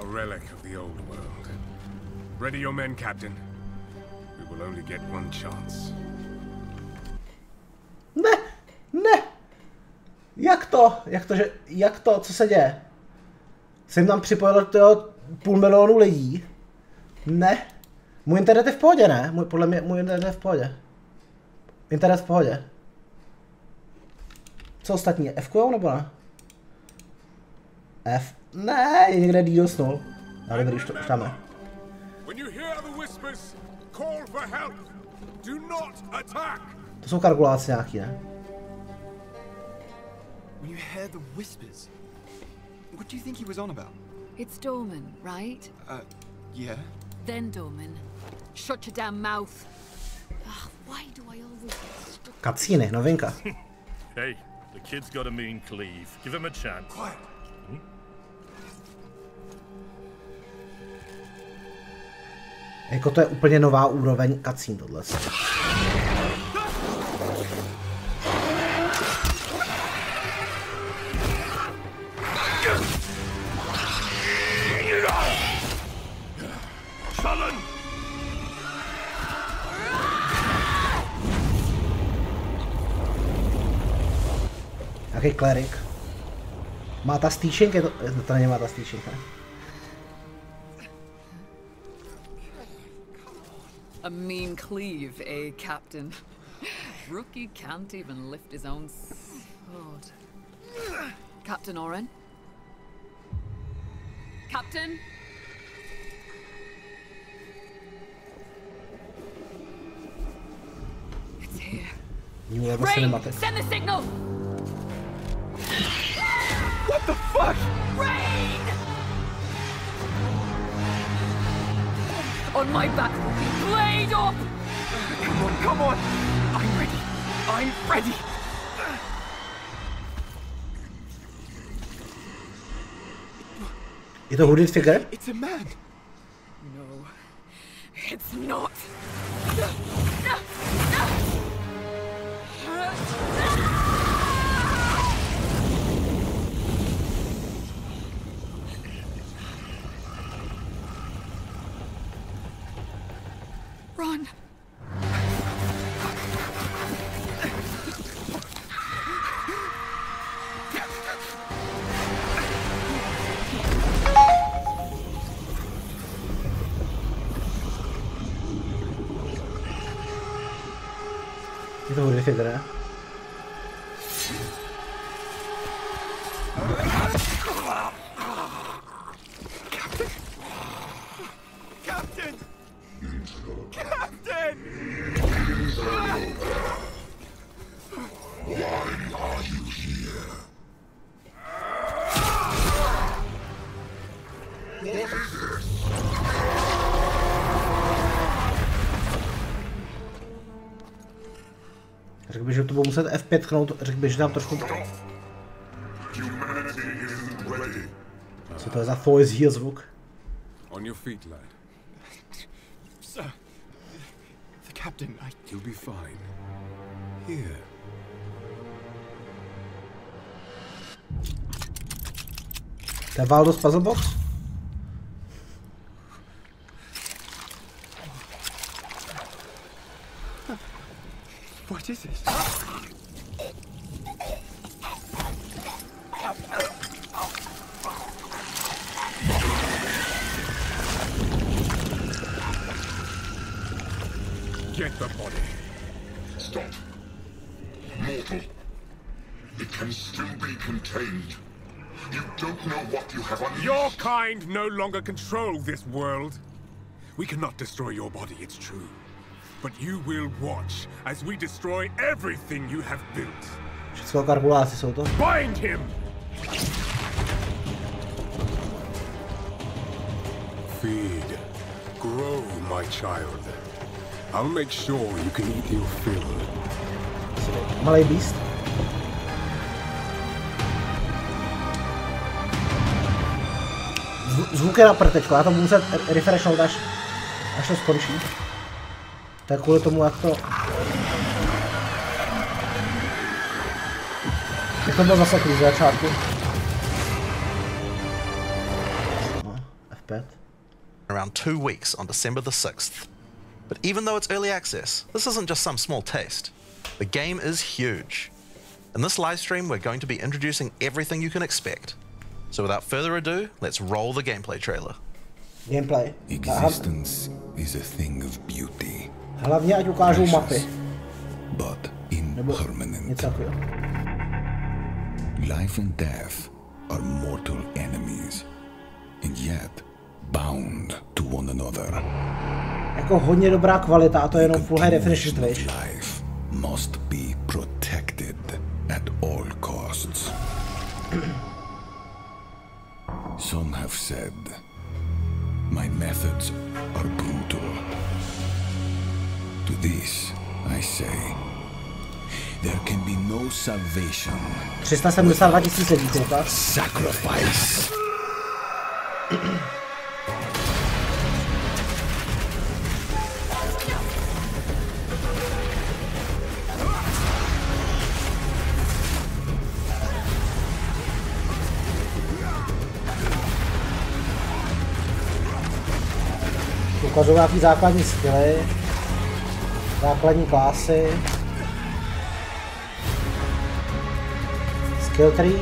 A relic of the old world. Ready your men, Captain. We will only get one chance. Ne! Jak to? Co se děje? Jsem tam připojil toho 500 000 lidí. Ne. Můj internet je v pohodě, ne? Podle mě můj internet je v pohodě. Internet v pohodě. Co ostatní? F-kujou nebo ne? F. Ne, je někde DDoSnul. Ale dobrý, už dáme. To jsou kalkulace nějaký, ne? When you hear the whispers, what do you think he was on about? It's Dorman, right? Yeah. Then Dorman, shut your damn mouth. Ugh, why do I always get stuck? Cutscene, novinka. Hey, the kid's got a mean cleave. Give him a chance. Quiet. Jako to je úplně nová úroveň cutscene tohle. Jaký klerik. Má ta stýčink? To není má ta stýčink, ne? A mean cleave, eh, Captain? Rookie can't even lift his own sword. Captain Oren? Captain? It's here. New level Rain! cinematic. Send the signal! What the fuck? Rain! On my back, blade up! Come on! I'm ready! I'm ready! Je to hooded figure? It's a man! No, it's not. Run. Je to hooded figure, ne? Captain! Captain! Why are you here? What is this? Řekl bych, že to budu muset F5 tknout, řekl bych, že tam trošku... Co to je za voice here zvuk? On your feet, lad. Sir, the captain, You'll be fine. Here. To je Valdos puzzle box? What is this? Get the body. Stop. Mortal. It can still be contained. You don't know what you have unleashed. Your kind no longer control this world. We cannot destroy your body, it's true. But you will watch as we destroy everything you have built. Všechno kalkuláci jsou to. Bind him! Feed. Grow, my child. I'll make sure you can eat your fill. Malej beast. Zvuk je na prtečko, já to budu muset refreshnout, až to skončí. Tak kvůli tomu, jak to bylo zaseklý z začátku. No, F5. Around 2 weeks on December the 6th. But even though it's early access, this isn't just some small taste. The game is huge. In this live stream, we're going to be introducing everything you can expect. So without further ado, let's roll the gameplay trailer. Gameplay. Existence is a thing of beauty. Hlavně ať ukážou mapy. But impermanent. Life and death are mortal enemies, and yet bound to one another. Jako hodně dobrá kvalita, a to je jenom full high definition Twitch. Life must be protected at all costs. Some have said my methods are brutal. To this I say there can be no salvation 372 000 lidí kouká. Sacrifice. Ukazují nějaký základní skilly, základní klasy, skill tree,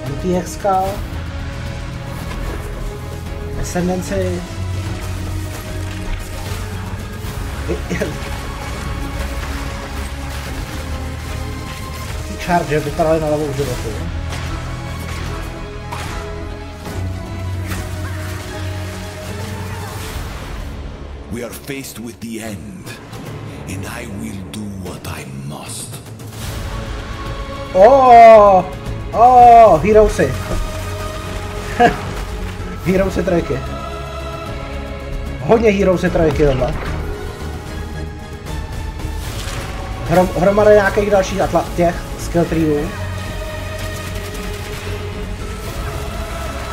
MTX, ascendancy, charge vypadaly na levou životu. We are faced with the end, and I will do what I must. Oh, Heroesy. Heroesy trojky. Hodně Heroesy trojky tohle. Hromada nějakých dalších těch skill treeů.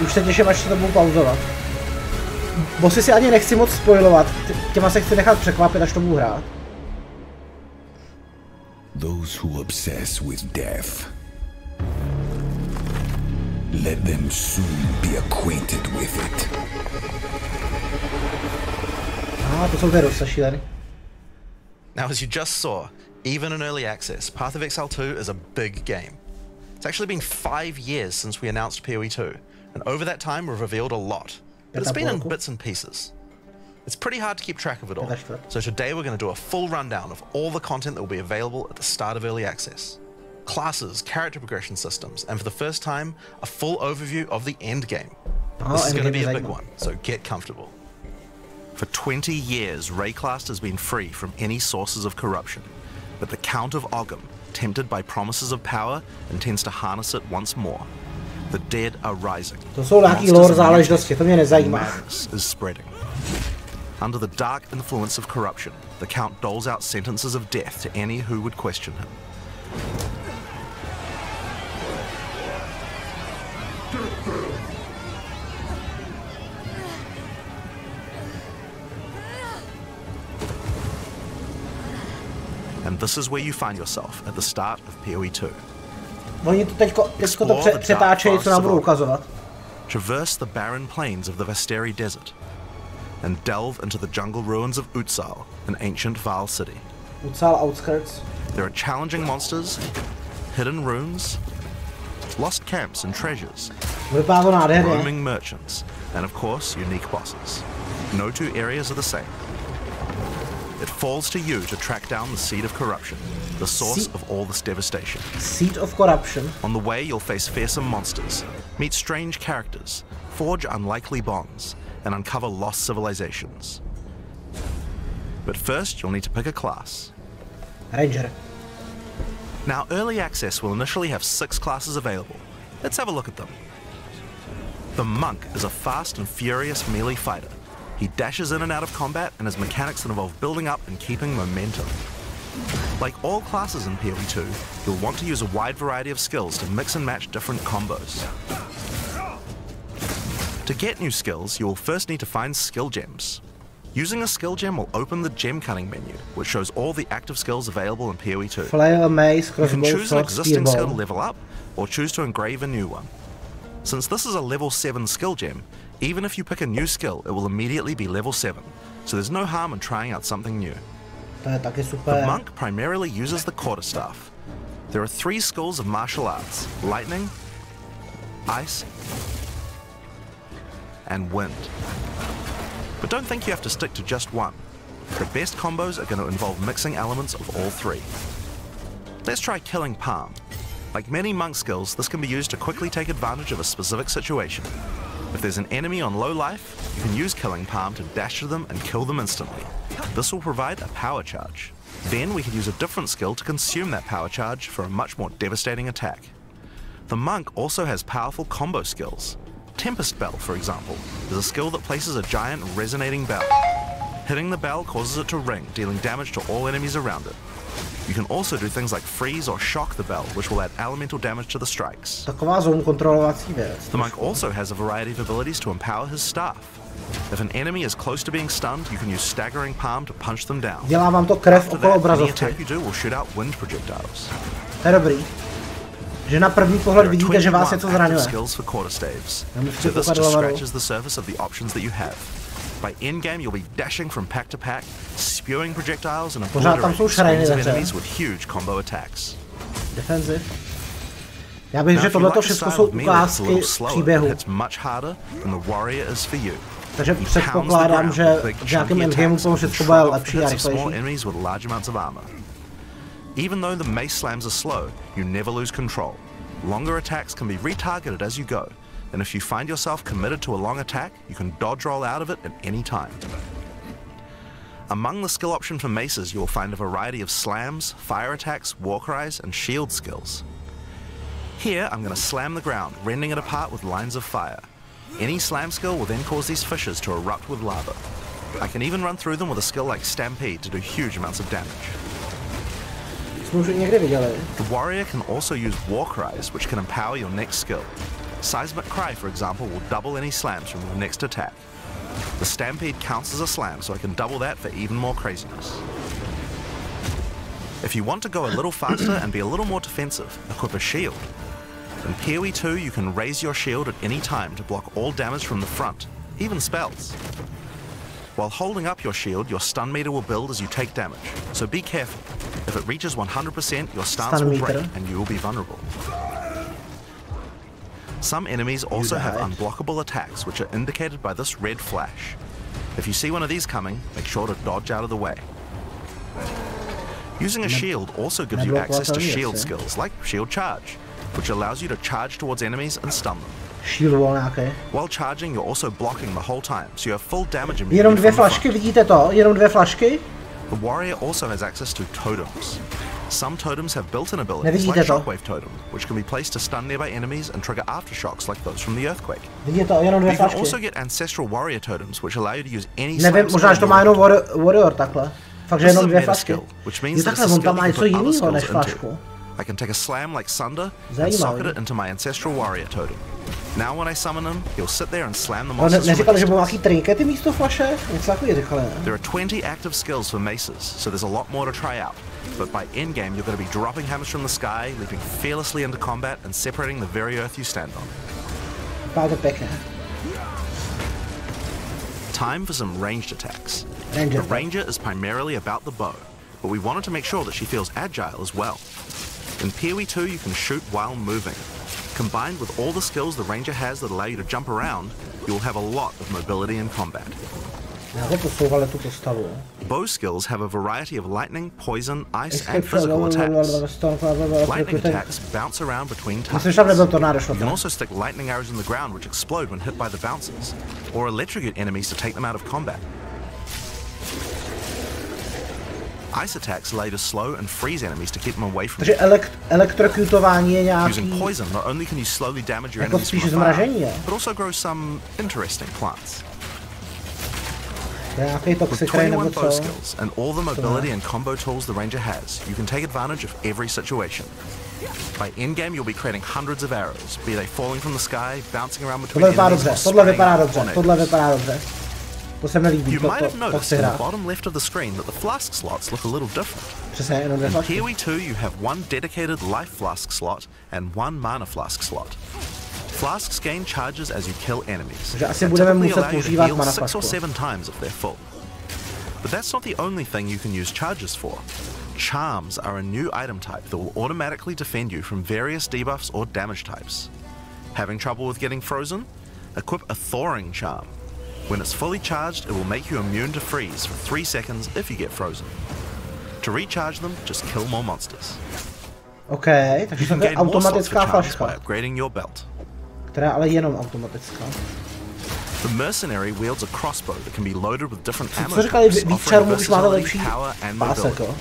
Už se těším, až se to budu pauzovat. Bossy si ani nechci moc spoilovat, těma se chci nechat překvapit, až to budu hrát. Those who obsess with death, let them soon be acquainted with it. To jsou ty rozsašílený. Now, as you just saw, even in early access, Path of Exile 2 is a big game. It's actually been 5 years since we announced PoE 2, and over that time we've revealed a lot. But it's been in bits and pieces. It's pretty hard to keep track of it all. So today we're going to do a full rundown of all the content that will be available at the start of early access. Classes, character progression systems, and for the first time, a full overview of the end game. This is going to be a big one, so get comfortable. For 20 years, Rayclast has been free from any sources of corruption, but the Count of Ogham, tempted by promises of power, intends to harness it once more. The dead are rising. To jsou nějaký lore záležitosti, to mě nezajímá. Madness is spreading. Under the dark influence of corruption, the Count doles out sentences of death to any who would question him. And this is where you find yourself at the start of PoE 2. Oni to teďko to přetáčejí, co nám budou ukazovat. Traverse the barren plains of the Vasteri Desert and delve into the jungle ruins of Exile, an ancient Val city. Exile outskirts. There are challenging monsters, hidden runes, lost camps and treasures, roaming merchants, and of course, unique bosses. No two areas are the same. It falls to you to track down the seed of corruption, the source of all this devastation. Seed of corruption. On the way, you'll face fearsome monsters, meet strange characters, forge unlikely bonds, and uncover lost civilizations. But first, you'll need to pick a class. Ranger. Now, early access will initially have 6 classes available. Let's have a look at them. The Monk is a fast and furious melee fighter. He dashes in and out of combat and has mechanics that involve building up and keeping momentum. Like all classes in PoE 2, you'll want to use a wide variety of skills to mix and match different combos. To get new skills, you will first need to find skill gems. Using a skill gem will open the gem cutting menu, which shows all the active skills available in PoE 2. Flail, mace, you can crossbow, choose an sword, existing skill to spearball. level up, or choose to engrave a new one. Since this is a level 7 skill gem, even if you pick a new skill, it will immediately be level 7, so there's no harm in trying out something new. To je taky The super. monk primarily uses the quarterstaff. There are 3 schools of martial arts: lightning, ice, and wind. But don't think you have to stick to just one. The best combos are going to involve mixing elements of all 3. Let's try killing palm. Like many monk skills, this can be used to quickly take advantage of a specific situation. If there's an enemy on low life, you can use killing palm to dash to them and kill them instantly. This will provide a power charge. Then we could use a different skill to consume that power charge for a much more devastating attack. The monk also has powerful combo skills. Tempest Bell, for example, is a skill that places a giant resonating bell. Hitting the bell causes it to ring, dealing damage to all enemies around it. You can also do things like freeze or shock the bell, which will add elemental damage to the strikes. Taková zónu kontrolovací věc. The monk also has a variety of abilities to empower his staff. If an enemy is close to being stunned, you can use staggering palm to punch them down. Dělá vám to krev After okolo that, any obrazovky. attack you do will shoot out wind projectiles. To je dobrý. Že na první pohled There are vidíte, že vás 21 něco active zraňuje. skills for quarterstaves, musíte so this koukat just dole. scratches the surface of the options that you have. By endgame, you'll be dashing from pack to pack, spewing projectiles and Pořád tam jsou obliterating šrajny strings of ve hře. enemies with huge combo attacks. Defensiv. Já bych Now, řekl, if you tohleto like the všechno style jsou of melee that's a ukázky little slower, příběhu. it's much harder than the warrior is for you. Takže He pounds the předpokládám, ground že with big, v nějakém chunky endgameu attacks tomu and všechno shrug bude off the lepší a hits of small rychlejší. enemies with large amounts of armor. Even though the mace slams are slow, you never lose control. Longer attacks can be retargeted as you go, and if you find yourself committed to a long attack, you can dodge roll out of it at any time. Among the skill option for maces, you will find a variety of slams, fire attacks, war cries, and shield skills. Here, I'm going to slam the ground, rending it apart with lines of fire. Any slam skill will then cause these fissures to erupt with lava. I can even run through them with a skill like Stampede to do huge amounts of damage. Jsme už někdy viděli. The warrior can also use war cries, which can empower your next skill. Seismic Cry, for example, will double any slams from your next attack. The Stampede counts as a slam, so I can double that for even more craziness. If you want to go a little faster and be a little more defensive, equip a shield. In PoE 2, you can raise your shield at any time to block all damage from the front, even spells. While holding up your shield, your stun meter will build as you take damage, so be careful. If it reaches 100%, your stance Stun will break meter. and you will be vulnerable. Some enemies also have die. unblockable attacks, which are indicated by this red flash. If you see one of these coming, make sure to dodge out of the way. Using a shield also gives you access to shield skills, like Shield Charge, which allows you to charge towards enemies and stun them. Shield wall nějaký. While charging, you're also blocking the whole time, so you have full damage Jenom immunity dvě from the front. flašky, vidíte to? Jenom dvě flašky? The warrior also has access to totems. Some totems have built-in abilities, Nevidíte like to? Shockwave Totem, which can be placed to stun nearby enemies and trigger aftershocks like those from the earthquake. Vidíte to? Jenom dvě You can also flašky. get ancestral warrior totems, which allow you to use any Nevím, slam možná, že to skill má you jenom want. warrior takhle. Fakt, že This is jenom a dvě meta flašky. skill, which means Je that it's takhle, a on tam skill má you něco can put other jiného než skills into. flašku. I can take a slam like Sunder and Zajímavý. socket it into my ancestral warrior totem. Now when I summon him, he'll sit there and slam the Ale monsters from a neříkali, že budou distance. nějaký trinkety místo flašek? Něco takový říkali, ne? There are 20 active skills for maces, so there's a lot more to try out. But by endgame, you're going to be dropping hammers from the sky, leaping fearlessly into combat, and separating the very earth you stand on. Vypadá to pěkně. Time for some ranged attacks. Ranger The ranger is primarily about the bow, but we wanted to make sure that she feels agile as well. In PoE 2, you can shoot while moving. Combined with all the skills the ranger has that allow you to jump around, you'll have a lot of mobility in combat. Já to posouvali tu postavu. Bow skills have a variety of lightning, poison, ice, and physical attacks. Lightning attacks bounce around between Myslím, targets. že tam nebyl tornádo You can šlo. also stick lightning arrows in the ground which explode when hit by the bounces, or electrocute enemies to take them out of combat. Ice attacks allow you to slow and freeze enemies to keep them away from Takže you. elektrokutování je nějaký... Using poison, not only can you slowly damage your Jako enemies from spíš afar, zmražení, jo? but also grow some interesting plants. To je nějaký With toxic ray 21 nebo bow co? skills and all the mobility and combo tools the ranger has, you can take advantage of every situation. By endgame, you'll be creating hundreds of arrows, be they falling from the sky, bouncing around between Tohle vypadá enemies, dobře, or tohle spraying vypadá out dobře, tornadoes. tohle vypadá dobře. To se mi líbí, You might have to noticed chci in the hrát. bottom left of the screen that the flask slots look a little different. Přesně, jenom dvě In flašky. PoE 2, you have one dedicated life flask slot and one mana flask slot. Flasks gain charges as you kill enemies. Takže asi That budeme typically muset allow you to používat heal mana 6 or flasku. 7 times if they're full. But that's not the only thing you can use charges for. Charms are a new item type that will automatically defend you from various debuffs or damage types. Having trouble with getting frozen? Equip a thawing charm. When it's fully charged, it will make you immune to freeze for 3 seconds if you get frozen. To recharge them, just kill more monsters. OK, takže You can to je gain more slots for automatická charms by flaška. upgrading your belt. Která ale jenom automatická. The mercenary wields a crossbow that can be loaded with different ammo Co říkali, types, víc offering čarmů, když máte versatility, lepší power and pásek, mobility. jo?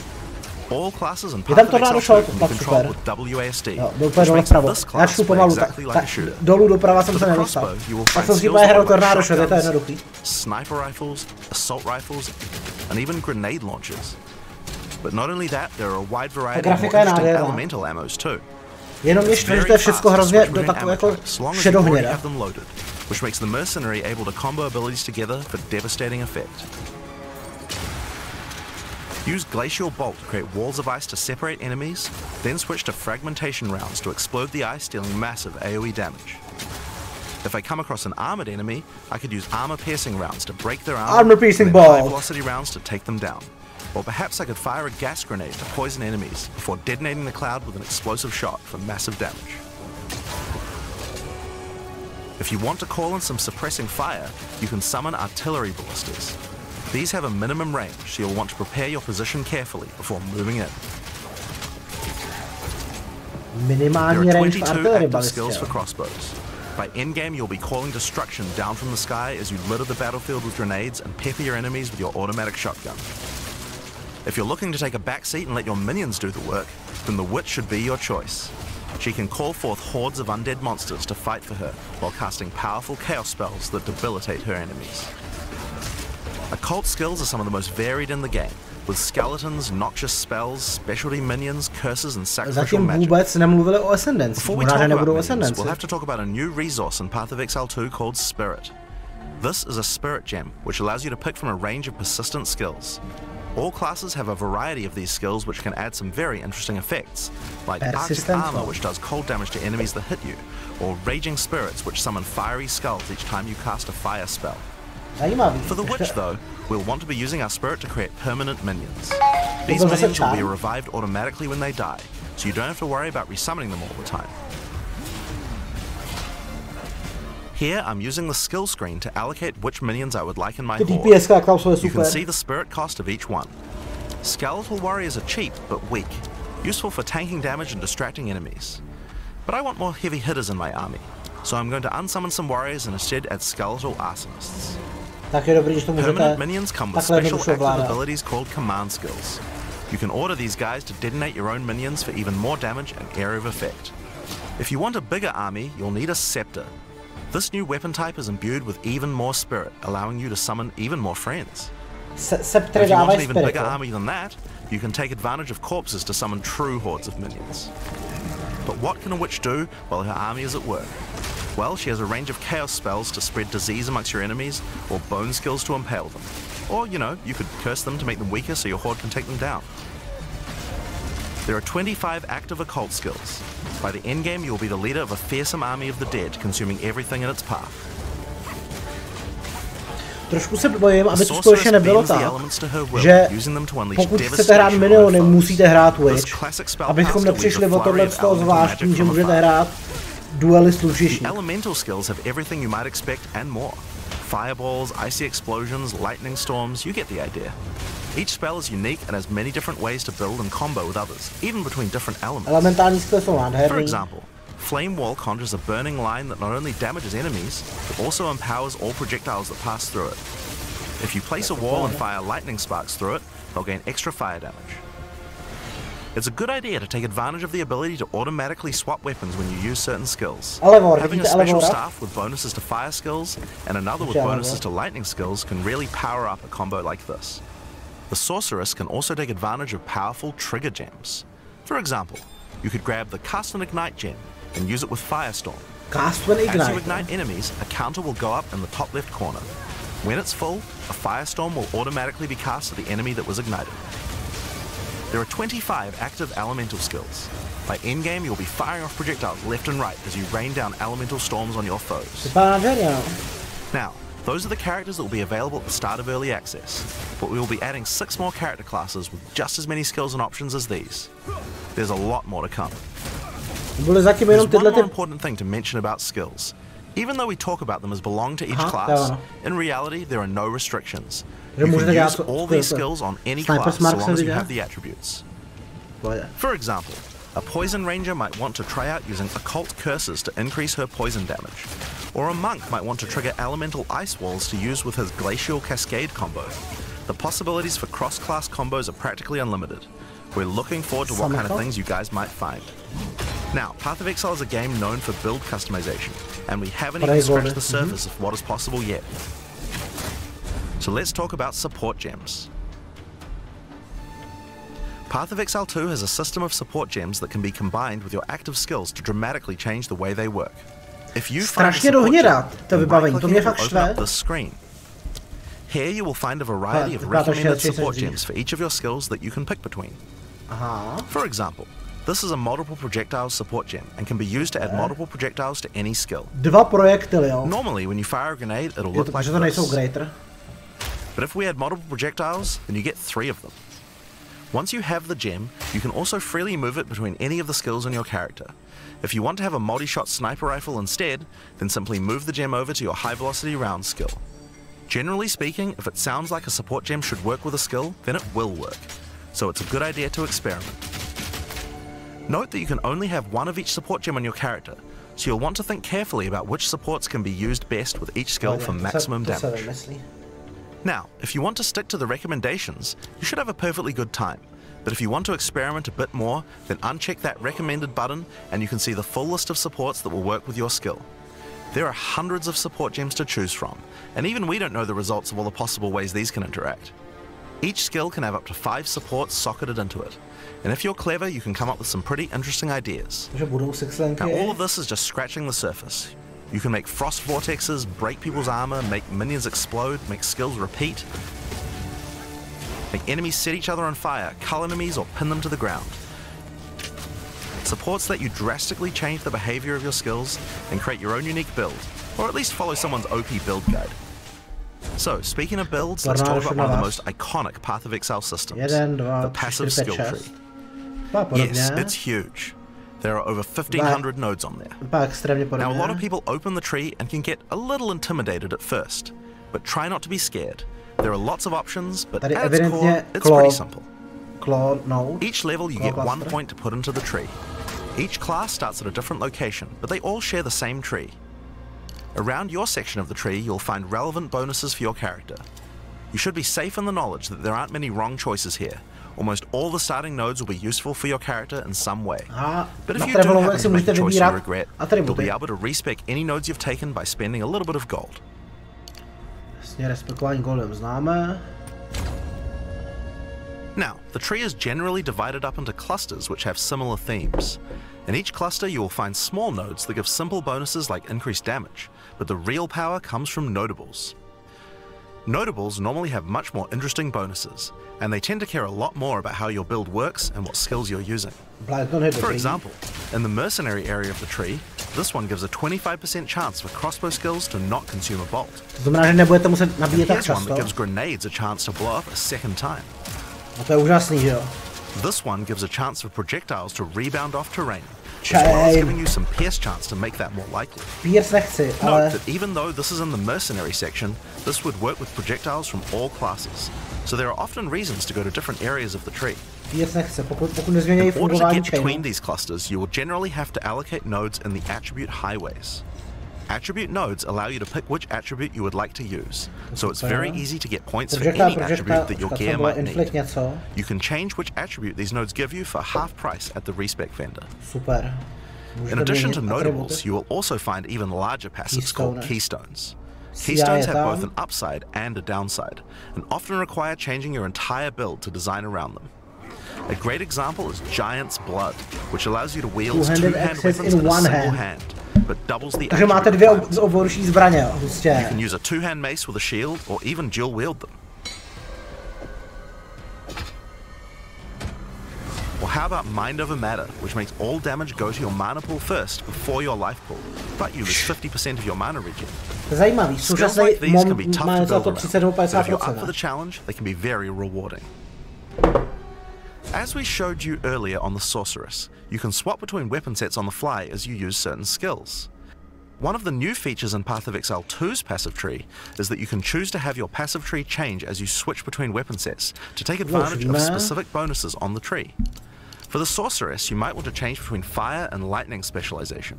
All classes and Je tam Path of tornádo Exile 2 shot, can be tak controlled super. with WASD, Jo, jdu úplně which dole makes vpravo. this Já class šlu play pomalu, exactly like a shooter. dolů doprava jsem For se the nedostal. crossbow, you will Tak find jsem si skills úplně hrál like tornádo shot, je to shotguns, jednoduchý. sniper rifles, assault rifles, and even grenade launchers. But not only that, there are a wide variety of more grafika je interesting nádherná. elemental ammos too. Jenom mě štve, že to je všechno hrozně do takové jako šedohněda. have them loaded, which makes the mercenary able to combo abilities together for devastating effect. Use Glacial Bolt to create walls of ice to separate enemies, then switch to fragmentation rounds to explode the ice, dealing massive AoE damage. If I come across an armored enemy, I could use armor-piercing rounds to break their armor, Armor-piercing and then bolt. high-velocity rounds to take them down. Or perhaps I could fire a gas grenade to poison enemies before detonating the cloud with an explosive shot for massive damage. If you want to call in some suppressing fire, you can summon artillery ballistas. These have a minimum range, so you'll want to prepare your position carefully before moving in. There Minimální are range v 22 artillery active skills balistě. for crossbows. By endgame, you'll be calling destruction down from the sky as you litter the battlefield with grenades and pepper your enemies with your automatic shotgun. If you're looking to take a back seat and let your minions do the work, then the Witch should be your choice. She can call forth hordes of undead monsters to fight for her, while casting powerful chaos spells that debilitate her enemies. Occult skills are some of the most varied in the game, with skeletons, noxious spells, specialty minions, curses and sacrificial Zatím magic. vůbec nemluvili o Ascendancy. Before we Možná, talk že about nebudou minions, Ascendancy. we'll have to talk about a new resource in Path of Exile 2 called Spirit. This is a Spirit Gem, which allows you to pick from a range of persistent skills. All classes have a variety of these skills which can add some very interesting effects, like Arctic Persistent Armor, one. which does cold damage to enemies that hit you, or Raging Spirits, which summon fiery skulls each time you cast a fire spell. Zajímavý. For the Witch, Ještě- though, we'll want to be using our Spirit to create permanent minions. To These byl zase minions will be charm? revived automatically when they die, so you don't have to worry about resummoning them all the time. Here, I'm using the skill screen to allocate which minions I would like in my Ty horde. DPS, jak tam jsou, je You can super. see the spirit cost of each one. Skeletal warriors are cheap, but weak, useful for tanking damage and distracting enemies. But I want more heavy hitters in my army, so I'm going to unsummon some warriors and instead add skeletal arsonists. Tak je dobrý, že to můžete Permanent minions come with takhle special jednoduše active ovládat. abilities called command skills. You can order these guys to detonate your own minions for even more damage and area of effect. If you want a bigger army, you'll need a scepter. This new weapon type is imbued with even more spirit, allowing you to summon even more friends. Sceptry If you want dávají an even bigger spirit. army than that, you can take advantage of corpses to summon true hordes of minions. But what can a witch do while her army is at work? Well, she has a range of chaos spells to spread disease amongst your enemies, or bone skills to impale them. Or, you know, you could curse them to make them weaker so your horde can take them down. There are 25 active occult skills. By the endgame, you'll be the leader of a fearsome army of the dead, consuming everything in its path. Trošku se bojím, aby The to sorceress skutečně nebylo bends the tak, elements to her will, že using them to unleash pokud chcete devastation hrát on miniony, her musíte hrát foes. Witch, This classic spell abychom caster nepřišli wields a o tohle flurry z of toho elemental zvláštní, magic že from můžete afar. hrát duelist The lužišník. elemental skills have everything you might expect and more. Fireballs, icy explosions, lightning storms, you get the idea. Each spell is unique and has many different ways to build and combo with others, even between different elements. Elementální skilly jsou For nádherný. example, Flame Wall conjures a burning line that not only damages enemies, but also empowers all projectiles that pass through it. If you place a wall and fire lightning sparks through it, they'll gain extra fire damage. It's a good idea to take advantage of the ability to automatically swap weapons when you use certain skills. Elevor, Having a vidíte special Elevora? staff with bonuses to fire skills and another with Vidíte bonuses Elevor? to lightning skills can really power up a combo like this. The sorceress can also take advantage of powerful trigger gems. For example, you could grab the Cast and Ignite gem and use it with Firestorm. Cast and As you Ignite. ignite enemies, a counter will go up in the top left corner. When it's full, a Firestorm will automatically be cast at the enemy that was ignited. There are 25 active elemental skills. By endgame, you'll be firing off projectiles left and right as you rain down elemental storms on your foes. Now, those are the characters that will be available at the start of early access, but we will be adding 6 more character classes with just as many skills and options as these. There's a lot more to come. There's one more important thing to mention about skills. Even though we talk about them as belong to each class, in reality there are no restrictions. You can use all these skills on any class so long as you have the attributes. For example, a poison ranger might want to try out using occult curses to increase her poison damage, or a monk might want to trigger elemental ice walls to use with his glacial cascade combo. The possibilities for cross-class combos are practically unlimited. We're looking forward to what kind of things you guys might find. Now, Path of Exile is a game known for build customization, and we haven't even scratched the surface of what is possible yet. So let's talk about support gems. Path of Exile 2 has a system of support gems that can be combined with your active skills to dramatically change the way they work. If you find a support gem, then right-clicking will open up this screen. Here you will find a variety of recommended support gems for each of your skills that you can pick between. For example, this is a multiple projectiles support gem and can be used to add multiple projectiles to any skill. Normally when you fire a grenade it'll look like this. But if we add multiple projectiles, then you get 3 of them. Once you have the gem, you can also freely move it between any of the skills on your character. If you want to have a multi-shot sniper rifle instead, then simply move the gem over to your high velocity round skill. Generally speaking, if it sounds like a support gem should work with a skill, then it will work. So it's a good idea to experiment. Note that you can only have one of each support gem on your character, so you'll want to think carefully about which supports can be used best with each skill for maximum damage. Now, if you want to stick to the recommendations, you should have a perfectly good time. But if you want to experiment a bit more, then uncheck that recommended button and you can see the full list of supports that will work with your skill. There are hundreds of support gems to choose from, and even we don't know the results of all the possible ways these can interact. Each skill can have up to 5 supports socketed into it, and if you're clever, you can come up with some pretty interesting ideas. Now, all of this is just scratching the surface. You can make frost vortexes, break people's armor, make minions explode, make skills repeat, make enemies set each other on fire, cull enemies, or pin them to the ground. Supports let you drastically change the behavior of your skills and create your own unique build, or at least follow someone's OP build guide. So, speaking of builds, let's talk about one of the most iconic Path of Exile systems, the passive skill tree. Yes, it's huge. There are over 1,500 nodes on there. Now, a lot of people open the tree and can get a little intimidated at first, but try not to be scared. There are lots of options, but at its core, it's pretty simple. Each level you get 1 point to put into the tree. Each class starts at a different location, but they all share the same tree. Around your section of the tree, you'll find relevant bonuses for your character. You should be safe in the knowledge that there aren't many wrong choices here. Almost all the starting nodes will be useful for your character in some way. But if you do happen to make a choice you regret, you'll be able to respec any nodes you've taken by spending a little bit of gold. Now, the tree is generally divided up into clusters which have similar themes. In each cluster you will find small nodes that give simple bonuses like increased damage, but the real power comes from notables. Notables normally have much more interesting bonuses, and they tend to care a lot more about how your build works and what skills you're using. For example, in the mercenary area of the tree, this one gives a 25% chance for crossbow skills to not consume a bolt. And here's one that gives grenades a chance to blow up a second time. This one gives a chance for projectiles to rebound off terrain, as well as giving you some pierce chance to make that more likely. Note that even though this is in the mercenary section, this would work with projectiles from all classes, so there are often reasons to go to different areas of the tree. In order to get between these clusters, you will generally have to allocate nodes in the attribute highways. Attribute nodes allow you to pick which attribute you would like to use, so it's very easy to get points for any attribute that your gear might need. You can change which attribute these nodes give you for half price at the respec vendor. In addition to notables, you will also find even larger passives called keystones. Keystones have both an upside and a downside, and often require changing your entire build to design around them. A great example is Giant's Blood, which allows you to wield two-hand weapons in a single hand, but doubles the attribute. You can use a two-hand mace with a shield, or even dual wield them. how about Mind Over Matter, which makes all damage go to your mana pool first before your life pool, but you lose 50% of your mana regen. Zajímavý, Skills like these can be tough má to za build to around, 30 nebo but if you're up 50%. for the challenge, they can be very rewarding. As we showed you earlier on the Sorceress, you can swap between weapon sets on the fly as you use certain skills. One of the new features in Path of Exile 2's passive tree is that you can choose to have your passive tree change as you switch between weapon sets to take advantage of specific bonuses on the tree. For the Sorceress, you might want to change between fire and lightning specialization.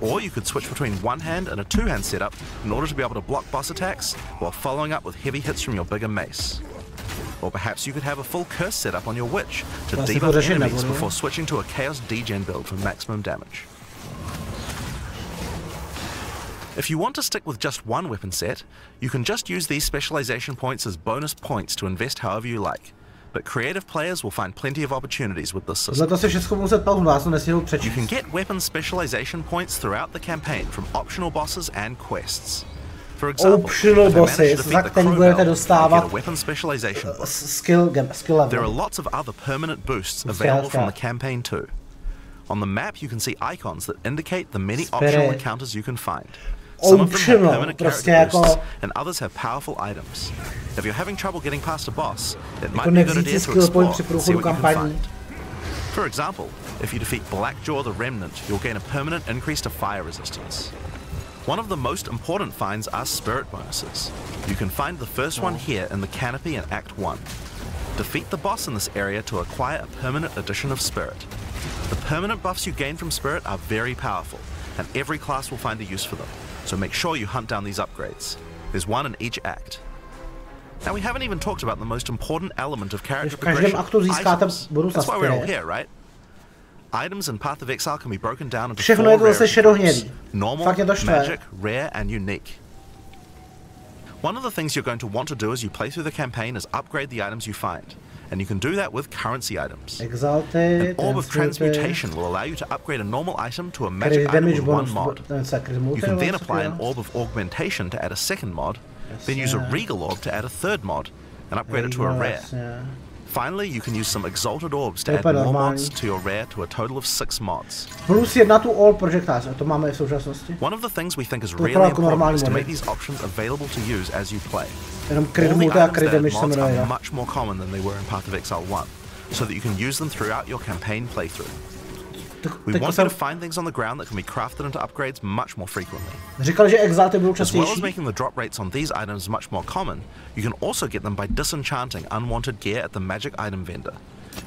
Or you could switch between one hand and a two-hand setup in order to be able to block boss attacks while following up with heavy hits from your bigger mace. Or perhaps you could have a full curse setup on your witch to debuff enemies before switching to a chaos degen build for maximum damage. If you want to stick with just one weapon set, you can just use these specialization points as bonus points to invest however you like, but creative players will find plenty of opportunities with this system. You can get weapon specialization points throughout the campaign from optional bosses and quests. For example, Optional bosses, za který budete dostávat skill level. There are lots of other permanent boosts available from the campaign too. On the map you can see icons that indicate the many optional encounters you can find. Some of them have permanent character boosts, and others have powerful items. If you're having trouble getting past a boss, it might be a good idea to explore and see what you can find. For example, if you defeat Blackjaw the Remnant, you'll gain a permanent increase to fire resistance. One of the most important finds are spirit bonuses. You can find the first one here in the canopy in Act 1. Defeat the boss in this area to acquire a permanent addition of spirit. The permanent buffs you gain from spirit are very powerful, and every class will find a use for them, so make sure you hunt down these upgrades. There's one in each act. Now we haven't even talked about the most important element of character progression, items. That's why we're all here, right? Items in Path of Exile can be broken down into four rarity groups: normal, magic, rare, and unique. One of the things you're going to want to do as you play through the campaign is upgrade the items you find, and you can do that with currency items. An Orb of Transmutation will allow you to upgrade a normal item to a magic item with one mod. You can then apply an Orb of Augmentation to add a second mod, then use a Regal Orb to add a third mod, and upgrade it to a rare. Finally, you can use some Exalted Orbs to add more mods to your rare to a total of 6 mods. Plus 1 tu all projectář, to máme v současnosti. One of the things we think is really important is to make these options available to use as you play. All the items that mods are much more common than they were in Path of Exile 1, so that you can use them throughout your campaign playthrough. We want you to find things on the ground that can be crafted into upgrades much more frequently. As well as making the drop rates on these items much more common, you can also get them by disenchanting unwanted gear at the magic item vendor.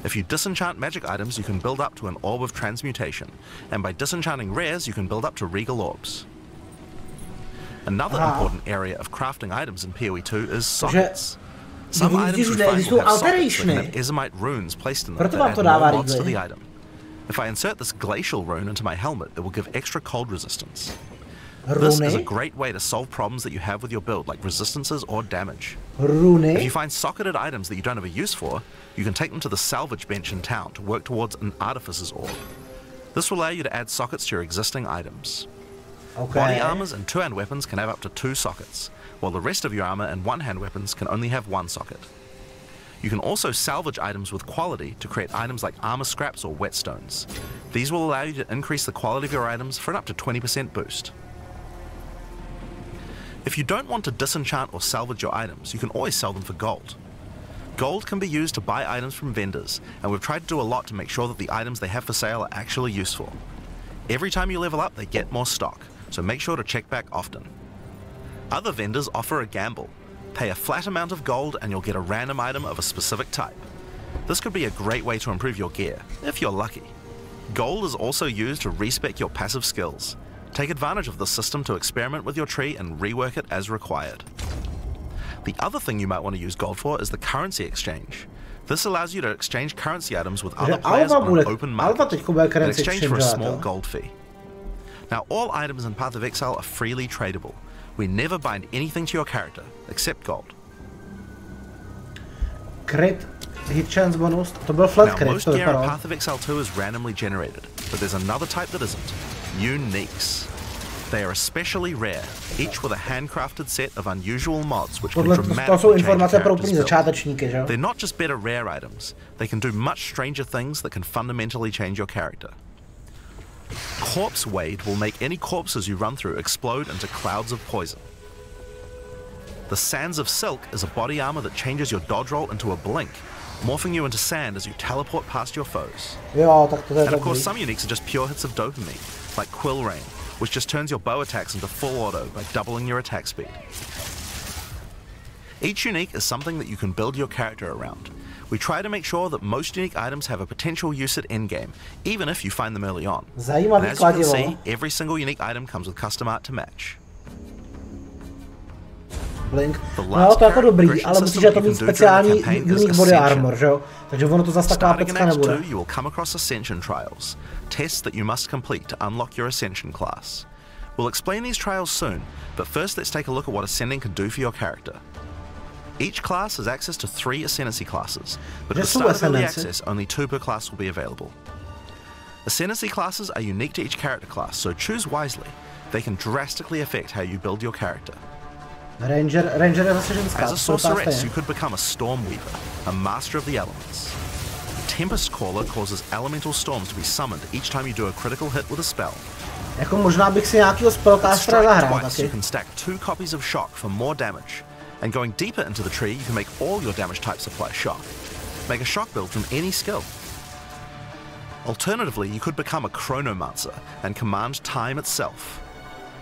If you disenchant magic items, you can build up to an Orb of Transmutation, and by disenchanting rares, you can build up to Regal Orbs. Another important area of crafting items in PoE 2 is sockets. Some items you find will have sockets that can have Ezomite runes placed in them that add more mods to the item. If I insert this glacial rune into my helmet, it will give extra cold resistance. This is a great way to solve problems that you have with your build, like resistances or damage. If you find socketed items that you don't have a use for, you can take them to the salvage bench in town to work towards an Artificer's Orb. This will allow you to add sockets to your existing items. Body armors and two-hand weapons can have up to 2 sockets, while the rest of your armor and one-hand weapons can only have 1 socket. You can also salvage items with quality to create items like armor scraps or whetstones. These will allow you to increase the quality of your items for an up to 20% boost. If you don't want to disenchant or salvage your items, you can always sell them for gold. Gold can be used to buy items from vendors, and we've tried to do a lot to make sure that the items they have for sale are actually useful. Every time you level up, they get more stock, so make sure to check back often. Other vendors offer a gamble. Pay a flat amount of gold and you'll get a random item of a specific type. This could be a great way to improve your gear, if you're lucky. Gold is also used to respec your passive skills. Take advantage of this system to experiment with your tree and rework it as required. The other thing you might want to use gold for is the currency exchange. This allows you to exchange currency items with other players on an open market in exchange for a small gold fee. Now, all items in Path of Exile are freely tradable. We never bind anything to your character, except gold. Crit hit chance bonus. To byl flat crit, most gear in Path of Exile 2 is randomly generated, but there's another type that isn't. Uniques. They are especially rare, each with a handcrafted set of unusual mods which can To jsou dramatically change a informace pro úplný character's build. začátečníky, že jo? They're not just better rare items, they can do much stranger things that can fundamentally change your character. Corpse Wade will make any corpses you run through explode into clouds of poison. The Sands of Silk is a body armor that changes your dodge roll into a blink, morphing you into sand as you teleport past your foes. Jo, tak to je And of course, dobrý. some uniques are just pure hits of dopamine, like Quill Rain, which just turns your bow attacks into full auto by doubling your attack speed. Each unique is something that you can build your character around. We try to make sure that most unique items have a potential use at endgame, even if you find them early on. And Zajímavý as you can kladivo. see, every single unique item comes with custom art to match. Blink. The No last to jako dobrý, progression ale musíš system to you mít can do during the speciální campaign is unique body Ascension. armor, že jo? Takže ono to zase taková Starting in pecka Act 2, nebude. you will come across Ascension trials, tests that you must complete to unlock your Ascension class. We'll explain these trials soon, but first let's take a look at what Ascending can do for your character. Each class has access to 3 Ascendancy classes, but at the Just two start of early Ascendancy. access, only 2 per class will be available. Ascendancy classes are unique to each character class, so choose wisely. They can drastically affect how you build your character. Ranger je zase ženská. As a to jsou sorceress, stejně. you could become a Stormweaver, a master of the elements. Tempest Caller causes elemental storms to be summoned each time you do a critical hit with a spell. Jako možná bych si nějakýho spellcastera Strike zahrál twice, you taky. can stack 2 copies of Shock for more damage. And going deeper into the tree, you can make all your damage types apply Shock. Make a Shock build from any skill. Alternatively, you could become a Chronomancer and command time itself.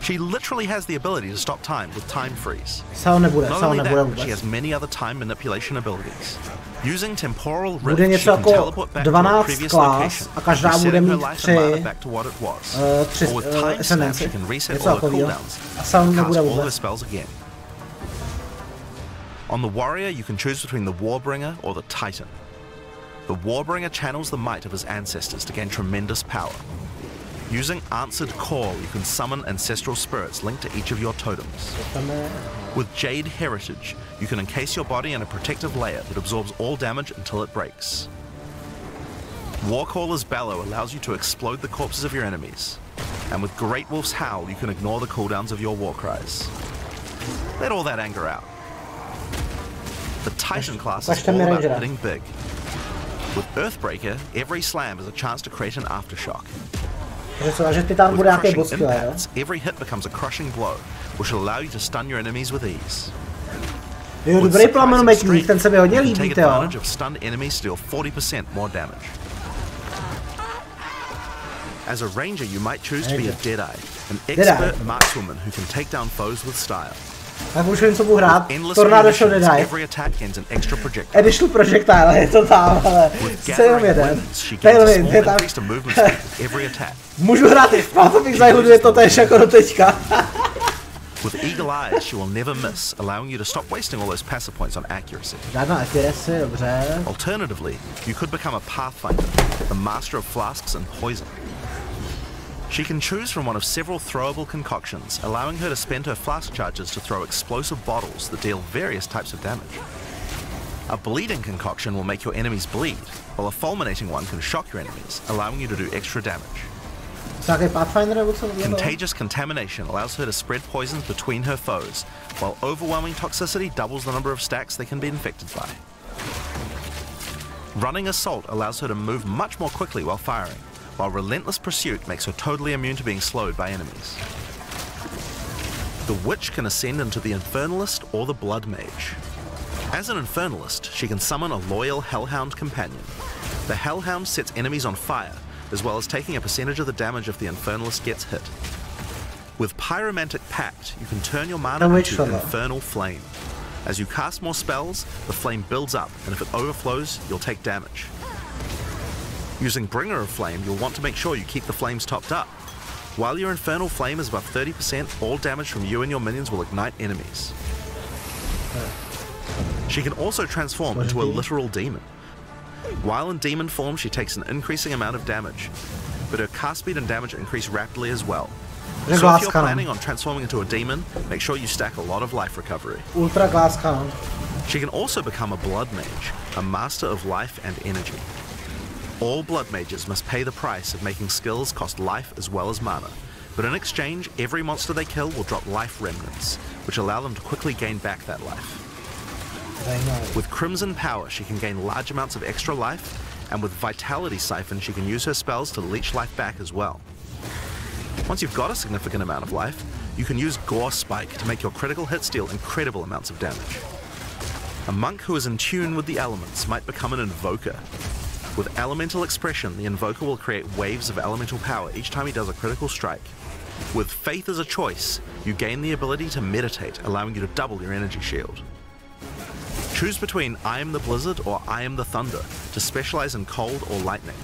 She literally has the ability to stop time with Time Freeze. Sao nebude, Not Sao only nebude that, vůbec. she has many other time manipulation abilities. Using Temporal Rift, Bude she něco can jako teleport back to a 12 previous klas location, a každá bude resetting her mít life and mana 3 back to what it was. tři Or with Time Snap, ascendancy. she can reset Něco all her takovýho. cooldowns A Sao and nebude cast all her vůbec. spells again. On the Warrior, you can choose between the Warbringer or the Titan. The Warbringer channels the might of his ancestors to gain tremendous power. Using Answered Call, you can summon ancestral spirits linked to each of your totems. Tam je... With Jade Heritage, you can encase your body in a protective layer that absorbs all damage until it breaks. Warcaller's Bellow allows you to explode the corpses of your enemies. And with Great Wolf's Howl, you can ignore the cooldowns of your war cries. Let all that anger out. The Titan class is all about hitting big. With Earthbreaker, every slam is a chance to create an aftershock. Takže Titan With bude nějaký crushing boss killer, jo? impacts, every hit becomes a crushing blow, which will allow you to stun your enemies with ease. Jo, With dobrý surprising plamenometník, strength, ten se mi hodně you can líbí, take jo. advantage of stunned enemies to deal 40% more damage. As a ranger, you might choose to be a Deadeye, an expert markswoman who can take down foes with style. Tak už vím, co budu hrát. Endless Tornado Show munitions, Deadeye. every attack ends an extra projectile. Additional projectile, je to tam, ale With se jenom gathering jeden. winds, she gains a Tailwind, small je tam. increase to movement speed with every attack. Můžu hrát i v Path of Exile 2, to tež jako do teďka. With eagle eyes, she will never miss, allowing you to stop wasting all those passive points on accuracy. Žádná accuracy, dobře. Alternatively, you could become a Pathfinder, the master of flasks and poison. She can choose from one of several throwable concoctions, allowing her to spend her flask charges to throw explosive bottles that deal various types of damage. A bleeding concoction will make your enemies bleed, while a fulminating one can shock your enemies, allowing you to do extra damage. Nějaký Pathfinder nebo co? Contagious Contamination allows her to spread poisons between her foes, while overwhelming toxicity doubles the number of stacks they can be infected by. Running Assault allows her to move much more quickly while firing, while Relentless Pursuit makes her totally immune to being slowed by enemies. The Witch can ascend into the Infernalist or the Blood Mage. As an Infernalist, she can summon a loyal Hellhound companion. The Hellhound sets enemies on fire, as well as taking a percentage of the damage if the Infernalist gets hit. With Pyromantic Pact, you can turn your mana into Infernal Flame. As you cast more spells, the flame builds up, and if it overflows, you'll take damage. Using Bringer of Flame, you'll want to make sure you keep the flames topped up. While your Infernal Flame is above 30%, all damage from you and your minions will ignite enemies. She can also transform into a literal demon. While in demon form, she takes an increasing amount of damage, but her cast speed and damage increase rapidly as well. So if you're planning on transforming into a demon, make sure you stack a lot of life recovery. Ultra Glass Cannon. She can also become a Blood Mage, a master of life and energy. All Blood Mages must pay the price of making skills cost life as well as mana, but in exchange, every monster they kill will drop life remnants, which allow them to quickly gain back that life. With Crimson Power, she can gain large amounts of extra life, and with Vitality Siphon, she can use her spells to leech life back as well. Once you've got a significant amount of life, you can use Gore Spike to make your critical hits deal incredible amounts of damage. A monk who is in tune with the elements might become an Invoker. With Elemental Expression, the Invoker will create waves of elemental power each time he does a critical strike. With Faith as a choice, you gain the ability to meditate, allowing you to double your energy shield. Choose between I am the Blizzard or I am the Thunder to specialize in cold or lightning.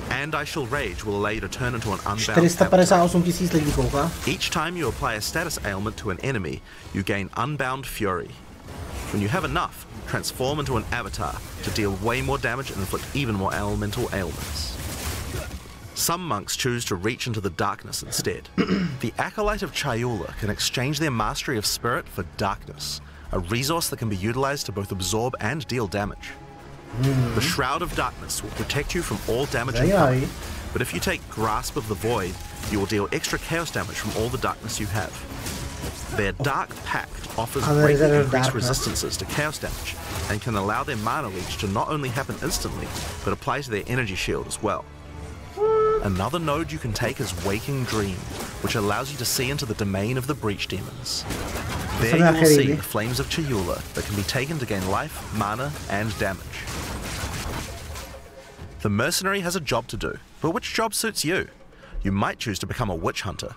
And I Shall Rage will allow you to turn into an unbound 458 tisíc lidí kouká. Each time you apply a status ailment to an enemy, you gain Unbound Fury. When you have enough, transform into an avatar to deal way more damage and inflict even more elemental ailments. Some monks choose to reach into the darkness instead. The Acolyte of Chayula can exchange their mastery of spirit for darkness, a resource that can be utilized to both absorb and deal damage. The Shroud of Darkness will protect you from all damage incoming, but if you take Grasp of the Void, you will deal extra chaos damage from all the darkness you have. Their Dark Pact offers greatly increased resistances to chaos damage, and can allow their mana leech to not only happen instantly, but apply to their energy shield as well. Another node you can take is Waking Dream, which allows you to see into the domain of the Breach Demons. There you will see the Flames of Chayula that can be taken to gain life, mana, and damage. The Mercenary has a job to do, but which job suits you? You might choose to become a Witch Hunter.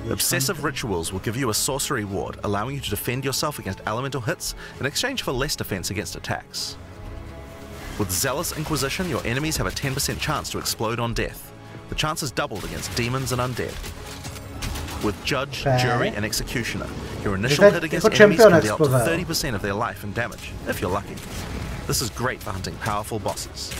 Obsessive Rituals will give you a sorcery ward, allowing you to defend yourself against elemental hits in exchange for less defense against attacks. With Zealous Inquisition, your enemies have a 10% chance to explode on death. The chance is doubled against demons and undead. With Judge, Jury, and Executioner, your initial hit against enemies can deal up to 30% of their life and damage, if you're lucky. This is great for hunting powerful bosses.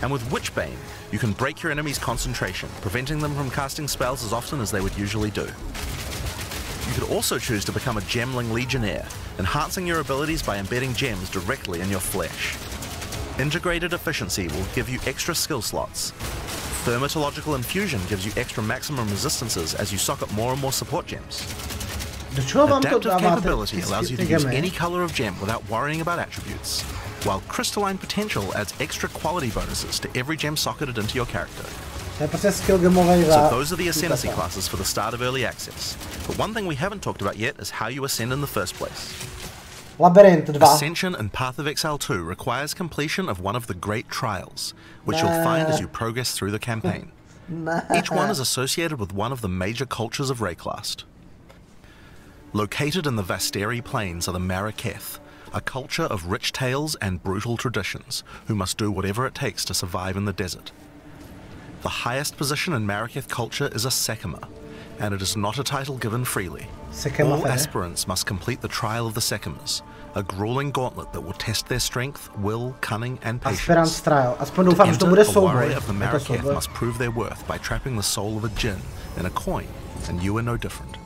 And with Witchbane, you can break your enemy's concentration, preventing them from casting spells as often as they would usually do. You could also choose to become a Gemling Legionnaire, enhancing your abilities by embedding gems directly in your flesh. Integrated Efficiency will give you extra skill slots. Thermatological Infusion gives you extra maximum resistances as you socket more and more support gems. Adaptive Capability allows you to use any color of gem without worrying about attributes, while Crystalline Potential adds extra quality bonuses to every gem socketed into your character. So those are the Ascendancy classes for the start of Early Access. But one thing we haven't talked about yet is how you ascend in the first place. Ascension in Path of Exile 2 requires completion of one of the Great Trials, which you'll find as you progress through the campaign. Each one is associated with one of the major cultures of Rayclast. Located in the Vasteri Plains are the Maraketh, a culture of rich tales and brutal traditions, who must do whatever it takes to survive in the desert. The highest position in Maraketh culture is a Sekima, and it is not a title given freely. All aspirants must complete the Trial of the Sekimas, a grueling gauntlet that will test their strength, will, cunning, and patience. To enter, a warrior of the Maraketh must prove their worth by trapping the soul of a djinn in a coin, and you are no different.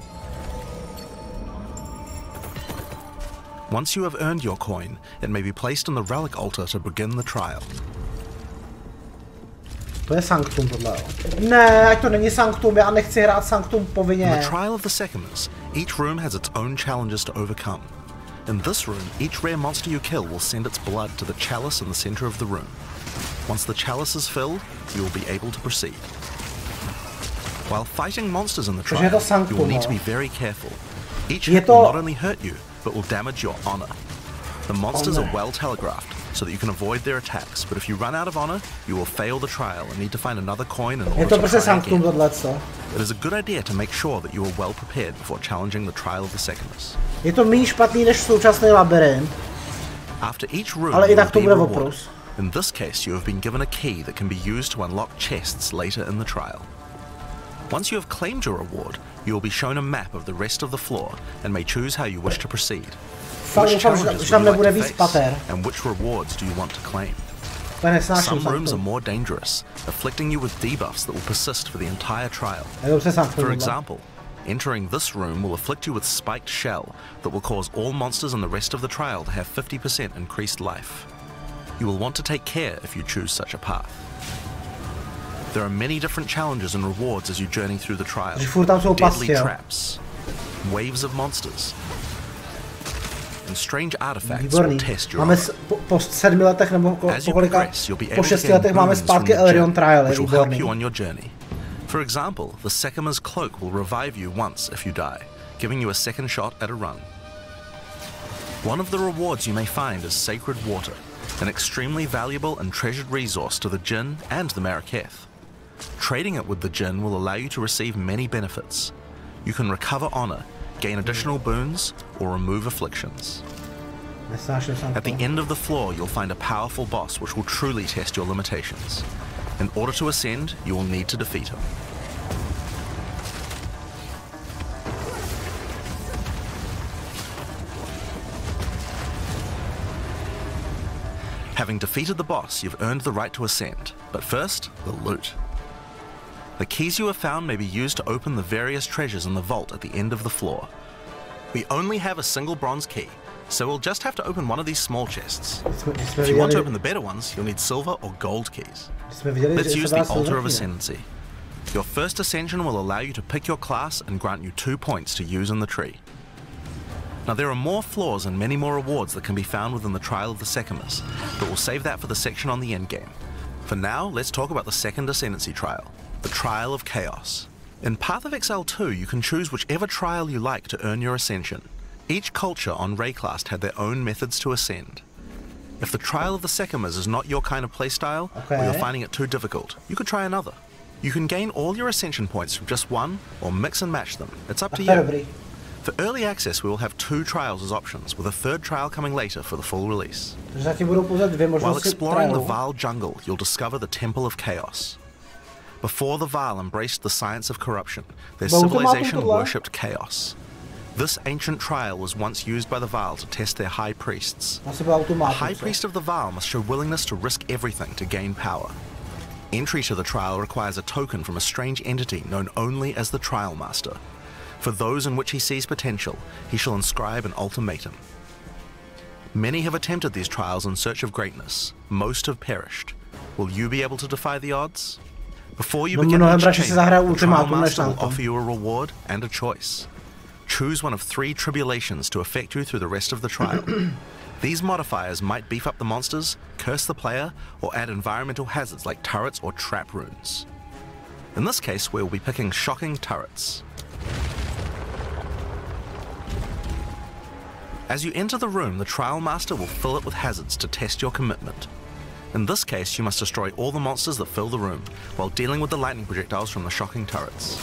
Once you have earned your coin, it may be placed on the relic altar to begin the trial. To je sanktum tohle. Ne, ať to není sanktum, já nechci hrát sanktum povinně. In the Trial of the Sekimas, each room has its own challenges to overcome. In this room, each rare monster you kill will send its blood to the chalice in the center of the room. Once the chalice is filled, you will be able to proceed. While fighting monsters in the trial, you will need to be very careful. Each hit will not only hurt you, but will damage your honor. The monsters are well telegraphed, so that you can avoid their attacks, but if you run out of honor, you will fail the trial and need to find another coin in order to try again. It is a good idea to make sure that you are well prepared before challenging the Trial of the Sekimas. Je to méně špatný než současný labirint. After each room, ale i tak to bude oprus. In this case, you have been given a key that can be used to unlock chests later in the trial. Once you have claimed your reward, you will be shown a map of the rest of the floor and may choose how you wish to proceed. Which challenges would you like to face, and which rewards do you want to claim? Some rooms are more dangerous, afflicting you with debuffs that will persist for the entire trial. For example, entering this room will afflict you with Spiked Shell that will cause all monsters in the rest of the trial to have 50% increased life. You will want to take care if you choose such a path. There are many different challenges and rewards as you journey through the trial. Takže furt tam jsou Deadly pasti, jo. traps, waves of monsters, and strange artifacts will Výborný. test your Máme armor. po 7 letech nebo po As you kolika? progress, you'll be Po able to 6 gain letech máme boons from zpátky the Elerion gem, Trial, je which will help výborný. you on your journey. For example, the Sekima's cloak will revive you once if you die, giving you a second shot at a run. One of the rewards you may find is Sacred Water, an extremely valuable and treasured resource to the Jinn and the Maraketh. Trading it with the Jinn will allow you to receive many benefits. You can recover honor, gain additional boons, or remove afflictions. At the end of the floor, you'll find a powerful boss which will truly test your limitations. In order to ascend, you will need to defeat him. Having defeated the boss, you've earned the right to ascend. But first, the loot. The keys you have found may be used to open the various treasures in the vault at the end of the floor. We only have a single bronze key, so we'll just have to open one of these small chests. If you want to open the better ones, you'll need silver or gold keys. Let's use the Altar of Ascendancy. Your first ascension will allow you to pick your class and grant you 2 points to use in the tree. Now there are more floors and many more rewards that can be found within the Trial of the Sekimas, but we'll save that for the section on the endgame. For now, let's talk about the second Ascendancy trial, the Trial of Chaos. In Path of Exile 2, you can choose whichever trial you like to earn your ascension. Each culture on Rayclast had their own methods to ascend. If the Trial of the Sekimas is not your kind of playstyle, or you're finding it too difficult, you could try another. You can gain all your ascension points from just one, or mix and match them. It's up to you. For early access, we will have 2 trials as options, with a 3rd trial coming later for the full release. While exploring the Vaal jungle, you'll discover the Temple of Chaos. Before the Vaal embraced the science of corruption, their civilization worshipped chaos. This ancient trial was once used by the Vaal to test their high priests. The high priest of the Vaal must show willingness to risk everything to gain power. Entry to the trial requires a token from a strange entity known only as the Trial Master. For those in which he sees potential, he shall inscribe an ultimatum. Many have attempted these trials in search of greatness. Most have perished. Will you be able to defy the odds? Before you begin each chamber, the Trial Master will offer you a reward and a choice. Choose one of 3 tribulations to affect you through the rest of the trial. These modifiers might beef up the monsters, curse the player, or add environmental hazards like turrets or trap runes. In this case, we will be picking shocking turrets. As you enter the room, the Trial Master will fill it with hazards to test your commitment. In this case, you must destroy all the monsters that fill the room, while dealing with the lightning projectiles from the shocking turrets.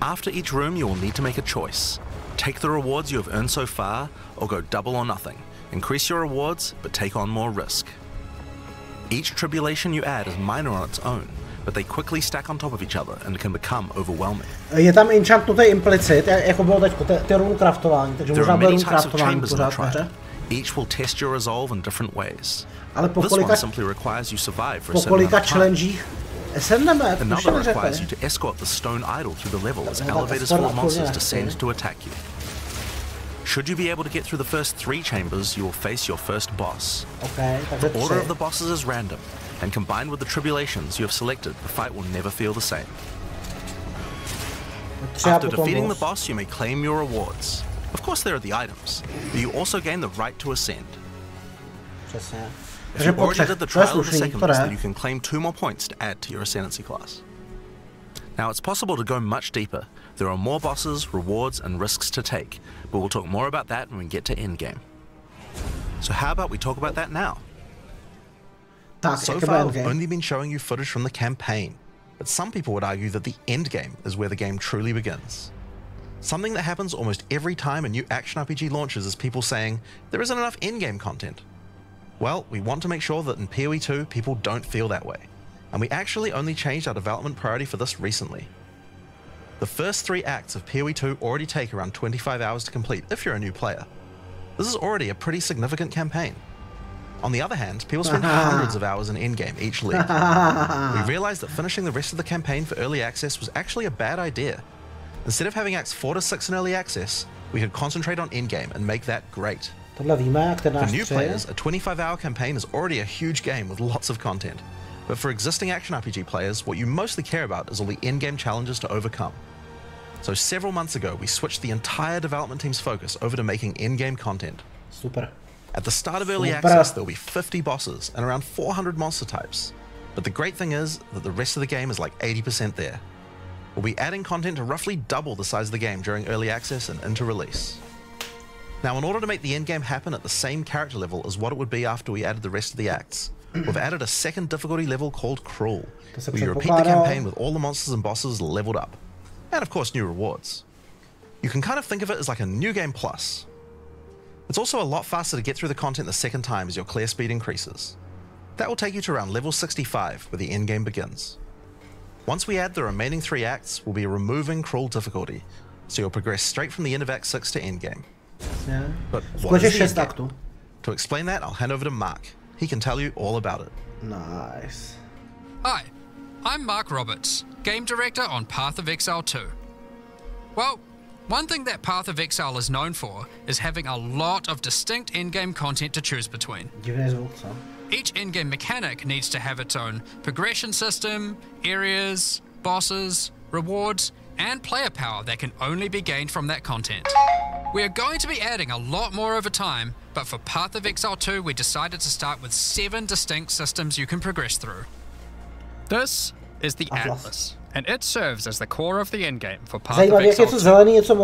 After each room, you will need to make a choice. Take the rewards you have earned so far, or go double or nothing. Increase your rewards, but take on more risk. Each tribulation you add is minor on its own, but they quickly stack on top of each other and can become overwhelming. Je tam enchantnutý implicit, jako bylo teď ty rune craftování, takže možná bylo rune craftování pořád ve hře. Each will test your resolve in different ways. Ale po This one simply requires you survive for a certain amount of time. challengích Another requires you to escort the stone idol through the level as elevators full of monsters descend to attack you. Should you be able to get through the first 3 chambers, you will face your first boss. The order of the bosses is random, and combined with the tribulations you have selected, the fight will never feel the same. After defeating the boss, you may claim your rewards. Of course there are the items, but you also gain the right to ascend. If you already did the Trial of the Sekimas, then you can claim 2 more points to add to your Ascendancy class. Now it's possible to go much deeper. There are more bosses, rewards, and risks to take, but we'll talk more about that when we get to endgame. So how about we talk about that now? So far we've only been showing you footage from the campaign, but some people would argue that the endgame is where the game truly begins. Something that happens almost every time a new action RPG launches is people saying, there isn't enough endgame content. Well, we want to make sure that in PoE 2 people don't feel that way, and we actually only changed our development priority for this recently. The first 3 acts of PoE 2 already take around 25 hours to complete if you're a new player. This is already a pretty significant campaign. On the other hand, people spend hundreds of hours in endgame each league. We realized that finishing the rest of the campaign for early access was actually a bad idea. Instead of having acts 4 to 6 in early access, we could concentrate on endgame and make that great. For new players, a 25-hour campaign is already a huge game with lots of content. But for existing action RPG players, what you mostly care about is all the endgame challenges to overcome. So several months ago, we switched the entire development team's focus over to making endgame content. Super. At the start of early access, there'll be 50 bosses and around 400 monster types. But the great thing is that the rest of the game is like 80% there. We'll be adding content to roughly double the size of the game during early access and into release. Now, in order to make the endgame happen at the same character level as what it would be after we added the rest of the acts, we've added a second difficulty level called Cruel, where you repeat the campaign with all the monsters and bosses leveled up. And of course, new rewards. You can kind of think of it as like a new game plus. It's also a lot faster to get through the content the second time as your clear speed increases. That will take you to around level 65, where the endgame begins. Once we add the remaining 3 acts, we'll be removing Cruel difficulty, so you'll progress straight from the end of Act 6 to endgame. Yeah. But what is the endgame? To explain that, I'll hand over to Mark. He can tell you all about it. Nice. Hi, I'm Mark Roberts, Game Director on Path of Exile 2. Well, one thing that Path of Exile is known for is having a lot of distinct endgame content to choose between. Each endgame mechanic needs to have its own progression system, areas, bosses, rewards, and player power that can only be gained from that content. We are going to be adding a lot more over time, but for Path of Exile 2 we decided to start with 7 distinct systems you can progress through. This is the Atlas, and it serves as the core of the endgame for Path of Exile 2.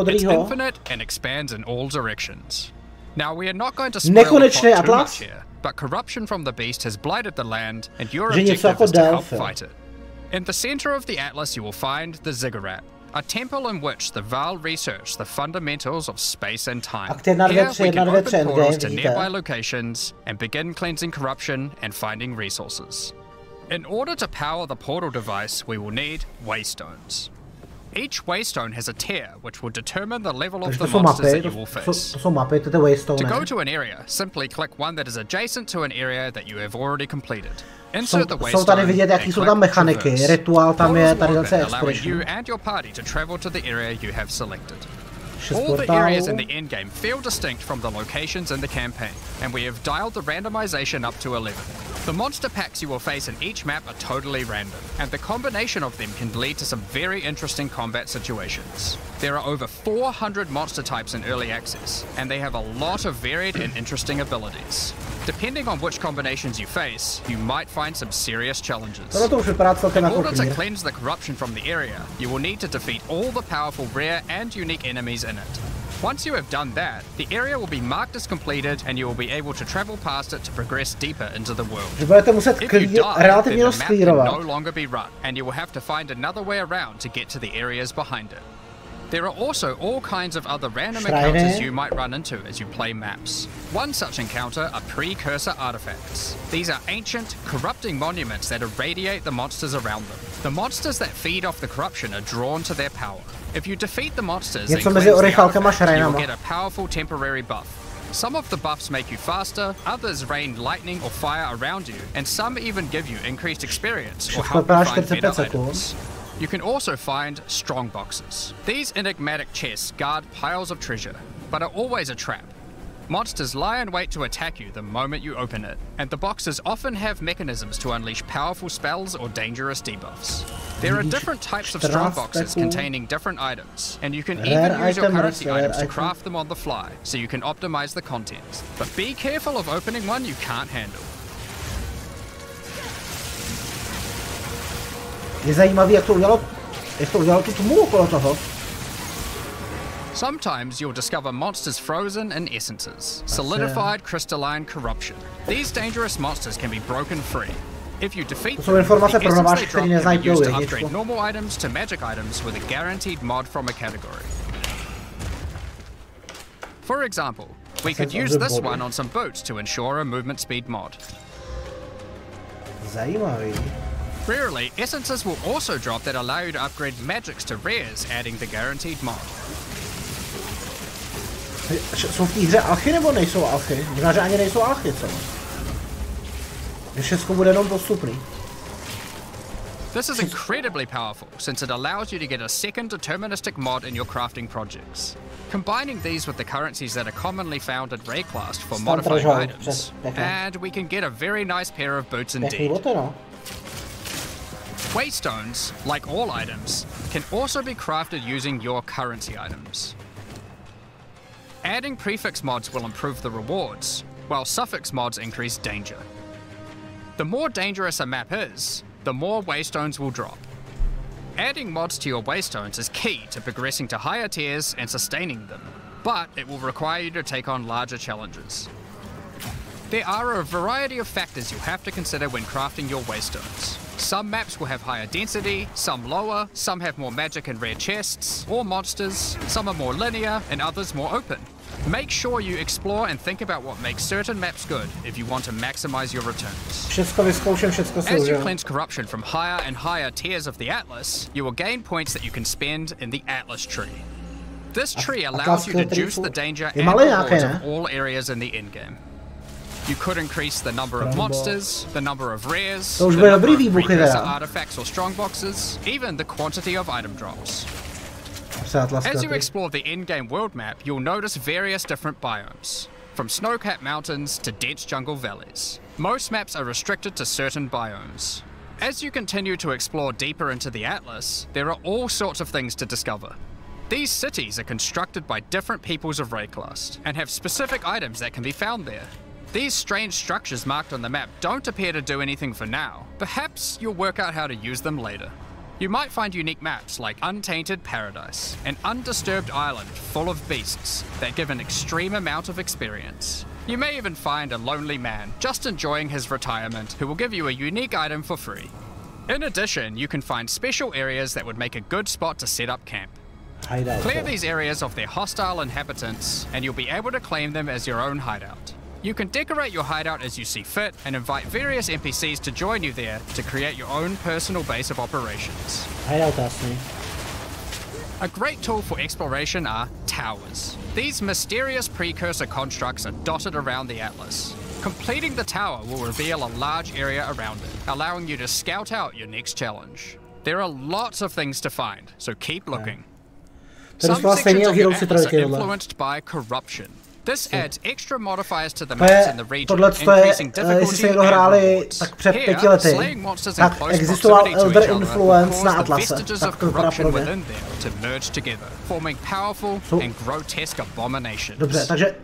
It's infinite and expands in all directions. Now, we are not going to spoil the plot too much here, but corruption from the beast has blighted the land, and your objective is to help fight it. In the center of the Atlas you will find the Ziggurat, a temple in which the Val research the fundamentals of space and time. Here we can open portals to nearby locations and begin cleansing corruption and finding resources. In order to power the portal device, we will need waystones. Each waystone has a tier, which will determine the level of the monsters that you will face. To go to an area, simply click one that is adjacent to an area that you have already completed. Insert the waystone and click traverse. Portals open, allowing you and your party to travel to the area you have selected. All the areas in the endgame feel distinct from the locations in the campaign, and we have dialed the randomization up to 11. The monster packs you will face in each map are totally random, and the combination of them can lead to some very interesting combat situations. There are over 400 monster types in early access, and they have a lot of varied and interesting abilities. Depending on which combinations you face, you might find some serious challenges. In order to cleanse the corruption from the area, you will need to defeat all the powerful rare and unique enemies in it. Once you have done that, the area will be marked as completed and you will be able to travel past it to progress deeper into the world. If you die, then the map can no longer be run, and you will have to find another way around to get to the areas behind it. There are also all kinds of other random encounters you might run into as you play maps. One such encounter are precursor artifacts. These are ancient, corrupting monuments that irradiate the monsters around them. The monsters that feed off the corruption are drawn to their power. If you defeat the monsters and cleanse the artifacts, you will get a powerful temporary buff. Some of the buffs make you faster, others rain lightning or fire around you, and some even give you increased experience or help you find better items. You can also find strong boxes. These enigmatic chests guard piles of treasure, but are always a trap. Monsters lie in wait to attack you the moment you open it, and the boxes often have mechanisms to unleash powerful spells or dangerous debuffs. There are different types of strong boxes containing different items, and you can even use your currency items to craft them on the fly, so you can optimize the contents. But be careful of opening one you can't handle. Je zajímavý, jak to udělal tu tmu okolo toho. Sometimes you'll discover monsters frozen in essences, solidified crystalline corruption. These dangerous monsters can be broken free. If you defeat them, the essence they drop can be used to upgrade normal items to magic items with a guaranteed mod from a category. For example, we could use this one on some boots to ensure a movement speed mod. Zajímavý. Rarely, essences will also drop that allow you to upgrade magics to rares, adding the guaranteed mod. Jsou v té hře alchy nebo nejsou alchy? Možná, že ani nejsou alchy, co? Že všechno bude jenom dostupný. This is incredibly powerful, since it allows you to get a second deterministic mod in your crafting projects. Combining these with the currencies that are commonly found in Rayclast for modifying items, and we can get a very nice pair of boots indeed. Waystones, like all items, can also be crafted using your currency items. Adding prefix mods will improve the rewards, while suffix mods increase danger. The more dangerous a map is, the more waystones will drop. Adding mods to your waystones is key to progressing to higher tiers and sustaining them, but it will require you to take on larger challenges. There are a variety of factors you'll have to consider when crafting your waystones. Some maps will have higher density, some lower, some have more magic and rare chests, or monsters, some are more linear, and others more open. Make sure you explore and think about what makes certain maps good if you want to maximize your returns. As you cleanse corruption from higher and higher tiers of the Atlas, you will gain points that you can spend in the Atlas tree. This tree allows you to juice the danger and rewards of all areas in the endgame. You could increase the number of monsters, the number of rares, the number of precursor artifacts or strongboxes, even the quantity of item drops. As you explore the endgame world map, you'll notice various different biomes, from snow-capped mountains to dense jungle valleys. Most maps are restricted to certain biomes. As you continue to explore deeper into the Atlas, there are all sorts of things to discover. These cities are constructed by different peoples of Rayclast, and have specific items that can be found there. These strange structures marked on the map don't appear to do anything for now. Perhaps you'll work out how to use them later. You might find unique maps like Untainted Paradise, an undisturbed island full of beasts that give an extreme amount of experience. You may even find a lonely man just enjoying his retirement who will give you a unique item for free. In addition, you can find special areas that would make a good spot to set up camp. Clear these areas of their hostile inhabitants, and you'll be able to claim them as your own hideout. You can decorate your hideout as you see fit and invite various NPCs to join you there to create your own personal base of operations. A great tool for exploration are towers. These mysterious precursor constructs are dotted around the Atlas. Completing the tower will reveal a large area around it, allowing you to scout out your next challenge. There are lots of things to find, so keep looking. Some sections of the Atlas are influenced by corruption. This adds extra modifiers to the maps in the region, increasing difficulty and rewards. Here, slaying monsters in close proximity to each other will cause the vestiges of corruption within them to merge together, forming powerful and grotesque abominations.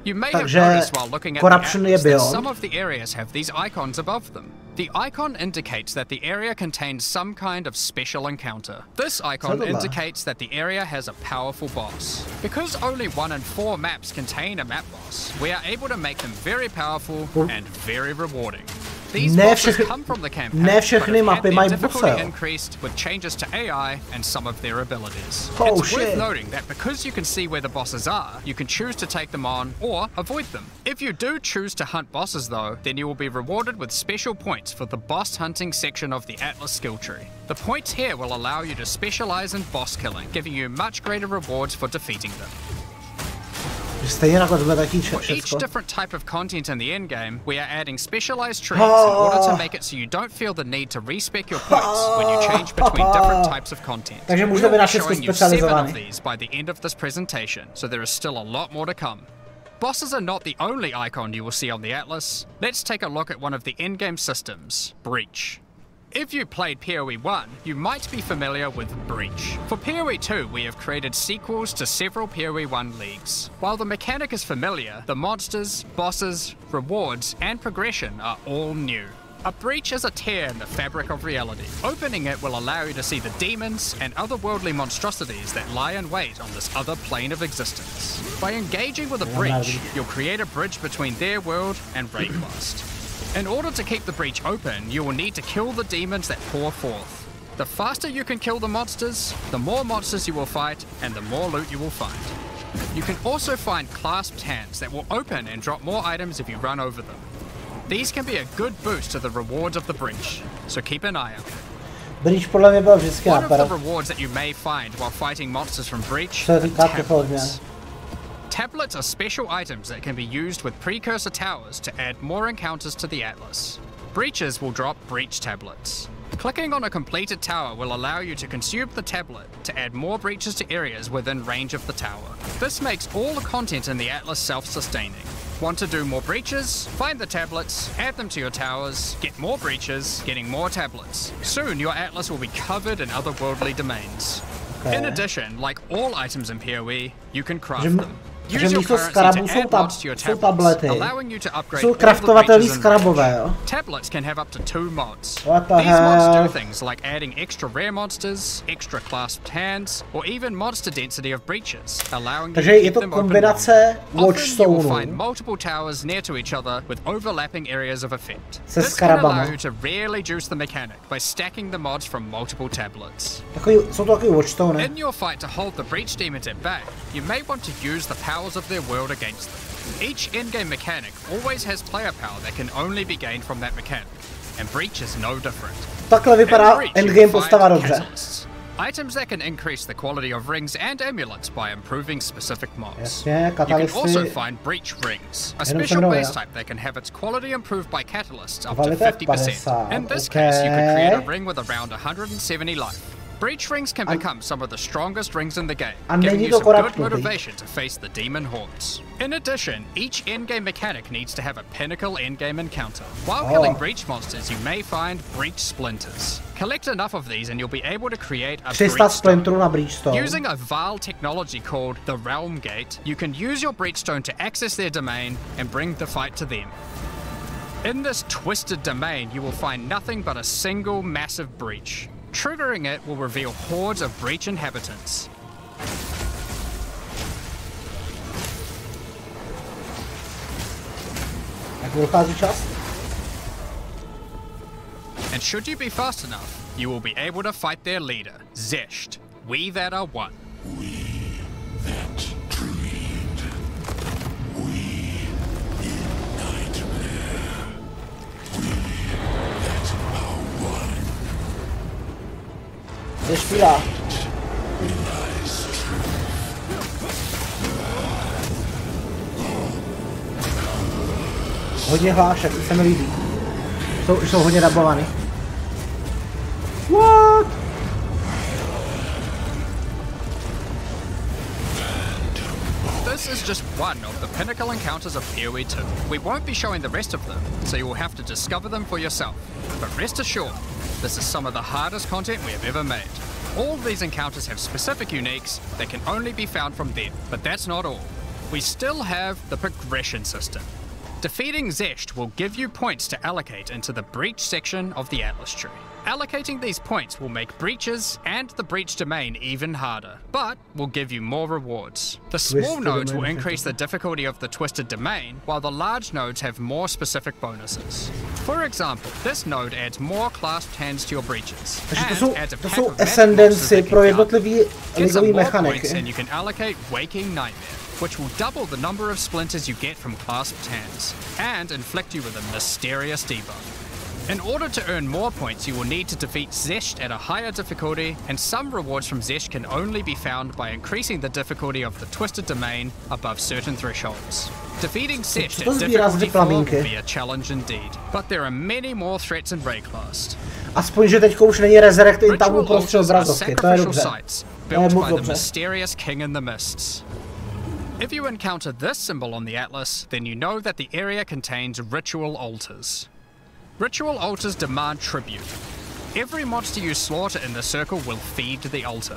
You may have noticed while looking at the Atlas that some of the areas have these icons above them. The icon indicates that the area contains some kind of special encounter. This icon indicates that the area has a powerful boss. Because only 1 in 4 maps contain a map boss, we are able to make them very powerful and very rewarding. These bosses come from the campaign, but have had their difficulty increased with changes to AI and some of their abilities. It's worth noting that because you can see where the bosses are, you can choose to take them on or avoid them. If you do choose to hunt bosses though, then you will be rewarded with special points for the boss hunting section of the Atlas skill tree. The points here will allow you to specialize in boss killing, giving you much greater rewards for defeating them. For each different type of content in the endgame, we are adding specialized trees in order to make it so you don't feel the need to respec your points when you change between different types of content. We'll be showing you 7 of these by the end of this presentation, so there is still a lot more to come. Bosses are not the only icon you will see on the Atlas. Let's take a look at one of the endgame systems, Breach. If you played PoE 1, you might be familiar with Breach. For PoE 2, we have created sequels to several PoE 1 leagues. While the mechanic is familiar, the monsters, bosses, rewards, and progression are all new. A breach is a tear in the fabric of reality. Opening it will allow you to see the demons and otherworldly monstrosities that lie in wait on this other plane of existence. By engaging with a breach, you'll create a bridge between their world and Rayclast. In order to keep the breach open, you will need to kill the demons that pour forth. The faster you can kill the monsters, the more monsters you will fight, and the more loot you will find. You can also find clasped hands that will open and drop more items if you run over them. These can be a good boost to the rewards of the breach, so keep an eye out. Breach podle mě byl vždycky One of the nápad. rewards that you may find while fighting monsters from Breach Co are říká ty tablets. Tablets are special items that can be used with precursor towers to add more encounters to the Atlas. Breaches will drop breach tablets. Clicking on a completed tower will allow you to consume the tablet to add more breaches to areas within range of the tower. This makes all the content in the Atlas self-sustaining. Want to do more breaches? Find the tablets, add them to your towers, get more breaches, getting more tablets. Soon your Atlas will be covered in otherworldly domains. Okay. In addition, like all items in PoE, you can craft Takže- them. Takže Use your místo currency skarabů to jsou, add mods to your jsou tablets, tablety. allowing you to upgrade Jsou all the craftovatelný breaches in skarabové, range. jo? Tablets can have up to 2 mods. What the These mods hell? do things like adding extra rare monsters, extra clasped hands, or even monster density of breaches, allowing you Takže to je keep to them open kombinace long. Often you will Watchstoneů find multiple towers near to each other with overlapping areas of effect. se This can allow skarabama. you to really juice the mechanic by stacking the mods from multiple tablets. Jsou to takový Watchstone. In your fight to hold the breach demons at bay, you may want to use the powers of their world against them. Each in-game mechanic always has player power that can only be gained from that mechanic, and Breach is no different. Takhle vypadá In Breach, you endgame will find postava dobře. catalysts, items that can increase the quality of rings and amulets by improving specific mods. Jasně, You can katalysty. also find Breach rings, a Jenom special jsem base nový, type that can have its quality improved by catalysts up to Kvalita je 50%. In this 50, case, you can create a okay. ring with around 170 life. Breach rings can become some of the strongest rings in the game, A giving není you to some good koruptivní. motivation to face the demon hordes. In addition, each endgame mechanic needs to have a pinnacle endgame encounter. While killing Breach monsters, you may find Breach splinters. Collect enough of these and you'll be able to create a 300 Breach stone. splinterů na Breachstone. Using a Val technology called the Realm Gate, you can use your Breachstone to access their domain and bring the fight to them. In this twisted domain, you will find nothing but a single massive breach. Triggering it will reveal hordes of breach inhabitants. Jak dochází čas? And should you be fast enough, you will be able to fight their leader, Zesht. We that are one. That dreamed. We in nightmare. We that are one. Je špíla. Realize Hodně hlášek, to se mi líbí. Jsou hodně dabovaný. What? This is just one of the pinnacle encounters of PoE 2. We won't be showing the rest of them, so you will have to discover them for yourself. But rest assured, this is some of the hardest content we have ever made. All of these encounters have specific uniques that can only be found from them, but that's not all. We still have the progression system. Defeating Zesht will give you points to allocate into the Breach section of the Atlas tree. Allocating these points will make breaches and the breach domain even harder, but will give you more rewards. The small Twisted nodes will domain. increase the difficulty of the twisted domain, while the large nodes have more specific bonuses. For example, this node adds more clasped hands to your breaches, Takže and to adds a jsou pack of magic monsters ascendancy that can pro guard. jednotlivý Get some ligový more points mechaniky. and you can allocate Waking Nightmare, which will double the number of splinters you get from clasped hands, and inflict you with a mysterious debuff. In order to earn more points, you will need to defeat Zesht at a higher difficulty, and some rewards from Zesht can only be found by increasing the difficulty of the Twisted Domain above certain thresholds. Defeating Zesht to at sbírá z difficulty 4 will reklamínky? be a challenge indeed, but there are many more threats in Rayclast. Aspoň, že teďko už není Resurrect in tabu Ritual prostřed altars are obrazovky, to je sacrificial dobře. sites To je built moc by the dobře. mysterious king in the mists. If you encounter this symbol on the atlas, then you know that the area contains ritual altars. Ritual altars demand tribute. Every monster you slaughter in the circle will feed the altar.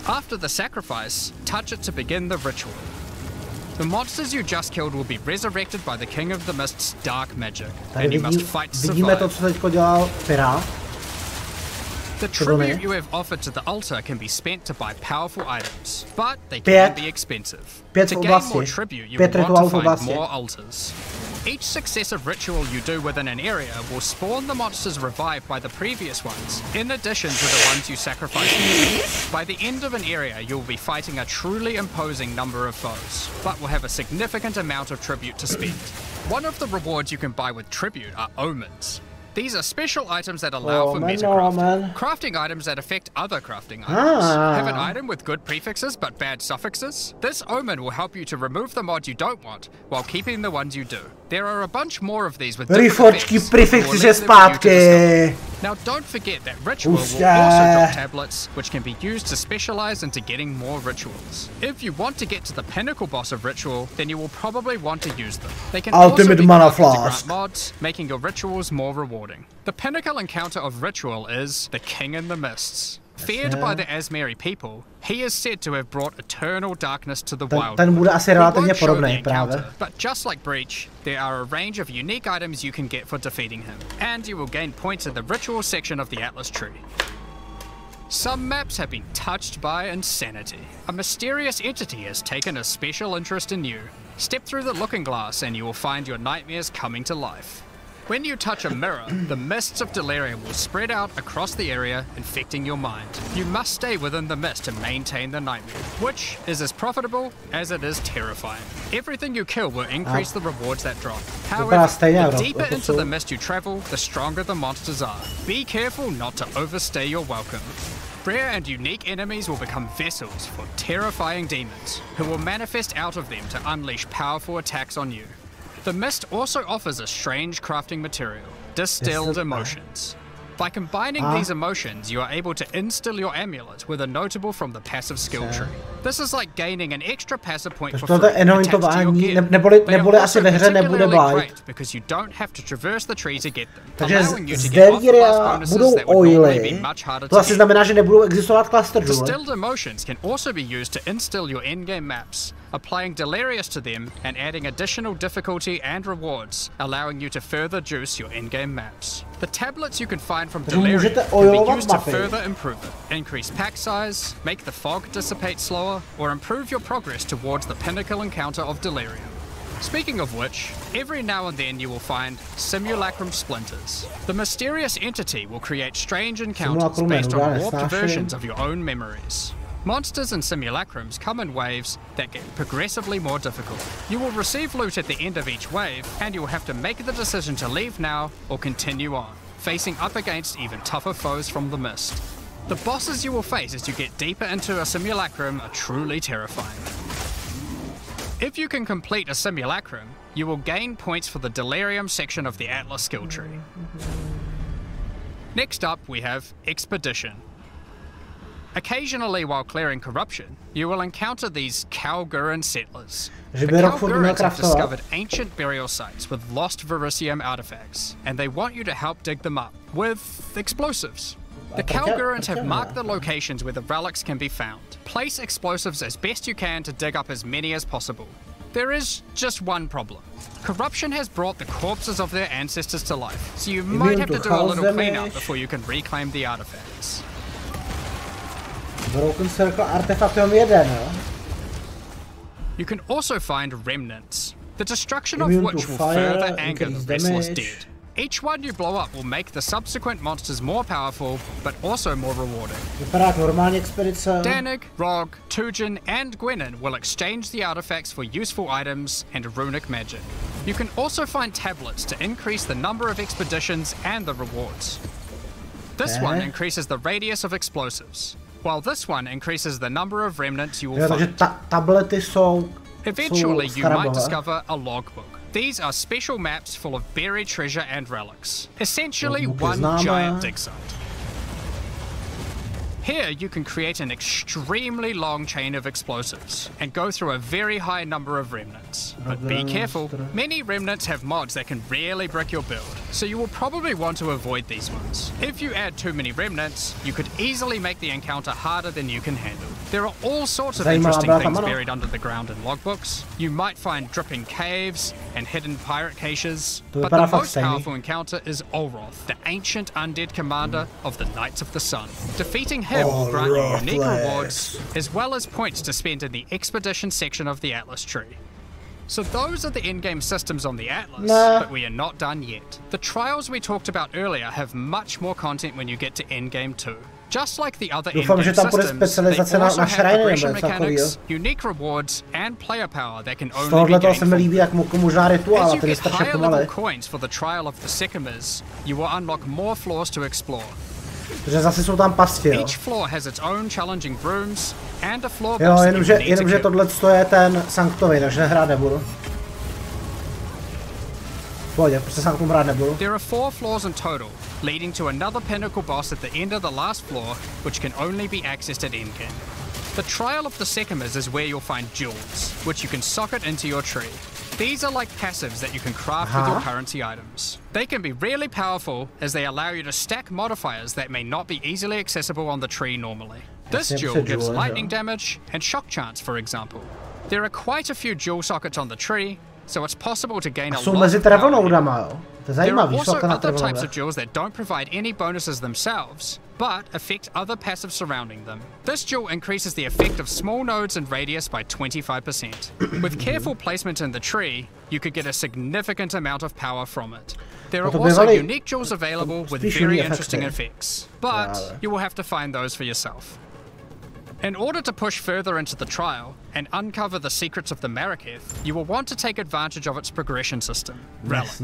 After the sacrifice, touch it to begin the ritual. The monsters you just killed will be resurrected by the King of the Mist's dark magic, Tady and you must fight to vidíme to, survive. co teďko dělal Pirát. The to do tribute it. you have offered to the altar can be spent to buy powerful items, but they Pět. can be expensive. Pět To v gain oblasti. more tribute, you Pět will rituálů want v to find oblasti. more altars. Each successive ritual you do within an area will spawn the monsters revived by the previous ones, in addition to the ones you sacrificed. By the end of an area, you will be fighting a truly imposing number of foes, but will have a significant amount of tribute to spend. One of the rewards you can buy with tribute are omens. These are special items that allow for metacrafting. Crafting items that affect other crafting items. Have an item with good prefixes but bad suffixes? This omen will help you to remove the mod you don't want while keeping the ones you do. There are a bunch more of these with different effects. Now don't forget that Ritual will also drop tablets which can be used to specialize into getting more rituals. If you want to get to the pinnacle boss of Ritual, then you will probably want to use them. They can also be crafted to grant mods, making your rituals more rewarding. The pinnacle encounter of Ritual is the King in the Mists. Feared by the Asmeri people, he is said to have brought eternal darkness to the wild. But just like Breach, there are a range of unique items you can get for defeating him, and you will gain points in the ritual section of the Atlas tree. Some maps have been touched by insanity. A mysterious entity has taken a special interest in you. Step through the looking glass and you will find your nightmares coming to life. When you touch a mirror, the mists of delirium will spread out across the area, infecting your mind. You must stay within the mist to maintain the nightmare, which is as profitable as it is terrifying. Everything you kill will increase the rewards that drop. However, the deeper into the mist you travel, the stronger the monsters are. Be careful not to overstay your welcome. Rare and unique enemies will become vessels for terrifying demons, who will manifest out of them to unleash powerful attacks on you. The mist also offers a strange crafting material, distilled emotions. By combining these emotions, you are able to instill your amulet with a notable from the passive skill tree. This is like gaining an extra passive point for free attached to your gear. They are also particularly great because you don't have to traverse the tree to get them, allowing you to get off-class bonuses that would normally be much harder to get. Distilled emotions can also be used to instill your in-game maps, applying Delirious to them and adding additional difficulty and rewards, allowing you to further juice your in-game maps. The tablets you can find from Delirium can be used to further improve it, increase pack size, make the fog dissipate slower, or improve your progress towards the pinnacle encounter of Delirium. Speaking of which, every now and then you will find simulacrum splinters. The mysterious entity will create strange encounters based on warped versions of your own memories. Monsters and simulacrums come in waves that get progressively more difficult. You will receive loot at the end of each wave, and you will have to make the decision to leave now or continue on, facing up against even tougher foes from the mist. The bosses you will face as you get deeper into a simulacrum are truly terrifying. If you can complete a simulacrum, you will gain points for the Delirium section of the Atlas skill tree. Next up, we have Expedition. Occasionally, while clearing corruption, you will encounter these Kalguran settlers. The Kalgurans have discovered ancient burial sites with lost Verisium artifacts, and they want you to help dig them up with explosives. The Kalgurans have marked the locations where the relics can be found. Place explosives as best you can to dig up as many as possible. There is just one problem. Corruption has brought the corpses of their ancestors to life, so you might have to do a little cleanup before you can reclaim the artifacts. Broken Circle artefaktem 1, jo? You can also find remnants, the destruction of which will further anger the restless dead. Each one you blow up will make the subsequent monsters more powerful, but also more rewarding. Danig, Rog, Tujin, and Gwenin will exchange the artifacts for useful items and runic magic. You can also find tablets to increase the number of expeditions and the rewards. This one increases the radius of explosives, while this one increases the number of remnants you will find. Eventually, you might discover a logbook. These are special maps full of buried treasure and relics. Essentially, one giant dig site. Here, you can create an extremely long chain of explosives and go through a very high number of remnants. But be careful, many remnants have mods that can really brick your build, so you will probably want to avoid these ones. If you add too many remnants, you could easily make the encounter harder than you can handle. There are all sorts of interesting things buried under the ground in logbooks. You might find dripping caves and hidden pirate caches, but the most powerful encounter is Olroth, the ancient undead commander of the Knights of the Sun. Defeating him will grant you unique rewards, as well as points to spend in the expedition section of the Atlas tree. So those are the in-game systems on the Atlas, but we are not done yet. The trials we talked about earlier have much more content when you get to endgame too. Just like the other Doufám, že in-game tam bude systems, they specializace also na have shriny nebo progression něco takovýho. mechanics, unique rewards, and player power that can Z only be tohohle toho gained se mi from. líbí, jak možná rituál, As a you ten je get strašně higher level pomalej. coins for the Trial of the Sycamores, you will unlock more floors to explore. Takže zase jsou tam pasti, jo. Each floor has its own challenging rooms and a floor boss Jo, that you jenomže need to kill. tohle je ten Sanctový, takže hrát nebudu. Pohodě, prostě Sanctum hrát nebudu. There are 4 floors in total, leading to another pinnacle boss at the end of the last floor, which can only be accessed at endgame. The Trial of the Sycamores is where you'll find jewels, which you can socket into your tree. These are like passives that you can craft with your currency items. They can be really powerful as they allow you to stack modifiers that may not be easily accessible on the tree normally. This jewel gives lightning damage and shock chance, for example. There are quite a few jewel sockets on the tree, so it's possible to gain a Jsou lot mezi of power. travelnoudama, jo. To je There are zajímavý, also soka na other types of travelnoudech. jewels that don't provide any bonuses themselves, but affect other passives surrounding them. This jewel increases the effect of small nodes in radius by 25%. With careful placement in the tree, you could get a significant amount of power from it. There are also unique jewels available with very interesting effects, but you will have to find those for yourself. In order to push further into the trial and uncover the secrets of the Maraketh, you will want to take advantage of its progression system, relics.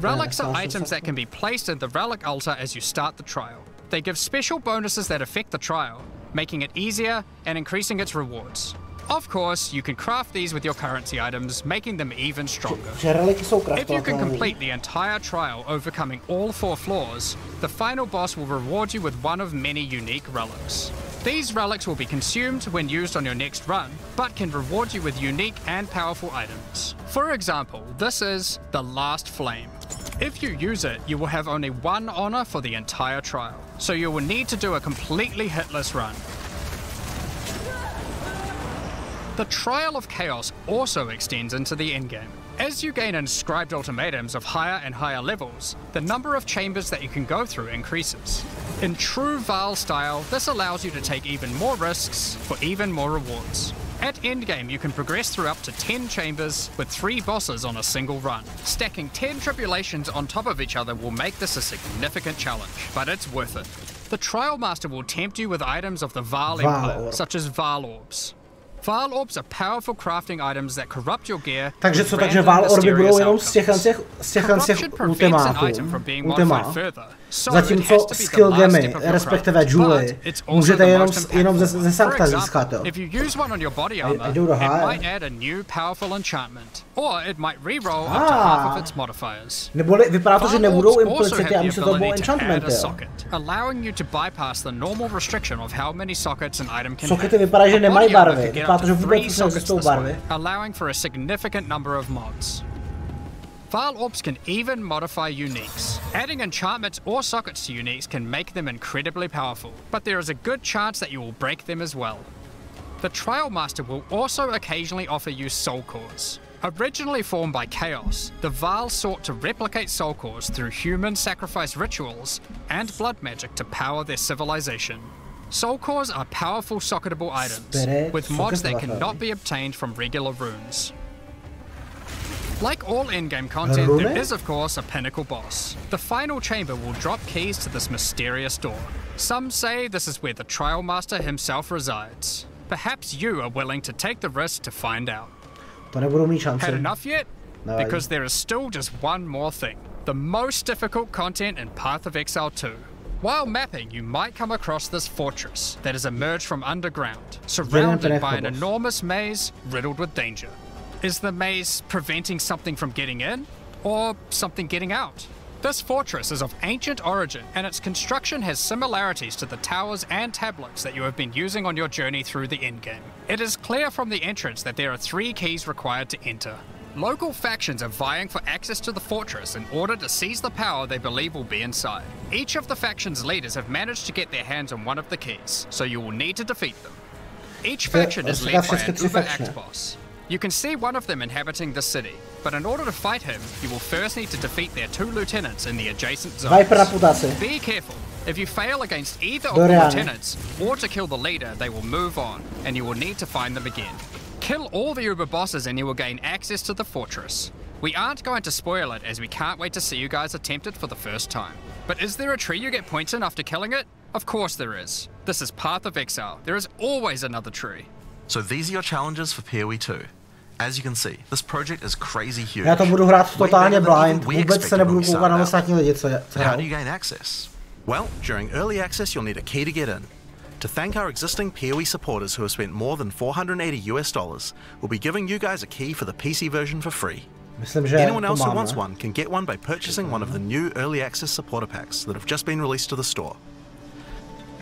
Relics are items that can be placed in the relic altar as you start the trial. They give special bonuses that affect the trial, making it easier and increasing its rewards. Of course, you can craft these with your currency items, making them even stronger. If you can complete the entire trial overcoming all 4 floors, the final boss will reward you with one of many unique relics. These relics will be consumed when used on your next run, but can reward you with unique and powerful items. For example, this is the Last Flame. If you use it, you will have only 1 honor for the entire trial, so you will need to do a completely hitless run. The Trial of Chaos also extends into the endgame. As you gain inscribed ultimatums of higher and higher levels, the number of chambers that you can go through increases. In true Val style, this allows you to take even more risks for even more rewards. At endgame, you can progress through up to 10 chambers with 3 bosses on a single run. Stacking 10 tribulations on top of each other will make this a significant challenge, but it's worth it. The Trial Master will tempt you with items of the Val Empire, such as Val Orbs. Val Orbs are powerful crafting items that corrupt your gear. Takže co, takže Val Orby budou jenom z těch ultimátů. Zatímco skill gemy, respektive jewely, můžete jenom ze sankta získat, jo. Jdou do háje. Neboli vypadá to, že nebudou implicity a místo toho budou enchantmenty, jo. Sokety vypadá, že nemají barvy. Vypadá to, že vůbec neexistují barvy. Val Orbs can even modify uniques. Adding enchantments or sockets to uniques can make them incredibly powerful, but there is a good chance that you will break them as well. The Trial Master will also occasionally offer you soul cores. Originally formed by Chaos, the Val sought to replicate soul cores through human sacrifice rituals and blood magic to power their civilization. Soul cores are powerful socketable items, with mods that cannot be obtained from regular runes. Like all in-game content, there is of course a pinnacle boss. The final chamber will drop keys to this mysterious door. Some say this is where the Trial Master himself resides. Perhaps you are willing to take the risk to find out. Had enough yet? Because there is still just one more thing. The most difficult content in Path of Exile 2. While mapping, you might come across this fortress that has emerged from underground, surrounded by an enormous maze riddled with danger. Is the maze preventing something from getting in, or something getting out? This fortress is of ancient origin, and its construction has similarities to the towers and tablets that you have been using on your journey through the endgame. It is clear from the entrance that there are 3 keys required to enter. Local factions are vying for access to the fortress in order to seize the power they believe will be inside. Each of the faction's leaders have managed to get their hands on one of the keys, so you will need to defeat them. Each faction is led by an Uber-Act boss. You can see one of them inhabiting the city, but in order to fight him, you will first need to defeat their 2 lieutenants in the adjacent zones. Be careful. If you fail against either of the lieutenants, or to kill the leader, they will move on, and you will need to find them again. Kill all the Uber bosses and you will gain access to the fortress. We aren't going to spoil it, as we can't wait to see you guys attempt it for the first time. But is there a tree you get points in after killing it? Of course there is. This is Path of Exile. There is always another tree. So these are your challenges for PoE 2. As you can see, this project is crazy huge. Já to budu hrát totálně blind, vůbec se nebudu koukat na ostatní lidi, co How do you gain access? Well, during early access you'll need a key to get in. To thank our existing PoE supporters who have spent more than $480, we'll be giving you guys a key for the PC version for free. Myslím, že Anyone else who wants one can get one by purchasing one of the new early access supporter packs that have just been released to the store.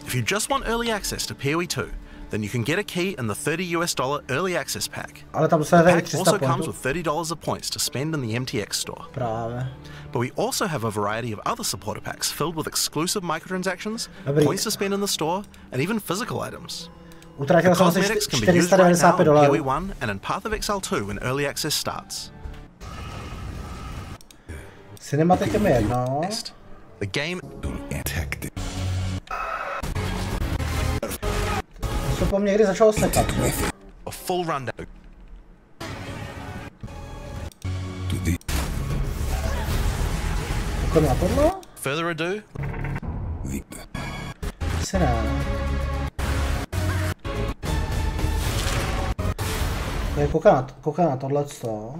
If you just want early access to PoE 2, then you can get a key in the $30 early access pack. Ale tam The pack also comes with $30 of points to spend in the MTX store. Právě. But we also have a variety of other supporter packs filled with exclusive microtransactions, points to spend in the store, and even physical items. Utratil jsem asi Cosmetics can be used right now in $495. PoE 1 and in Path of Exile 2 when early access starts. Cinematic je jedno. The game To po mně někdy začalo sekat. a full rundown. Koukám na tohle? Further ado, Asi ne. Koukám na tohleto.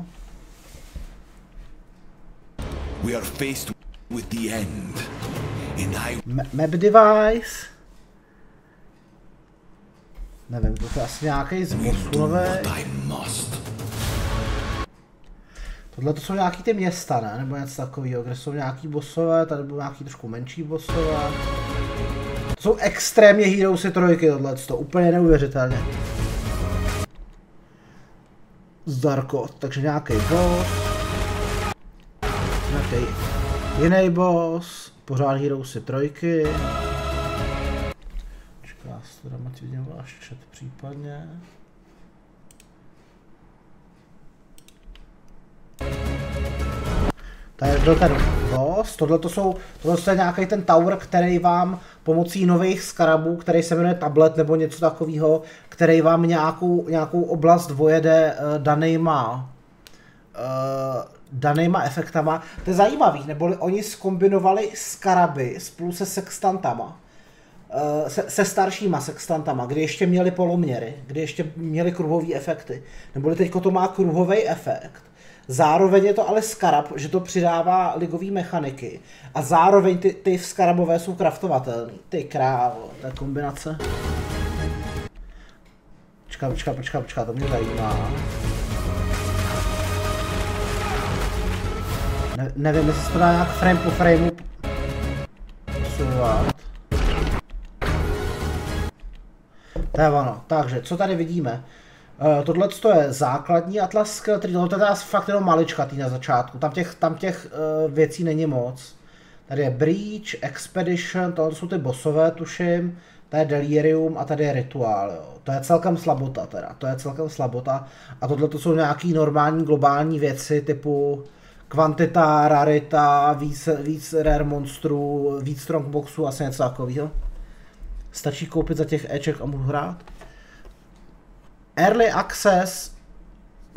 We are faced with the end, and Map device. Nevím, to je asi nějaký z bossů nové. Tohle to jsou nějaký ty města, ne? Nebo něco takového, kde jsou nějaký bossové, tady budou nějaký trošku menší bossové. To jsou extrémně Heroesy trojky, tohleto, úplně neuvěřitelně. Zdarko, takže nějaký boss. Nějaký jiný boss, pořád Heroesy trojky. Já si to dám, ať vidím váš chat případně. Tady byl ten boss, tohle je nějaký ten tower, který vám pomocí nových skarabů, který se jmenuje tablet nebo něco takového, který vám nějakou oblast vojede danýma efektama. To je zajímavý, neboli oni zkombinovali skaraby spolu se sextantama. Se staršíma sextantama, kdy ještě měli poloměry, kdy ještě měli kruhové efekty. Neboli teďko to má kruhový efekt. Zároveň je to ale skarab, že to přidává ligové mechaniky. A zároveň ty skarabové jsou craftovatelný. Ty krávo, ta kombinace. Počká, to mě zajímá. Nevím, jestli se to dá nějak frame po frameu posouvat. To je ono. Takže, co tady vidíme? Tohle je základní Atlas Skill Tree, tohle je teda fakt jenom maličkatý na začátku, tam těch věcí není moc. Tady je Breach, Expedition, tohle jsou ty bossové, tuším, tady je Delirium a tady je Rituál, jo. To je celkem slabota, a tohle jsou nějaký normální globální věci typu kvantita, rarita, víc rare monstrů, víc strongboxů, asi něco takového. Stačí koupit za těch Eček a můžu hrát.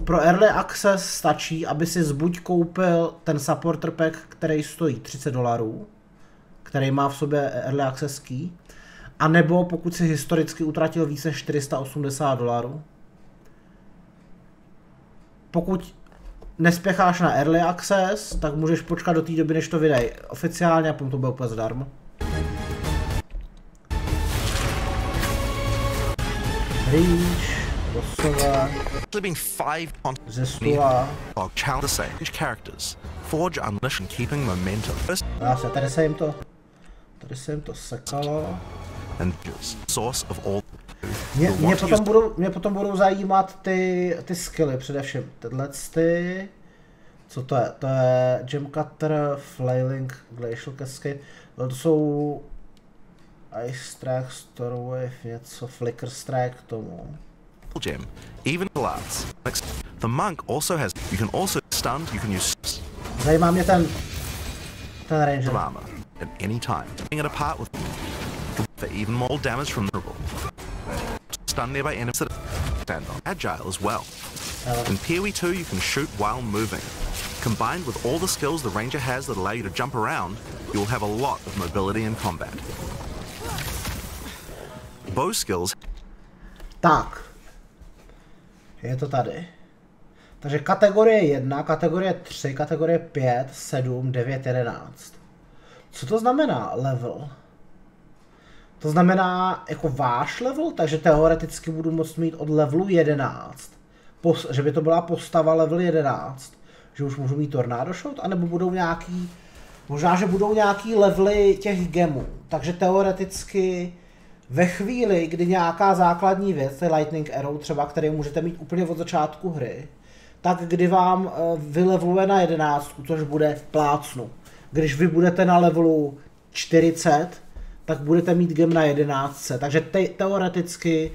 Pro Early Access stačí, aby si buď koupil ten Supporter Pack, který stojí $30, který má v sobě Early Access key, anebo pokud si historicky utratil více než $480. Pokud nespěcháš na Early Access, tak můžeš počkat do té doby, než to vydají oficiálně a potom to bude úplně zadarmo. Reach, bossové, zestula. characters. Forge unleash keeping momentum. Tady se jim to sekalo. And source of all. Mě potom budou zajímat ty skilly, především tyhle ty. Co to je? To je Gem Cutter, Flailing, Glacial Cascade. To jsou Ice Strike, Stormwave, něco, Flicker Strike k tomu. Gem, even blast. The monk also has. You can also stun. You can use. Zajímá mě ten ranger. Armor at any time. Taking it apart with for even more damage from the stun nearby enemies that stand on. Agile as well. In PoE 2 you can shoot while moving. Combined with all the skills the ranger has that allow you to jump around, you will have a lot of mobility in combat. bow skills. Tak. Je to tady. Takže kategorie 1, kategorie 3, kategorie 5, 7, 9, 11. Co to znamená level? To znamená jako váš level, takže teoreticky budu moct mít od levelu 11. Že by to byla postava level 11. Že už můžu mít tornado shot, anebo budou nějaký... Možná, že budou nějaký levely těch gemů. Takže teoreticky ve chvíli, kdy nějaká základní věc, to je Lightning Arrow třeba, který můžete mít úplně od začátku hry, tak kdy vám vylevluje na 11, což bude plácnu. Když vy budete na levelu 40, tak budete mít gem na 11. Takže teoreticky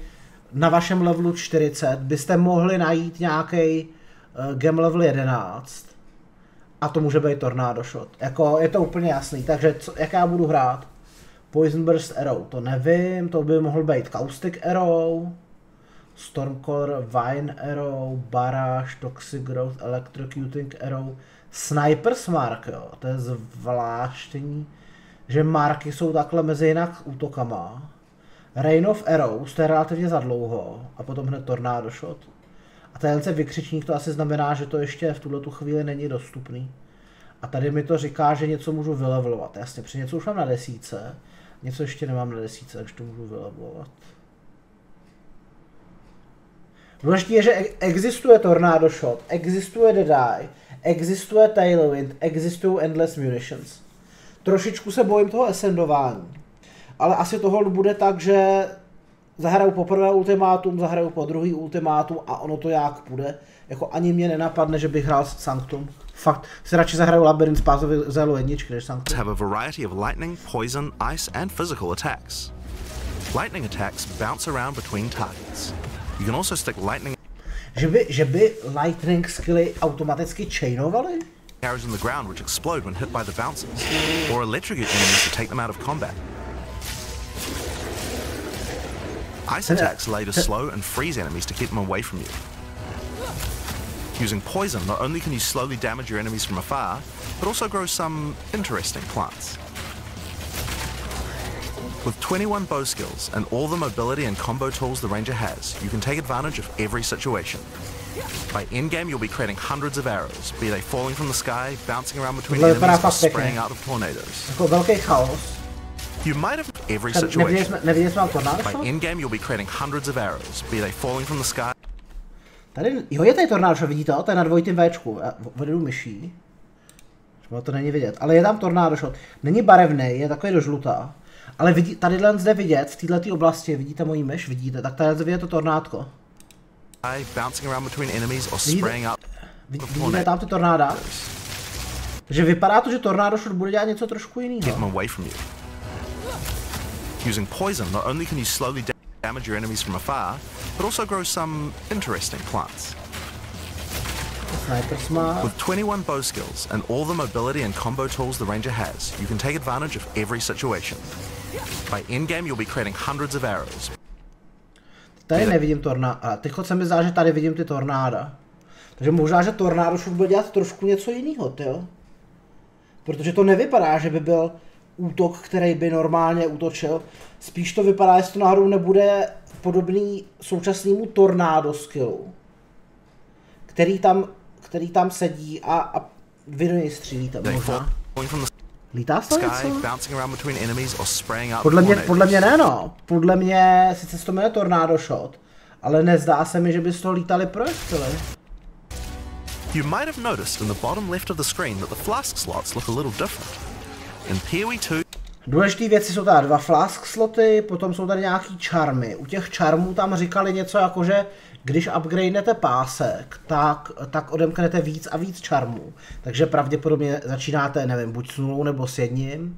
na vašem levelu 40 byste mohli najít nějaký gem level 11. A to může být tornado shot. Jako, je to úplně jasný. Takže jak já budu hrát? Poison Burst Arrow, to nevím, to by mohl být Caustic Arrow, Stormcaller, Vine Arrow, Barrage, Toxic Growth, Electrocuting Arrow, Sniper's Mark, jo, to je zvláštní, že marky jsou takhle mezi jinak útokama. Rain of Arrows, to je relativně za dlouho, a potom hned Tornado Shot. A tenhle vykřičník to asi znamená, že to ještě v tuhletu chvíli není dostupný. A tady mi to říká, že něco můžu vylevelovat, jasně, protože něco už mám na 10, něco ještě nemám na 10, takže to můžu vylevelovat. Důležité je, že existuje Tornado Shot, existuje Dead Eye, existuje Tailwind, existují Endless Munitions. Trošičku se bojím toho ascendování, ale asi tohle bude tak, že zahraju poprvé ultimátum, zahraju po druhý ultimátum a ono to jak půjde. Jako ani mě nenapadne, že bych hrál Sanctum. Fakt, si radši zahraju Labyrint z Path of Exile 1 než Sanctum. Have a variety of lightning, poison, ice and physical attacks. Lightning attacks bounce around between targets. You can also stick lightning že by lightning skilly automaticky chainovaly? arrows in the ground which explode when hit by the bouncers, or electrocute enemies to take them out of combat. Ice attacks allow you to slow and freeze enemies to keep them away from you. Using poison, not only can you slowly damage your enemies from afar, but also grow some interesting plants. With 21 bow skills and all the mobility and combo tools the ranger has, you can take advantage of every situation. By endgame, you'll be creating hundreds of arrows, be they falling from the sky, bouncing around between enemies, or spraying out of tornadoes. Jako velký chaos. You might have every situation. By endgame, you'll be creating hundreds of arrows, be they falling from the sky. Tady, jo, je tady tornádo, vidíte to? To je na dvojitým Včku, vodu myší. Třeba to není vidět, ale je tam tornádo shot. Není barevný, je takový do žlutá. Ale vidí, tadyhle zde vidět, v této oblasti, vidíte moji myš, vidíte, tak tady zde vidět to tornádko. Vidíte tam ty tornáda? Takže vypadá to, že tornádo shot bude dělat něco trošku jiného. Using poison, not only can you slowly damage your enemies from afar, but also grow some interesting plants. With 21 bow skills and all the mobility and combo tools the ranger has, you can take advantage of every situation. By endgame, you'll be creating hundreds of arrows. Tady nevidím tornáda. Teď se mi zdá, že tady vidím ty tornáda. Takže možná, že tornádo šut bude dělat trošku něco jiného, jo? Protože to nevypadá, že by byl útok, který by normálně útočil. Spíš to vypadá, jestli to náhodou nebude podobný současnému tornádo skillu. Který tam sedí a vy do něj střílíte možná. Lítá to něco? Podle mě ne, no. Podle mě sice se to jmenuje Tornado Shot, ale nezdá se mi, že by z toho lítali projektily. You might have noticed in the bottom left of the screen that the flask slots look a little different. In PoE 2 důležité věci jsou tady 2 flask sloty, potom jsou tady nějaký čarmy. U těch čarmů tam říkali něco jako, že když upgradenete pásek, tak odemknete víc a víc čarmů. Takže pravděpodobně začínáte, nevím, buď s 0 nebo s 1.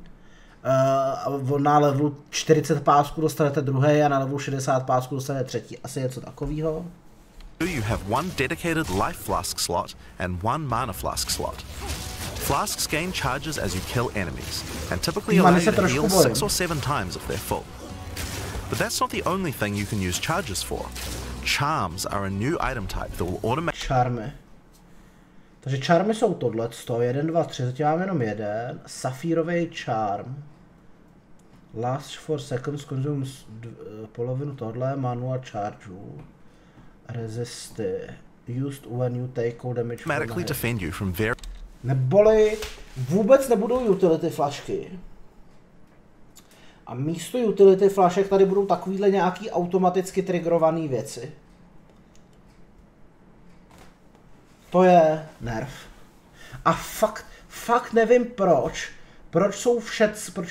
Na levelu 40 pásků dostanete druhý a na levelu 60 pásků dostanete třetí. Asi něco takového. You have one dedicated life flask slot and one mana flask slot. Flasks gain charges as you kill enemies, and typically allow you to heal 6 or 7 times if they're full. But that's not the only thing you can use charges for. Charms are a new item type that will automatically... Charmy. Takže charmy jsou tohleto, 1, 2, 3, zatím mám jenom jeden. Safírový charm. Last 4 seconds consumes polovinu tohle, má 0 chargeů. Resisty. Used when you take cold damage. Automatically defend you from very. Neboli vůbec nebudou utility flašky. A místo utility flašek tady budou takovýhle nějaký automaticky triggerované věci. To je nerv. A fakt nevím proč. Proč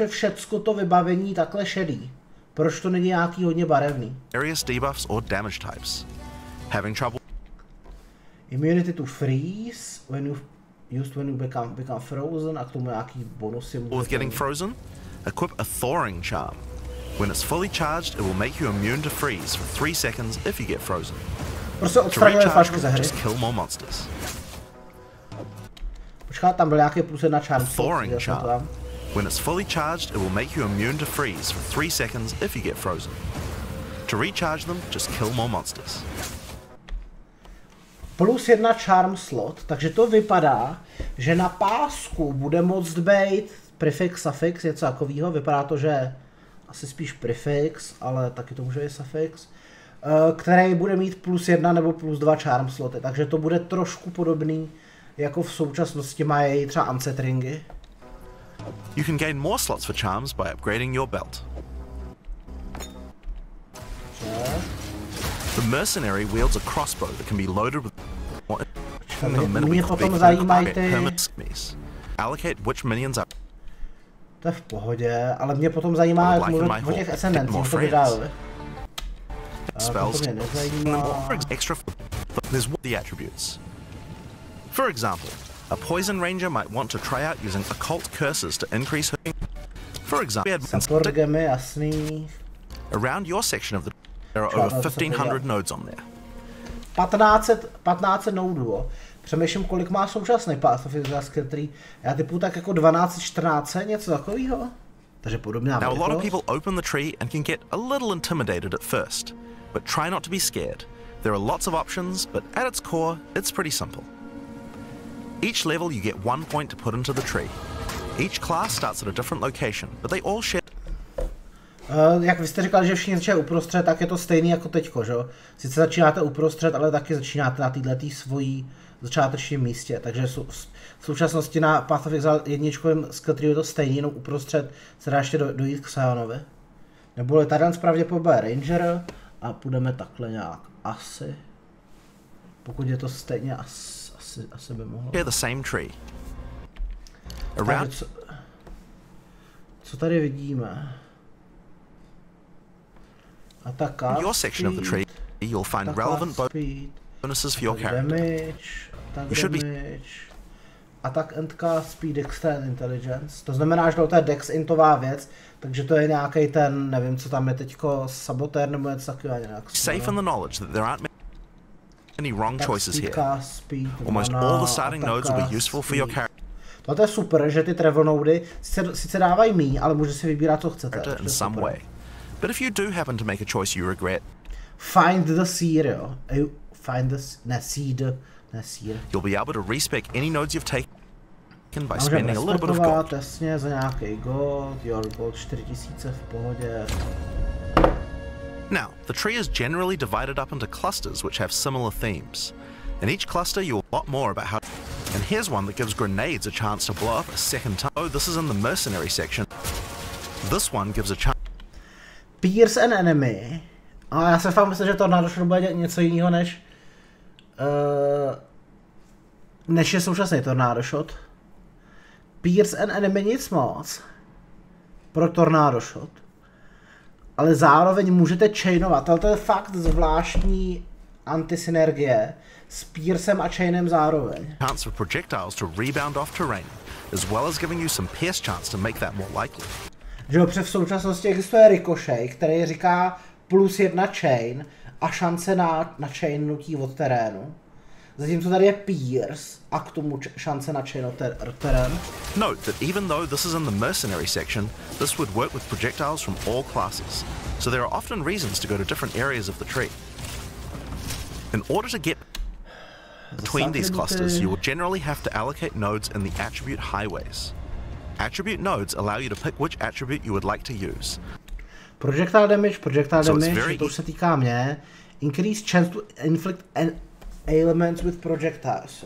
je všecko to vybavení takhle šedý? Proč to není nějaký hodně barevný? Various debuffs or damage types. Having trouble. Immunity to freeze when you become frozen a k tomu nějaký bonusy. With getting frozen, equip a thawing charm. When it's fully charged, it will make you immune to freeze for 3 seconds if you get frozen. Prostě odstraňuje flašky ze hry. Just kill more monsters. Počkat, tam byl nějaký plus 1 charm. Thawing charm. When it's fully charged, it will make you immune to freeze for 3 seconds if you get frozen. To recharge them, just kill more monsters. Plus 1 charm slot, takže to vypadá, že na pásku bude moct být prefix, suffix, něco takového. Vypadá to, že asi spíš prefix, ale taky to může být suffix, který bude mít plus 1 nebo plus 2 charm sloty, takže to bude trošku podobný, jako v současnosti mají třeba ancestringy. You can gain more slots for charms by upgrading your belt. The mercenary wields a crossbow that can be loaded with Mě potom zajímají ty... Allocate which minions are... To je v pohodě, ale mě potom zajímá, jak mluvit o těch ascendencích, to vydávali. To mě nezajímá. There's the attributes. For example, a poison ranger might want to try out using occult curses to increase her... For example, support gemy, jasný. Around your section of the... There are over 1,500 nodes on there. 1500 nodů. Přemýšlím, kolik má současný Path of Exile skill tree. Já typu tak jako 12-14, něco takového. Takže podobná Now a lot of people open the tree and can get a little intimidated at first, but try not to be scared. There are lots of options, but at its core, it's pretty simple. Each level you get 1 point to put into the tree. Each class starts at a different location, but they all share. Jak vy jste říkal, že všichni začínají uprostřed, tak je to stejný jako teďko, že jo? Sice začínáte uprostřed, ale taky začínáte na této svojí začátečním místě, takže v současnosti na Path of Exile jedničkovém skill tree je to stejný, jenom uprostřed se dá ještě dojít k Sionovi. Nebo tady pravděpodobně Ranger a půjdeme takhle nějak, asi. Pokud je to stejně, asi by mohlo. The same tree. Co tady vidíme? Attack your section of the tree, you'll find relevant bonuses for your character. Damage, attack and cast speed, dexter and intelligence. To znamená, že to je dex intová věc, takže to je nějaký ten, nevím, co tam je teďko, sabotér nebo něco takového nějak. Safe in the knowledge that there aren't many wrong choices here. Almost all the starting nodes will be useful for your character. To je super, že ty travel nody sice dávají míň, ale může si vybírat, co chcete. In some way. But if you do happen to make a choice you regret, find the seed, jo. Find the seed. You'll be able to respec any nodes you've taken by spending a little bit of gold. Jasně, za nějaký gold, your gold 4000 v pohodě. Now, the tree is generally divided up into clusters which have similar themes. In each cluster you'll learn a lot more about how... And here's one that gives grenades a chance to blow up a second time. Oh, this is in the mercenary section. This one gives a chance... Pierce an enemy. A já se fakt myslím, že Tornado Shot bude něco jiného než je současný Tornado Shot. Pierce an enemy nic moc pro Tornado Shot. Ale zároveň můžete chainovat, ale to je fakt zvláštní antisynergie s Piercem a chainem zároveň. Chance for projectiles to rebound off terrain, as well as giving you some pierce chance to make that more likely. Že jo, v současnosti existuje Ricochet, který říká plus 1 chain a šance na chainutí od terénu. Zatímco tady je Pierce a k tomu šance na chain od terénu. Note that even though this is in the mercenary section, this would work with projectiles from all classes, so there are often reasons to go to different areas of the tree. In order to get between these clusters, you will generally have to allocate nodes in the attribute highways. Attribute nodes allow you to pick which attribute you would like to use. Projectile damage, to se týká mě. Increase chance to inflict ailments with projectiles.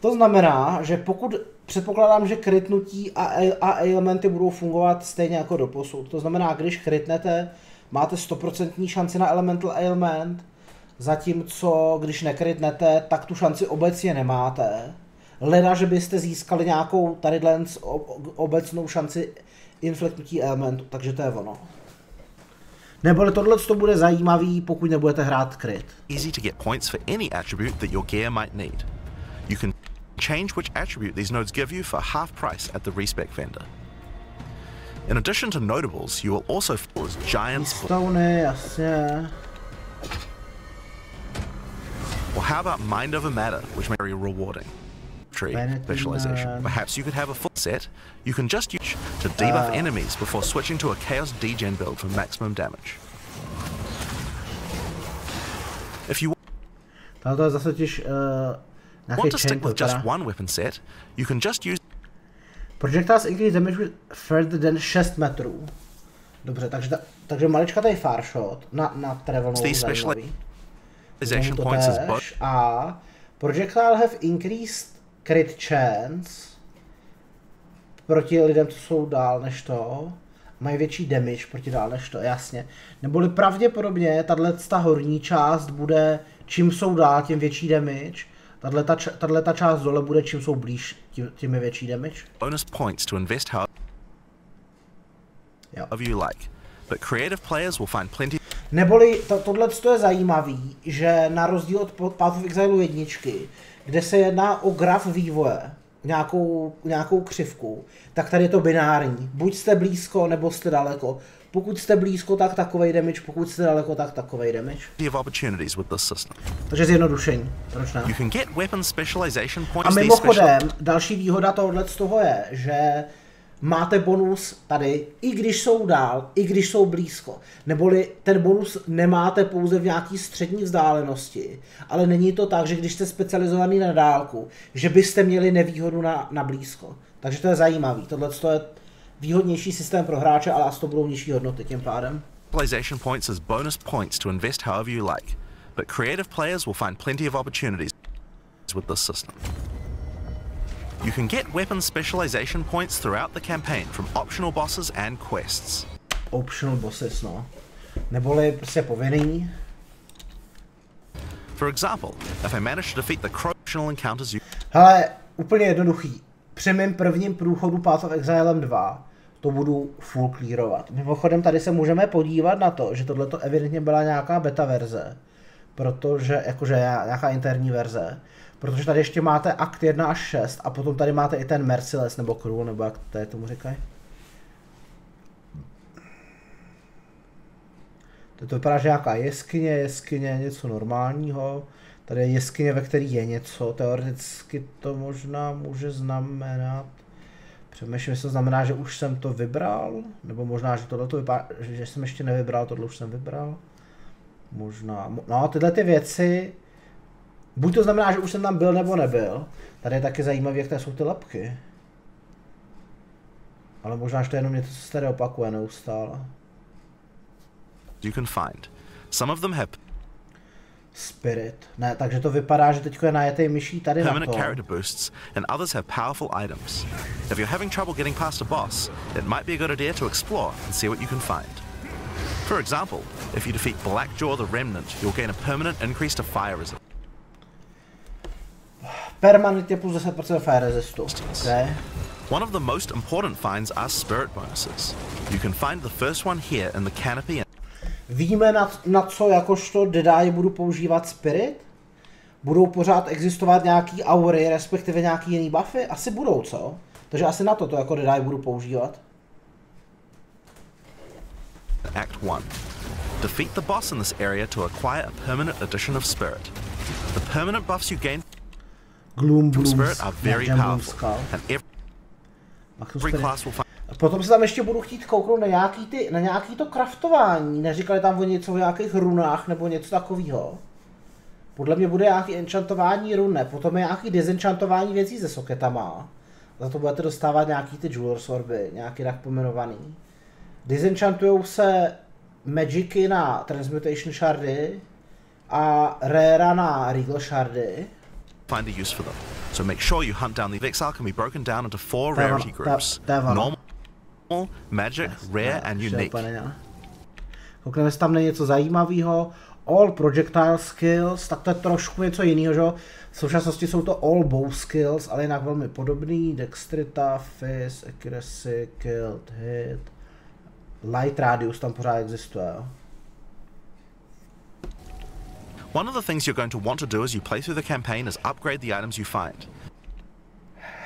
To znamená, že pokud předpokládám, že krytnutí a ailmenty budou fungovat stejně jako doposud. To znamená, když krytnete, máte 100% šanci na elemental ailment, zatímco když nekrytnete, tak tu šanci obecně nemáte. Leda, že byste získali nějakou tadyhle obecnou šanci infliktnutí elementu, takže to je ono. Neboli tohle to bude zajímavý, pokud nebudete hrát kryt. Easy to get points for any attribute that your gear might need. You can change which attribute these nodes give you for half price at the respec vendor. In addition to notables, you will also find giants. Stony, jasně. Or how about Mind Over Matter, which may be very rewarding. Tree specialization. Perhaps you could have a full set. You can just use to debuff enemies before switching to a Chaos Degen build for maximum damage. If you want to stick with just one weapon set, you can just use projectiles increase damage with further than 6 metrů. Dobře, takže maličkatej far shot na travelnou zajímavý. A projectile have increased crit chance proti lidem, co jsou dál než to. Mají větší damage proti dál než to, jasně. Neboli pravděpodobně tato horní část bude, čím jsou dál, tím větší damage. Tato část dole bude, čím jsou blíž, tím je větší damage. Bonus points to invest however you like, but creative players will find plenty. Neboli tohle je zajímavý, že na rozdíl od Path of Exile 1, kde se jedná o graf vývoje, nějakou křivku, tak tady je to binární. Buď jste blízko, nebo jste daleko. Pokud jste blízko, tak takovej damage, pokud jste daleko, tak takovej damage. Takže zjednodušení. Proč ne? A mimochodem, další výhoda tohohle z toho je, že máte bonus tady, i když jsou dál, i když jsou blízko. Neboli ten bonus nemáte pouze v nějaký střední vzdálenosti, ale není to tak, že když jste specializovaný na dálku, že byste měli nevýhodu na blízko. Takže to je zajímavý. Tohle je výhodnější systém pro hráče, ale asi to budou nižší hodnoty tím pádem. Specialization points as bonus points to invest however you like, but creative players will find plenty of opportunities with this system. You can get weapon specialization points throughout the campaign from optional bosses and quests. Optional bosses, no. Neboli prostě povinný. For example, if I manage to defeat the optional encounters you... Hele, úplně jednoduchý. Při mém prvním průchodu Path of Exile 2 to budu full clearovat. Mimochodem tady se můžeme podívat na to, že tohleto evidentně byla nějaká beta verze. Protože, jakože nějaká interní verze. Protože tady ještě máte akt 1 až 6 a potom tady máte i ten Merciless nebo Cruel, nebo jak to tomu říkají. To vypadá, že nějaká jeskyně, něco normálního. Tady je jeskyně, ve které je něco, teoreticky to možná může znamenat. Přemýšlím, jestli to znamená, že už jsem to vybral, nebo možná, že tohle to vypadá, že jsem ještě nevybral, tohle už jsem vybral. Možná, no tyhle ty věci, buď to znamená, že už jsem tam byl nebo nebyl. Tady je taky zajímavé, jak tady jsou ty lapky. Ale možná, že to je jenom něco, co se tady opakuje neustále. You can find. Some of them have Spirit. Ne, takže to vypadá, že teďko je najetej myší tady na to. Character boosts, and others have powerful items. If you're having trouble getting past a boss, it might be a good idea to explore and see what you can find. For example, if you defeat Blackjaw the Remnant, you'll gain a permanent increase to fire resistance. Permanentně plus 10% fire resistu. Okay. One of the most important finds are spirit bonuses. You can find the first one here in the canopy. Víme, na co jakožto Deadeye budu používat Spirit? Budou pořád existovat nějaký aury, respektive nějaký jiný buffy? Asi budou, co? Takže asi na to jako Deadeye budu používat. Act 1. Defeat the boss in this area to acquire a permanent addition of Spirit. The permanent buffs you gain from Spirit are very powerful, and every class will find. Potom se tam ještě budu chtít kouknout na nějaký to craftování. Neříkali tam o něco o nějakých runách nebo něco takového. Podle mě bude nějaký enchantování rune, potom je nějaký disenchantování věcí se soketama. za to budete dostávat nějaký ty Jewelers orby, nějaký tak pomenovaný. Disenchantujou se Magicy na Transmutation shardy a Rarera na Regal shardy. Find a use for them. So make sure you hunt down the Exile can be broken down into 4 rarity groups. Normal, Magic, Rare and Unique. Koukneme, jestli tam není něco zajímavého. All Projectile Skills, tak to je trošku něco jiného, že? V současnosti jsou to All Bow Skills, ale jinak velmi podobný. Dexterita, Fizz, Accuracy, Killed, Hit. Light Radius tam pořád existuje, jo? One of the things you're going to want to do as you play through the campaign is upgrade the items you find.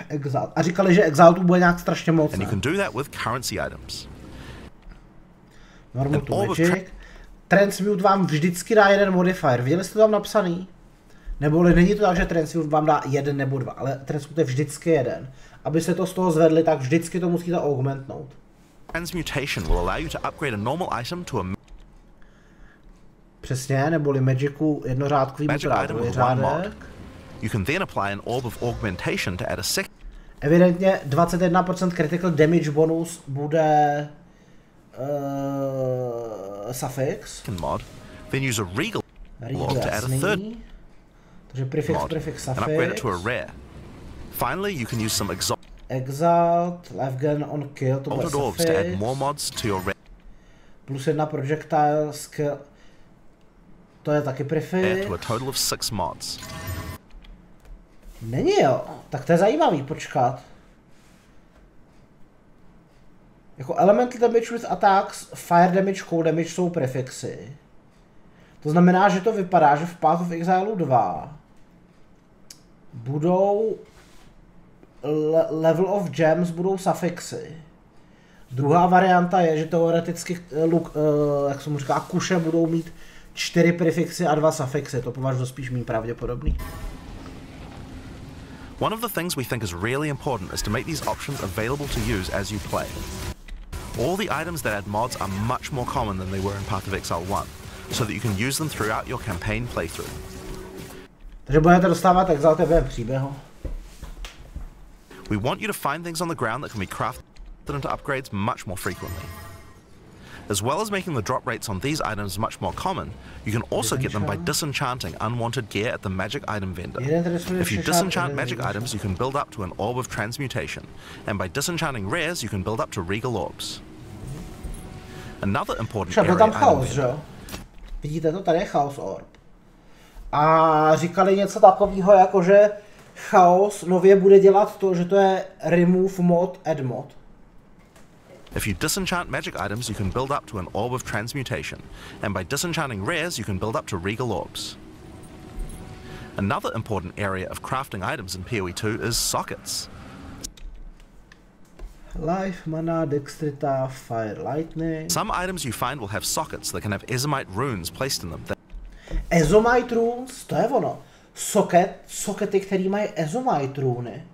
Exile. A říkali, že Exile tu bude nějak strašně moc. And you can do that with currency items. Normal to Magic. Transmute vám vždycky dá jeden modifier. Viděli jste to tam napsaný? Neboli není to tak, že Transmute vám dá jeden nebo dva, ale Transmute je vždycky jeden. Aby se to z toho zvedli, tak vždycky to musíte augmentnout. Transmutation will allow you to upgrade a normal item to a přesně, neboli Magicu jednořádkový motorádový řádek. You can then apply an orb of augmentation to add a second. Evidentně 21% critical damage bonus bude suffix. Mod. Then use a regal orb to add a third takže prefix, mod prefix, and suffix. upgrade it to a rare. Finally, you can use some Exalt, life gun on kill to bude orbs to add more mods to your rare. Plus 1 projectile skill. To je taky prefix. To a total of 6 mods. Není jo, tak to je zajímavý, počkat. Jako elemental damage with attacks, fire damage, cold damage jsou prefixy. To znamená, že to vypadá, že v Path of Exile 2 budou level of gems budou suffixy. Druhá varianta je, že teoreticky jak se mu říká, kuše budou mít 4 prefixy a 2 suffixy. To považuji spíš méně pravděpodobný. One of the things we think is really important is to make these options available to use as you play. All the items that add mods are much more common than they were in Path of Exile 1, so that you can use them throughout your campaign playthrough. Takže budete dostávat Exile během příběhu. We want you to find things on the ground that can be crafted into upgrades much more frequently. As well as making the drop rates on these items much more common, you can also get them by disenchanting unwanted gear at the magic item vendor. If you disenchant magic items, you can build up to an orb of transmutation, and by disenchanting rares, you can build up to regal orbs. Another important area tam chaos, že jo? Vidíte to, tady je chaos orb. A říkali něco takového, jako že chaos nově bude dělat to, že to je remove mod, add mod. If you disenchant magic items, you can build up to an orb of transmutation, and by disenchanting rares, you can build up to regal orbs. Another important area of crafting items in PoE 2 is sockets. Life, mana, dexterita, fire, lightning. Some items you find will have sockets that can have Ezomite runes placed in them. Ezomite runes, to je ono. Sokety, které mají Ezomite runy.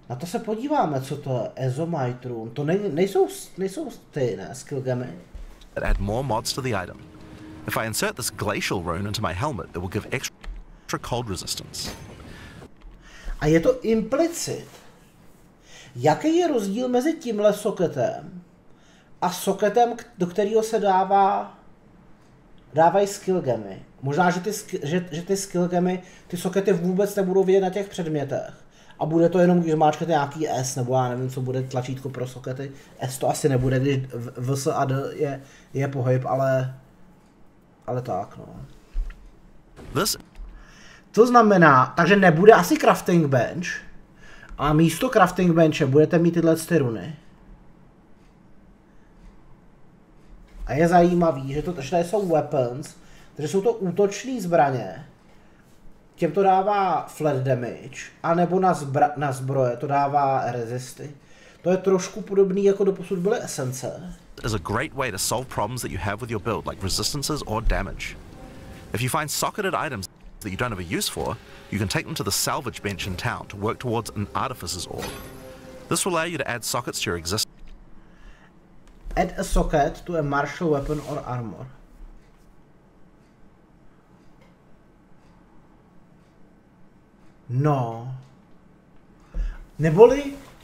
Na to se podíváme, co to je Ezomite rune. To nejsou ty, ne, skill gemy. Add more mods to the item. If I insert this glacial rune into my helmet, it will give extra cold resistance. A je to implicit. Jaký je rozdíl mezi tímhle soketem a soketem, do kterého se dávají skill gemy? Možná, že ty skill gemy, ty sokety vůbec nebudou vidět na těch předmětech. A bude to jenom, když máčkete nějaký S, nebo já nevím, co bude tlačítko pro sokety. S to asi nebude, když VS a D je pohyb, ale tak, no. To znamená, takže nebude asi crafting bench, a místo crafting benche budete mít tyhle runy. A je zajímavý, že tady jsou weapons, takže jsou to útočné zbraně. Těm to dává flat damage, anebo na zbroje to dává resisty. To je trošku podobný, jako doposud byly esence. Is a great way to solve problems that you have with your build, like resistances or damage. If you find socketed items that you don't have a use for, you can take them to the salvage bench in town to work towards an artificer's orb. This will allow you to add sockets to your existing. Add a socket to a martial weapon or armor. No.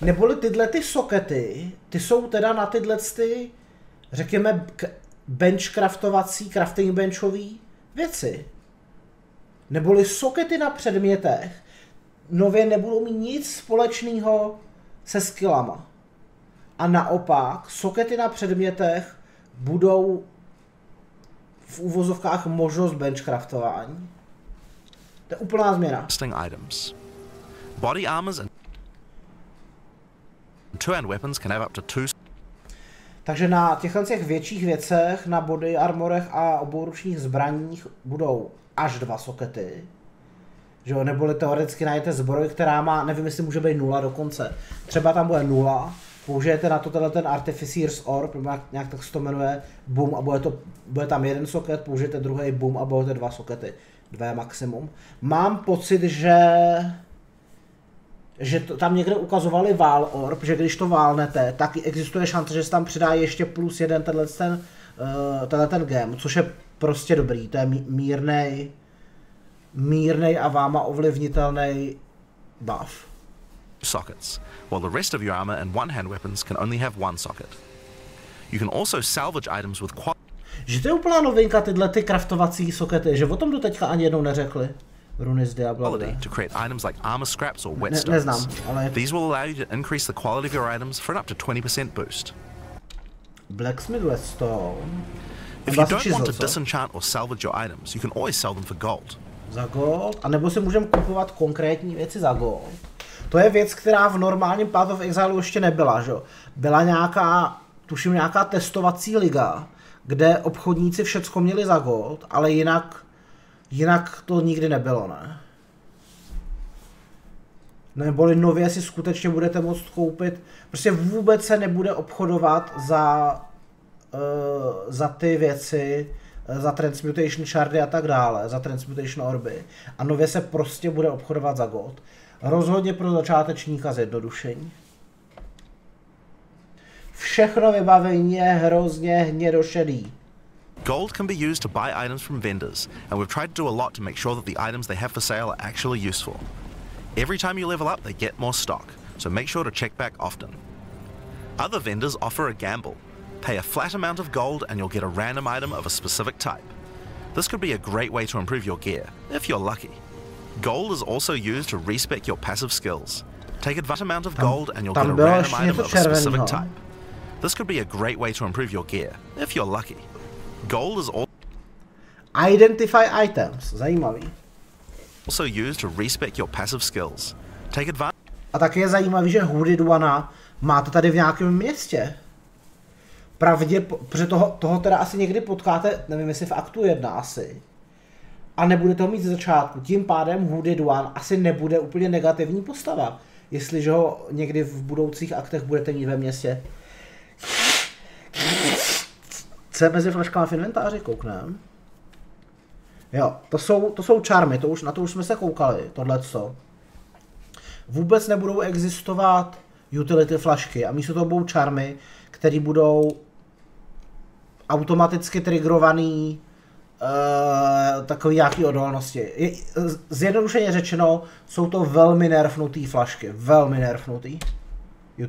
Neboli tyhle ty sokety, ty jsou teda na tyhle ty, řekněme, benchcraftovací, crafting benchový věci. Neboli sokety na předmětech nově nebudou mít nic společného se skillama. A naopak, sokety na předmětech budou v uvozovkách možnost benchcraftování. To je úplná změna. Items. Body armors and two-hand weapons can have up to 2. Takže na těchto větších věcech, na body armorech a obouručních zbraních budou až 2 sokety. Že jo, neboli teoreticky najdete zbroj, která má, nevím, jestli může být 0 dokonce. Třeba tam bude 0, použijete na to ten Artificer's Orb, nějak tak se to jmenuje, boom, a bude tam jeden soket, použijete druhý boom a budete 2 sokety. 2 maximum. Mám pocit, že to tam někde ukazovali Val Orb, že když to válnete, tak existuje šance, že se tam přidá ještě plus jeden ten gem, což je prostě dobrý, to je mírnej a váma ovlivnitelný buff. Sockets, while the rest of your armor and one-hand weapons can only have 1 socket. You can also salvage items with že to je úplná novinka, tyhle ty craftovací sokety, že o tom do teďka ani jednou neřekli. Runy z Diabla. To create items like armor scraps or whetstones. Neznám, ale... These will allow you to increase the quality of your items for an up to 20% boost. Blacksmith whetstone. If you don't want to disenchant or salvage your items, you can always sell them for gold. Za gold? A nebo si můžeme kupovat konkrétní věci za gold. To je věc, která v normálním Path of Exile ještě nebyla, že? Byla nějaká, tuším nějaká testovací liga, kde obchodníci všecko měli za gold, ale jinak to nikdy nebylo, ne? Neboli nově si skutečně budete moct koupit, prostě vůbec se nebude obchodovat za ty věci, za transmutation shardy a tak dále, za transmutation orby. A nově se prostě bude obchodovat za gold. Rozhodně pro začátečníka zjednodušení. Všechno vybavení je hrozně hnědošedý. Gold can be used to buy items from vendors, and we've tried to do a lot to make sure that the items they have for sale are actually useful. Every time you level up, they get more stock, so make sure to check back often. Other vendors offer a gamble. Pay a flat amount of gold and you'll get a random item of a specific type. This could be a great way to improve your gear, if you're lucky. Gold is also used to respec your passive skills. Take a amount of gold and you'll get a random item of a specific type. This could be a great way to improve your gear, if you're lucky. Gold is Identify items, zajímavý. Also used to respec your passive skills. Take advantage. A taky je zajímavý, že Hooded One máte tady v nějakém městě. Protože toho teda asi někdy potkáte, nevím jestli v aktu 1 asi. A nebudete ho mít ze začátku. Tím pádem Hooded One asi nebude úplně negativní postava. Jestliže ho někdy v budoucích aktech budete mít ve městě. Co je mezi flaškama v inventáři, kouknem. Jo, to jsou čarmy, na to už jsme se koukali, tohleto. Vůbec nebudou existovat utility flašky a místo toho budou čarmy, které budou automaticky triggerovaný takový nějaký odolnosti. Zjednodušeně řečeno, jsou to velmi nerfnutý flašky, velmi nerfnutý.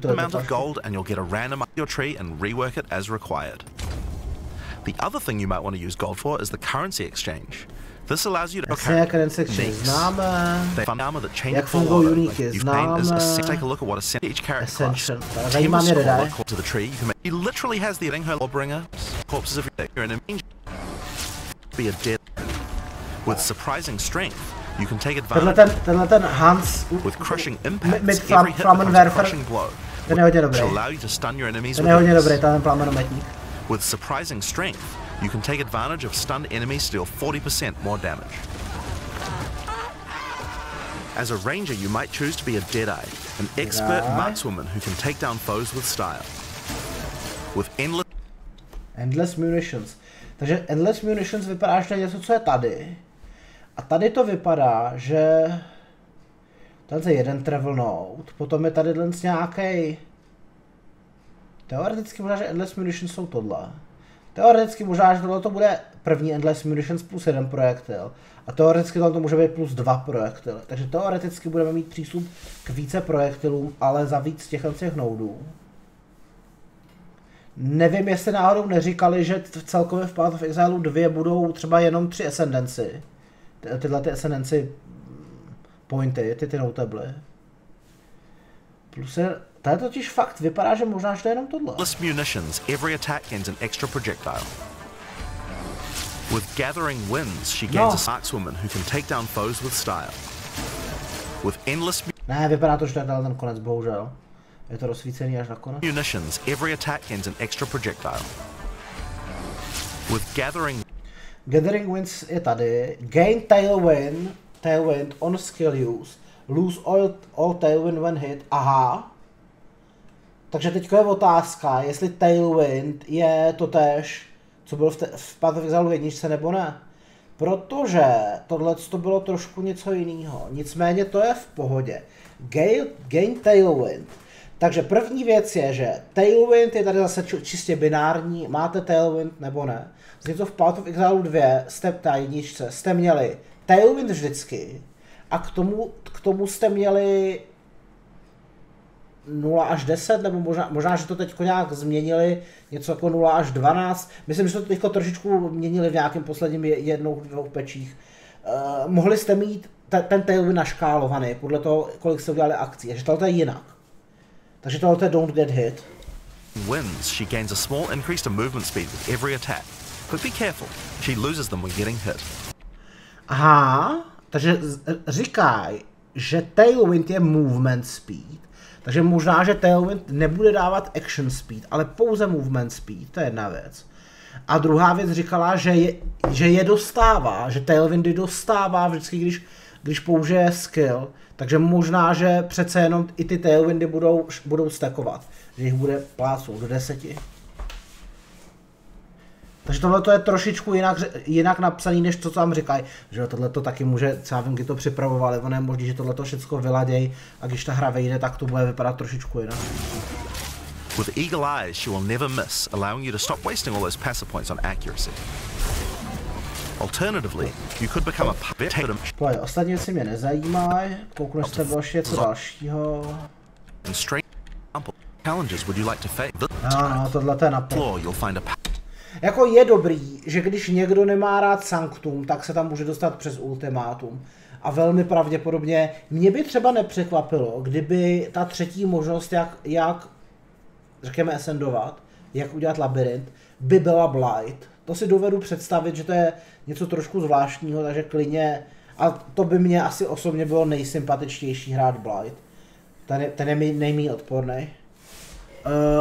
Amount of gold and you'll get a random your tree and rework it as required. The other thing you might want to use gold for is the currency exchange. This allows you to jak fungují uniky, známe. Take a look at what each character class. Zajímá mě dodaj. To the tree, he literally has the her lawbringer corpses every day. You're in a be a dead with surprising strength. You can take advantage. Tenhle ten Hans with crushing impacts. Every hit becomes a crushing blow. Ten je hodně dobrý. Ten je hodně dobrý, ten plamenometník. With surprising strength, you can take advantage of stunned enemies to deal 40% more damage. As a ranger, you might choose to be a Deadeye, an expert markswoman who can take down foes with style. With endless munitions. Takže endless munitions vypadá, že to je něco, co je tady. A tady to vypadá, že tenhle jeden travel note, potom je tady nějaký. Teoreticky možná, že endless munitions jsou tohle. Teoreticky možná, že tohle to bude první Endless Munitions plus 1 projektil. A teoreticky tam to může být plus 2 projektily. Takže teoreticky budeme mít přístup k více projektilům, ale za víc těch noudů. Nevím, jestli náhodou neříkali, že celkově v Path of Exile 2 budou třeba jenom 3 ascendancy. Tyhle ty ascendancy pointy, ty notably. Plus je, to je totiž fakt, vypadá, že možná, že to je jenom tohle. Munitions, every attack gains an extra projectile. With Gathering Winds, she gains a markswoman who can take down foes with style. With endless ne, vypadá to, že to je ten konec, bohužel. Je to rozsvícený až na konec. Munitions, every attack gains an extra projectile. With Gathering Winds je tady. Gain Tailwind on skill use. Lose all Tailwind when hit. Aha. Takže teďko je otázka, jestli Tailwind je totéž, co bylo v Path of Exile 1 nebo ne. Protože tohle to bylo trošku něco jiného. Nicméně to je v pohodě. Gain Tailwind. Takže první věc je, že Tailwind je tady zase čistě binární, máte Tailwind nebo ne. Zatímco v Path of Exile 2 jste měli Tailwind vždycky a k tomu jste měli 0 až 10, nebo možná že to teď nějak změnili, něco jako 0 až 12. Myslím, že to teď trošičku měnili v nějakém posledním dvou pečích. Mohli jste mít ten Tailwind naškálovaný podle toho, kolik jste udělali akcí, takže tohle je jinak. Takže tohle je Don't Get Hit. Wins, she gains a small increase to movement speed with every attack. But be careful, she loses them when getting hit. Aha, takže říkají, že Tailwind je movement speed. Takže možná, že Tailwind nebude dávat action speed, ale pouze movement speed, to je jedna věc. A druhá věc říkala, že je dostává, že Tailwindy dostává vždycky, když použije skill. Takže možná, že přece jenom i ty Tailwindy budou stackovat. Že jich bude plácnout do 10. Takže tohle je trošičku jinak napsaný, než to, co vám říkají. Že tohle to taky může, já vím, kdy to připravovali, ono je možný, že tohle všechno vyladějí a když ta hra vejde, tak to bude vypadat trošičku jinak. With eagle eyes, she will never miss, allowing you to stop wasting all those passive points on accuracy. Alternatively, you could become a pojď, ostatní věci mě nezajímají, kouknu, jestli bylo ještě něco dalšího. Challenges would you like to face? No, tohle je naplno. Jako je dobrý, že když někdo nemá rád Sanctum, tak se tam může dostat přes ultimátum. A velmi pravděpodobně mě by třeba nepřekvapilo, kdyby ta třetí možnost, jak řekněme ascendovat, jak udělat labirint, by byla Blight. To si dovedu představit, že to je něco trošku zvláštního, takže klidně, a to by mě asi osobně bylo nejsympatičtější hrát Blight. Ten je nejméně odporný.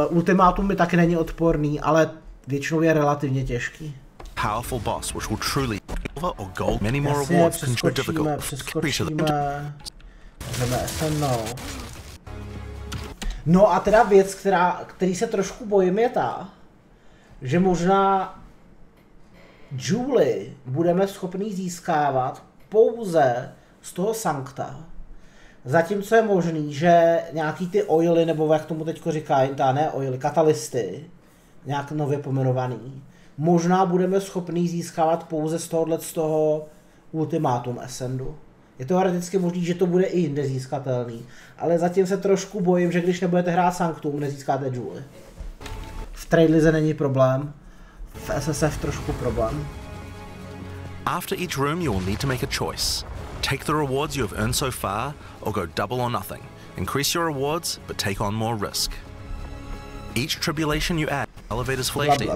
Ultimátum mi taky není odporný, ale většinou je relativně těžký. Powerful boss, which will truly silver or gold. Many more Jasně, rewards přeskočíme. Jdeme ascendnout. No a teda věc, který se trošku bojím, je ta, že možná Julie budeme schopni získávat pouze z toho Sancta. Zatímco je možný, že nějaký ty oily, nebo jak tomu teďko říkají, ne oily, katalysty, nějak nově pomenovaný, možná budeme schopni získávat pouze z toho ultimátum ascendu. Je to teoreticky možný, že to bude i jinde získatelný, ale zatím se trošku bojím, že když nebudete hrát Sanctum, nezískáte Julie. V trade lize není problém, v SSF trošku problém. After each room you will need to make a choice. Take the rewards you have earned so far, or go double or nothing. Increase your rewards, but take on more risk. Each tribulation you add elevators flesh deep,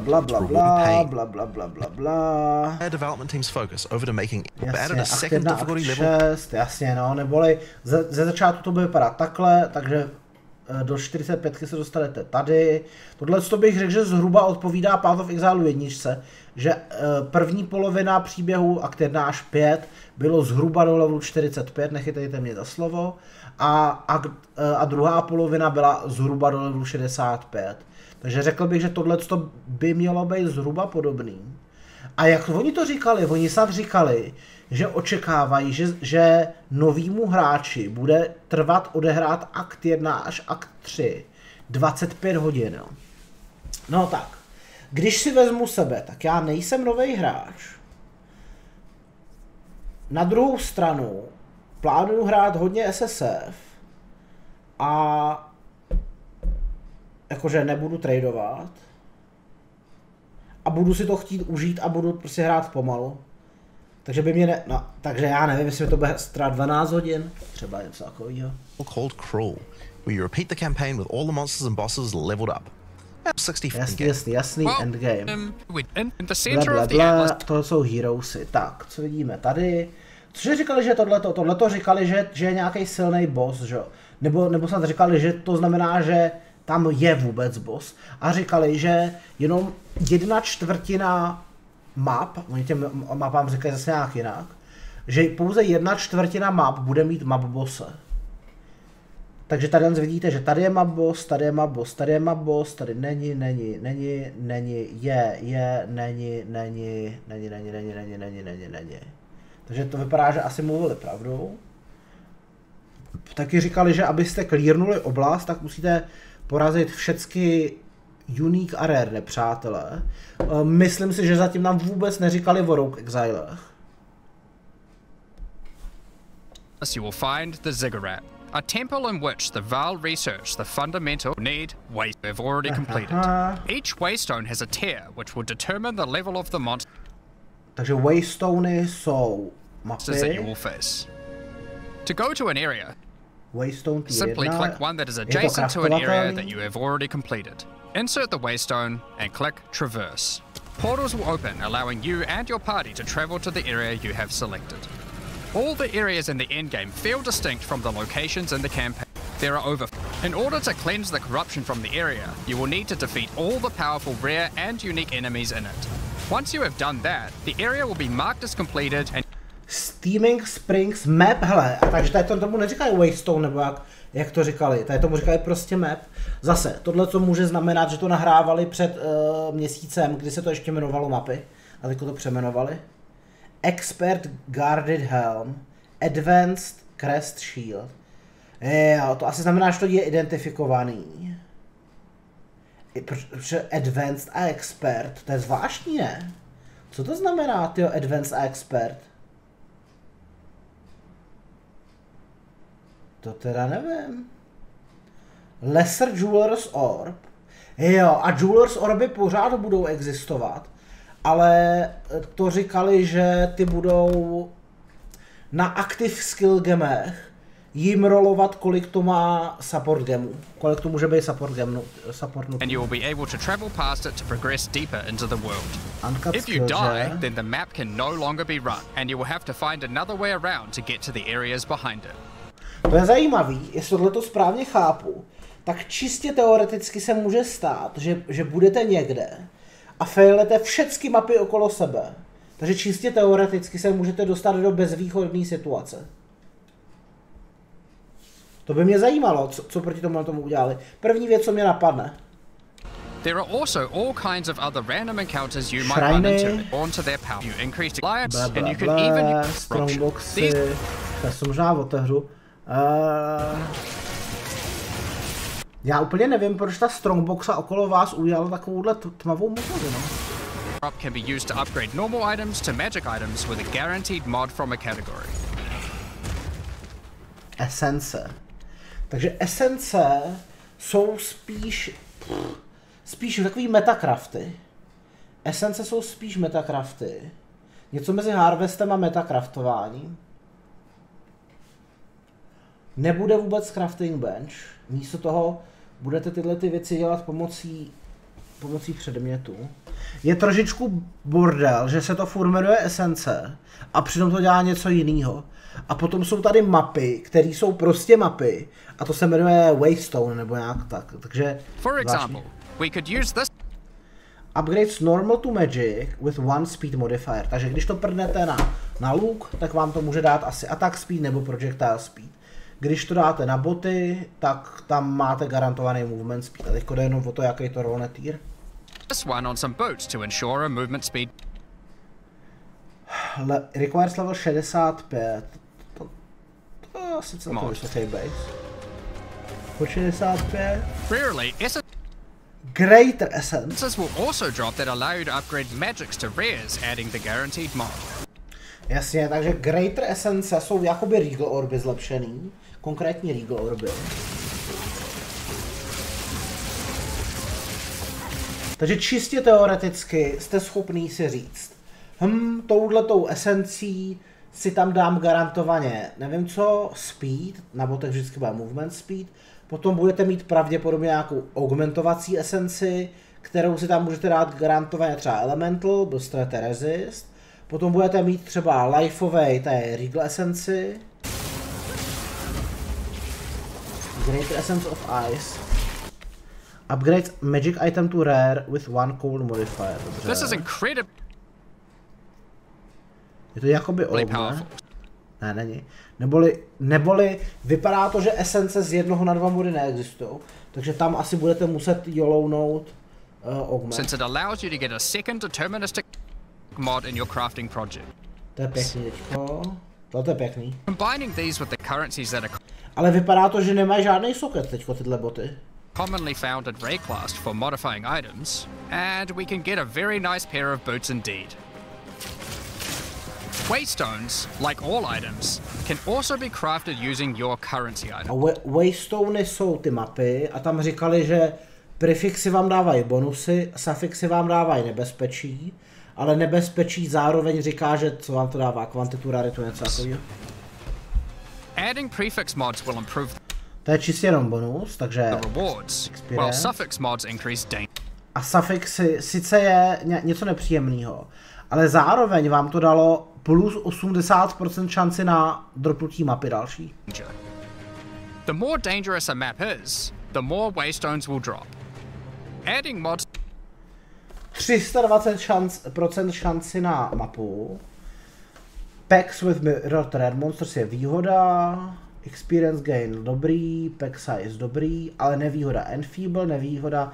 development team's focus over to making added a second difficulty level. Jasně, no, neboli ze začátku to bude vypadat takhle, takže do 45 se dostanete tady. Tohle to bych řekl, že zhruba odpovídá Path of Exile 1, že první polovina příběhu akt 1 až 5 bylo zhruba do levelu 45, nechytejte mě za slovo, a druhá polovina byla zhruba do levelu 65. Takže řekl bych, že tohle by mělo být zhruba podobný. A jak oni to říkali? Oni snad říkali, že očekávají, že novýmu hráči bude trvat odehrát akt 1 až akt 3 25 hodin. No tak, Když si vezmu sebe, tak já nejsem nový hráč. Na druhou stranu plánuju hrát hodně SSF a jakože nebudu tradovat a budu si to chtít užít a budu prostě hrát pomalu. Takže by mě ne... No, takže já nevím, jestli to bude trvat 12 hodin, třeba něco takového. Called Crawl, where you repeat the campaign with all the monsters and bosses leveled up. 60 Jasný, endgame. In the center of the Blablabla, atlas. to jsou heroesy. Tak, co vidíme tady? Cože říkali, že tohleto říkali, že je nějaký silný boss, že jo? Nebo snad říkali, že to znamená, že tam je vůbec boss. A říkali, že jenom 1/4 map, oni těm mapám říkají zase nějak jinak, že pouze 1/4 map bude mít map bosse. Takže tady vidíte, že tady je map boss, tady je map boss, tady je map boss, tady není, není. Takže to vypadá, že asi mluvili pravdu. Taky říkali, že abyste clearnuli oblast, tak musíte porazit všechny unique a rare nepřátelé. Myslím si, že zatím nám vůbec neříkali o Rogue Exilech. You will find the ziggurat, a temple in which the Val research the fundamental need waste they've already completed. Each waystone has a tier which will determine the level of the monster. Takže waystony jsou That you mapy. will face. To go to an area, Waystone tier simply 1. click one that is Je to adjacent to an area craftovatelný. that you have already completed. Insert the waystone and click Traverse. Portals will open, allowing you and your party to travel to the area you have selected. All the areas in the endgame feel distinct from the locations in the campaign. There are In order to cleanse the corruption from the area, you will need to defeat all the powerful rare and unique enemies in it. Once you have done that, the area will be marked as completed and Steaming Springs Map, hele, a takže tady tomu neříkají Waystone, nebo jak to říkali, tady tomu říkají prostě map. Zase, tohle co může znamenat, že to nahrávali před měsícem, kdy se to ještě jmenovalo mapy, a teď to přeměnovali. Expert Guarded Helm, Advanced Crest Shield. Jo, to asi znamená, že to je identifikovaný. Protože Advanced a Expert, to je zvláštní, ne? Co to znamená, tyjo, Advanced a Expert? To teda nevím. Lesser Jeweler's Orb. Jo, a Jeweler's Orby pořád budou existovat. Ale to říkali, že ty budou na active skill gemech jim rolovat, kolik to má support gemů. Kolik to může být support gemů. and you will be able to travel past it to progress deeper into the world. Uncut If you skill, die, že? then the map can no longer be run, and you will have to find another way around to get to the areas behind it. To je zajímavý, jestli tohle správně chápu, tak čistě teoreticky se může stát, že budete někde a failete všechny mapy okolo sebe. Takže čistě teoreticky se můžete dostat do bezvýchodné situace. To by mě zajímalo, co proti tomu udělali. První věc, co mě napadne. There are also all kinds of other random encounters you might Shriny. run into onto their power. You increase alliance, Bla, and bla, you can even bla, use strongboxy, These já jsem možná otevřu. Já úplně nevím, proč ta strongboxa okolo vás udělala takovouhle tmavou motoru, no. up can be used to upgrade normal items to magic items with a guaranteed mod from a category. Esence. Takže esence jsou spíš takový metacrafty. Esence jsou spíš metacrafty. Něco mezi harvestem a metacraftováním. Nebude vůbec crafting bench. Místo toho budete tyhle ty věci dělat pomocí předmětů. Je trošičku bordel, že se to furt jmenuje esence a přitom to dělá něco jiného. A potom jsou tady mapy, které jsou prostě mapy a to se jmenuje Waystone nebo nějak tak. Takže For example, we could use this upgrades normal to magic with one speed modifier. Takže když to prdnete na luk, tak vám to může dát asi attack speed nebo projectile speed. Když to dáte na boty, tak tam máte garantovaný movement speed. A teď jde jenom o to, jaký to roll tier. one on some boots to ensure a movement speed. Requires level 65. To asi celkem vysoký base. Po 65. Rarely, Greater Essence. Essences will also drop that allow you to upgrade magics to rares, adding the guaranteed mod. Jasně, takže Greater Essence jsou jakoby Regal Orby zlepšený. Konkrétně Regal Orby. Takže čistě teoreticky jste schopný si říct, touhletou esencí si tam dám garantovaně, nevím co, speed, na botech vždycky bude movement speed, potom budete mít pravděpodobně nějakou augmentovací esenci, kterou si tam můžete dát garantovaně třeba elemental, dostanete resist, potom budete mít třeba lifeovej, to je regal esenci, Greater Essence of Ice, upgrades magic item to rare with one cold modifier. Dobře. This is incredible. Je to jakoby old, ne? Ne, není. Neboli vypadá to, že esence z 1 na 2 mody neexistují. Takže tam asi budete muset jolounout augment. Since it allows you to get a second deterministic mod in your crafting project. To je pěkný, teďko. To je pěkný. Combining these with the currencies that are Ale vypadá to, že nemají žádný socket teďko tyhle boty. commonly found in Rayclast for modifying items, and we can get a very nice pair of boots indeed. Waystones, like all items, can also be crafted using your currency item. A waystony jsou ty mapy a tam říkali, že prefixy vám dávají bonusy, suffixy vám dávají nebezpečí, ale nebezpečí zároveň říká, že co vám to dává, kvantitu, raritu, něco takového. Adding prefix mods will improve To je čistě jenom bonus, takže the rewards, while suffix mods increase danger. a suffixy sice je něco nepříjemného, ale zároveň vám to dalo plus 80% šanci na dropnutí mapy další. The more dangerous a map is, the more waystones will drop. Adding mods 320% šanci na mapu. Packs with mirrored red monsters je výhoda. Experience gain dobrý, pack size dobrý, ale nevýhoda enfeeble, nevýhoda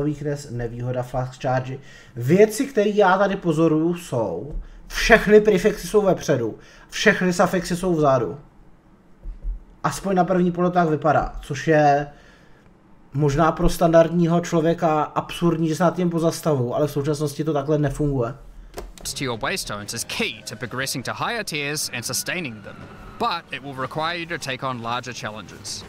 weakness, nevýhoda flash charge. Věci, které já tady pozoruju, jsou všechny prefixy jsou vepředu, všechny suffixy jsou vzadu. Aspoň na první pohled tak vypadá, což je možná pro standardního člověka absurdní, že se nad tím pozastavují, ale v současnosti to takhle nefunguje. to your waystones is key to progressing to higher tiers and sustaining them, but it will require you to take on larger challenges.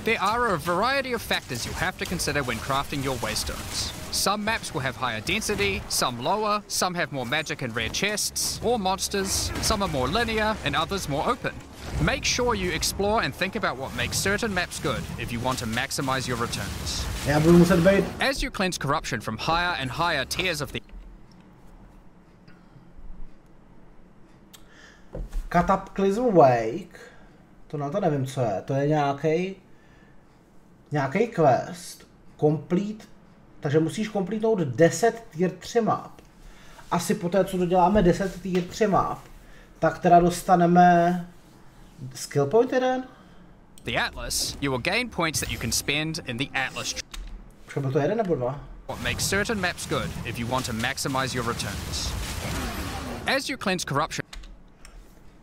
There are a variety of factors you'll have to consider when crafting your waystones. Some maps will have higher density, some lower, some have more magic and rare chests, or monsters, some are more linear and others more open. Make sure you explore and think about what makes certain maps good if you want to maximize your returns. As you cleanse corruption from higher and higher tiers of the Cataclysm Wake, to na to nevím co je, to je nějaký quest, complete, takže musíš completenout 10 tier 3 map. Asi poté, co doděláme 10 tier 3 map, tak teda dostaneme skill point jeden? The Atlas, you will gain points that you can spend in the Atlas. Byl to jeden nebo dva? What makes certain maps good if you want to maximize your returns. As you cleanse corruption.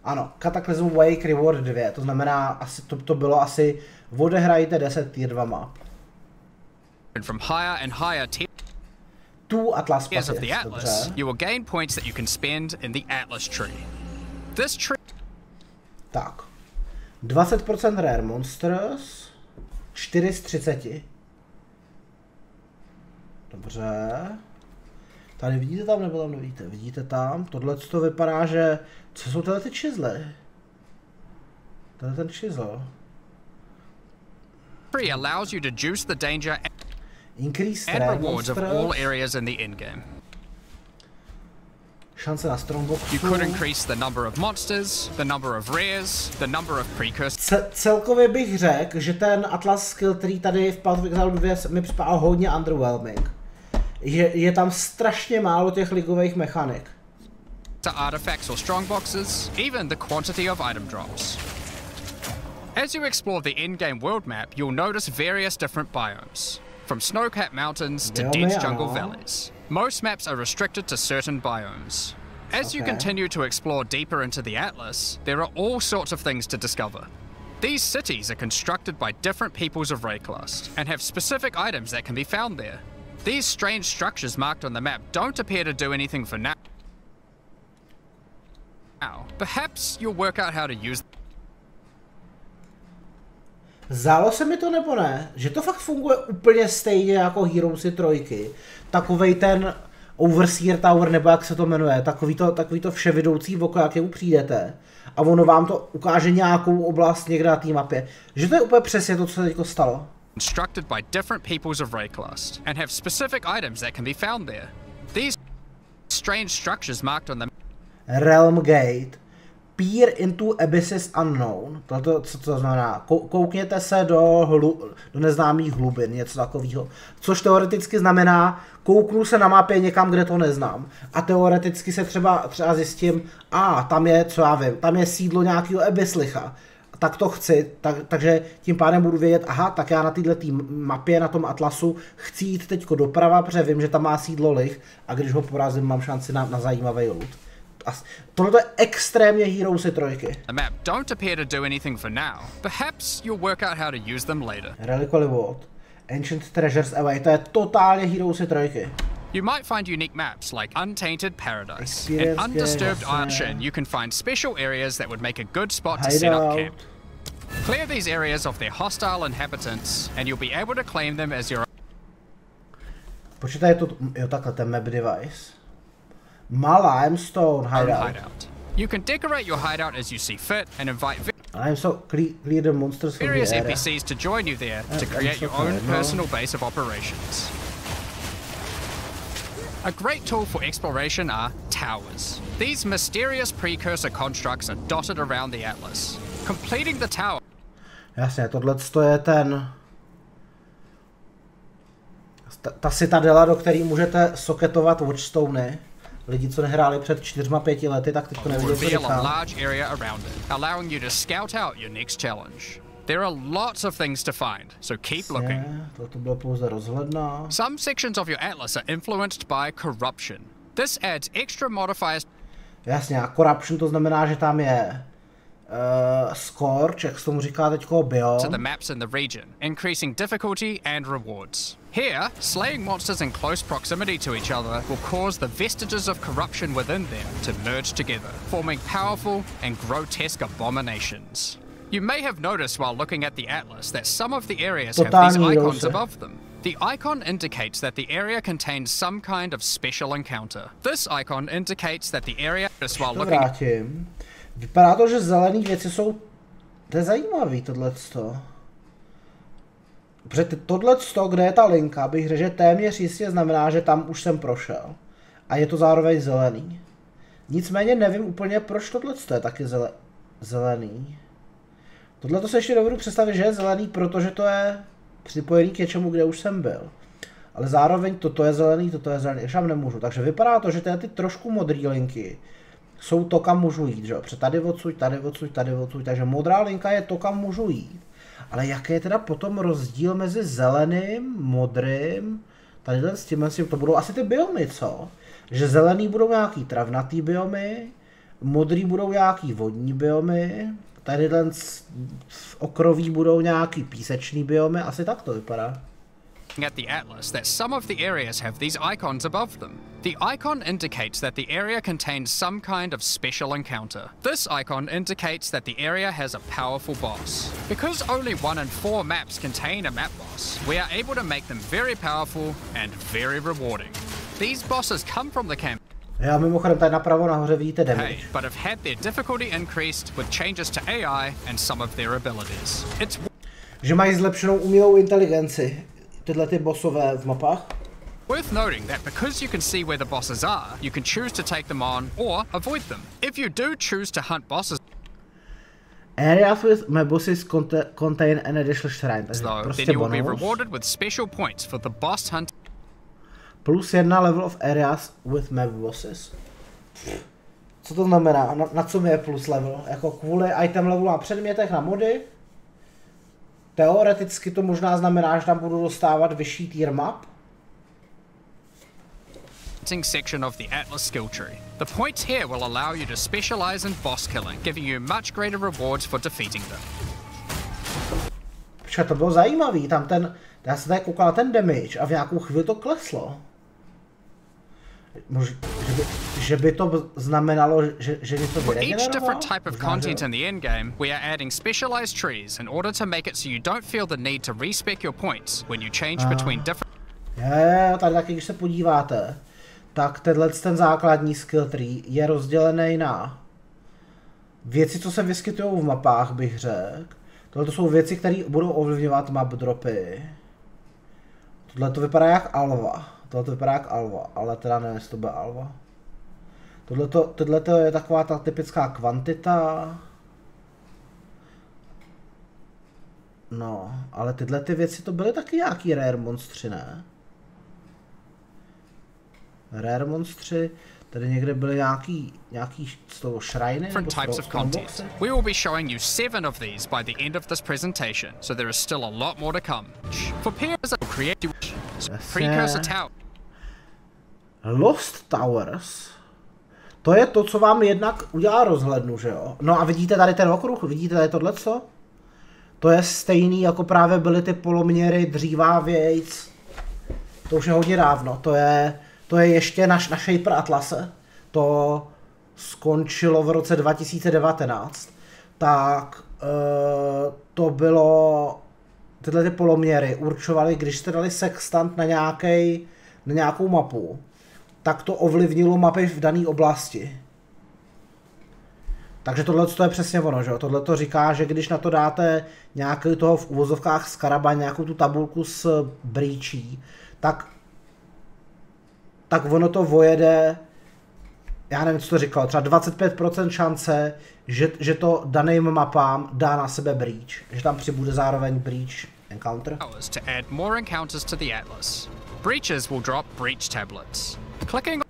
Ano, Cataclysm Wake Reward 2, to znamená, asi to bylo asi odehrajte 10 tier 2 map. From higher and higher tu Atlas tiers of the Atlas, you will gain points that you can spend in the Atlas tree. This tree. Tak. 20% rare monsters, 4 z 30. Dobře. Tady vidíte tam nebo tam nevidíte? Vidíte tam? Tohle to vypadá, že... Co jsou tyhle ty čizly? Tohle ten čizl. Tree allows you to juice the danger Increase and rewards of all areas in the endgame. Šance na strongboxu. You could increase the number of monsters, the number of rares, the number of precursors. Celkově bych řekl, že ten Atlas skill, který tady v Path of Exile 2 mi připadal hodně underwhelming. Je tam strašně málo těch ligových mechanik. Artifacts or strongboxes, even the quantity of item drops. As you explore the in-game world map, you'll notice various different biomes, from snow-capped mountains to dense jungle valleys. Most maps are restricted to certain biomes. As you continue to explore deeper into the Atlas, there are all sorts of things to discover. These cities are constructed by different peoples of Rayclust and have specific items that can be found there. These strange structures marked on the map don't appear to do anything for now. Perhaps you'll work out how to use them. Zdálo se mi to nebo ne, že to fakt funguje úplně stejně jako Heroesy 3. Takovej ten Overseer Tower, nebo jak se to jmenuje, takový to vševidoucí oko, jak mu přijdete. A ono vám to ukáže nějakou oblast někde na té mapě. Že to je úplně přesně to, co se teď stalo. Constructed by different peoples of Rayclust and have specific items that can be found there. These strange structures marked on the Realm Gate. Peer into abysses unknown. Co to znamená? Koukněte se do neznámých hlubin, něco takového. Což teoreticky znamená, kouknu se na mapě někam, kde to neznám. A teoreticky se třeba zjistím, tam je, co já vím, tam je sídlo nějakého abysslicha. Tak to chci, takže tím pádem budu vědět, tak já na této mapě, na tom atlasu, chci jít teďko doprava, protože vím, že tam má sídlo lich a když ho porazím, mám šanci na zajímavý loot. Tohle je extrémně Heroesy 3. The map don't appear to do anything for now. Perhaps you'll work out how to use them later. Reliquary Vault. Ancient Treasures Away. To je totálně Heroesy 3. You might find unique maps like Untainted Paradise. In Undisturbed Ocean, you can find special areas that would make a good spot to set up camp. Clear these areas of their hostile inhabitants, and you'll be able to claim them as your own. Počítaj to, jo takhle, ten map device. Limestone hideout. You can decorate your hideout as you see fit and invite clear the monsters from various the area. NPCs to join you there to create your own personal base of operations. A great tool for exploration are towers. These mysterious precursor constructs are dotted around the atlas. Completing the tower. Jasně, tohle je ten... Ta citadela, do které můžete soketovat watchstony. Lidi, co nehráli před 4-5 lety, tak teď nevěděli, co říkám. Large area around it, allowing you to scout out your next challenge. There are lots of things to find, so keep looking. To bylo pouze rozhledna. Some sections of your atlas are influenced by corruption. This adds extra modifiers. Jasně, a corruption to znamená, že tam je scorch, jak se tomu říká teďko, biome. To the maps in the region, increasing difficulty and rewards. Here, slaying monsters in close proximity to each other will cause the vestiges of corruption within them to merge together, forming powerful and grotesque abominations. You may have noticed while looking at the atlas that some of the areas have these icons above them. The icon indicates that the area contains some kind of special encounter. This icon indicates that the area is while looking... Vypadá to, že zelený věci jsou... To je zajímavý, tohleto. Protože tohleto, kde je ta linka, bych řekl, že téměř jistě znamená, že tam už jsem prošel. A je to zároveň zelený. Nicméně nevím úplně, proč tohleto je taky zelený. Tohleto se ještě dovedu představit, že je zelený, protože to je připojený k něčemu, kde už jsem byl. Ale zároveň toto je zelený, ještě tam nemůžu. Takže vypadá to, že ty trošku modré linky jsou to, kam můžu jít, že? Protože tady odsud, takže modrá linka je to, kam můžu jít. Ale jaký je teda potom rozdíl mezi zeleným, modrým, tady s tím, to budou asi ty biomy, co? Že zelený budou nějaký travnatý biomy, modrý budou nějaký vodní biomy, tady okroví budou nějaký písečný biomy, asi tak to vypadá. At the atlas that some of the areas have these icons above them. The icon indicates that the area contains some kind of special encounter. This icon indicates that the area has a powerful boss. Because only 1 in 4 maps contain a map boss, we are able to make them very powerful and very rewarding. These bosses come from the camp. Já mimochodem tady napravo nahoře vidíte damage. But have had their difficulty increased with changes to AI and some of their abilities. Že mají zlepšenou umělou inteligenci. Tyhle ty bossové v mapách. Worth noting that because you can see where the bosses are, you can choose to take them on or avoid them. If you do choose to hunt bosses, areas with my bosses contain an additional shrine. Then you will be rewarded with special points for the boss hunt. +1 level of areas with map bosses. Co to znamená? Na co mi je plus level? Jako kvůli item levelu na předmětech, na mody? Teoreticky to možná znamená, že tam budu dostávat vyšší tier map. Section of the Atlas skill tree. The points here will allow you to specialize in boss killing, giving you much greater rewards for defeating them. to bylo zajímavý, tam ten, já jsem tady koukal ten damage a v nějakou chvíli to kleslo. Že by to znamenalo, že něco For each vyregenerovalo? different type of content in the endgame, we are adding specialized trees in order to make it so you don't feel the need to respec your points when you change between different... Jo, tady taky, když se podíváte, tak ten základní skill tree je rozdělený na věci, co se vyskytují v mapách, bych řekl. Tohle to jsou věci, které budou ovlivňovat map dropy. Tohle to vypadá jak alva. Tohle to vypadá jak alva, ale teda nevím, jestli to bude alva. Tohle je taková ta typická kvantita. No, ale tyhle ty věci to byly taky nějaký rare monstři, ne? Rare monstři, tady někde byly nějaký z toho shriny nebo types of content. We will be showing you 7 of these by the end of this presentation, so there is still a lot more to come. For peers that create precursor tower. Lost Towers. To je to, co vám jednak udělá rozhlednu, že jo? No a vidíte tady ten okruh, vidíte tady tohleto? To je stejný, jako právě byly ty poloměry dřívá věc. To už je hodně dávno, to je ještě na Shaper Atlase. To skončilo v roce 2019. Tak to bylo, tyhle ty poloměry určovaly, když jste dali sextant na nějakou mapu, tak to ovlivnilo mapy v dané oblasti. Takže tohle je přesně ono, že jo? Tohle to říká, že když na to dáte nějaký toho v uvozovkách skaraba, nějakou tu tabulku s breachí, tak ono to vojede, já nevím, co to říkalo, třeba 25% šance, že to daným mapám dá na sebe breach, že tam přibude zároveň breach encounter. To add more encounters to the atlas. Breaches will drop breach tablets. Clicking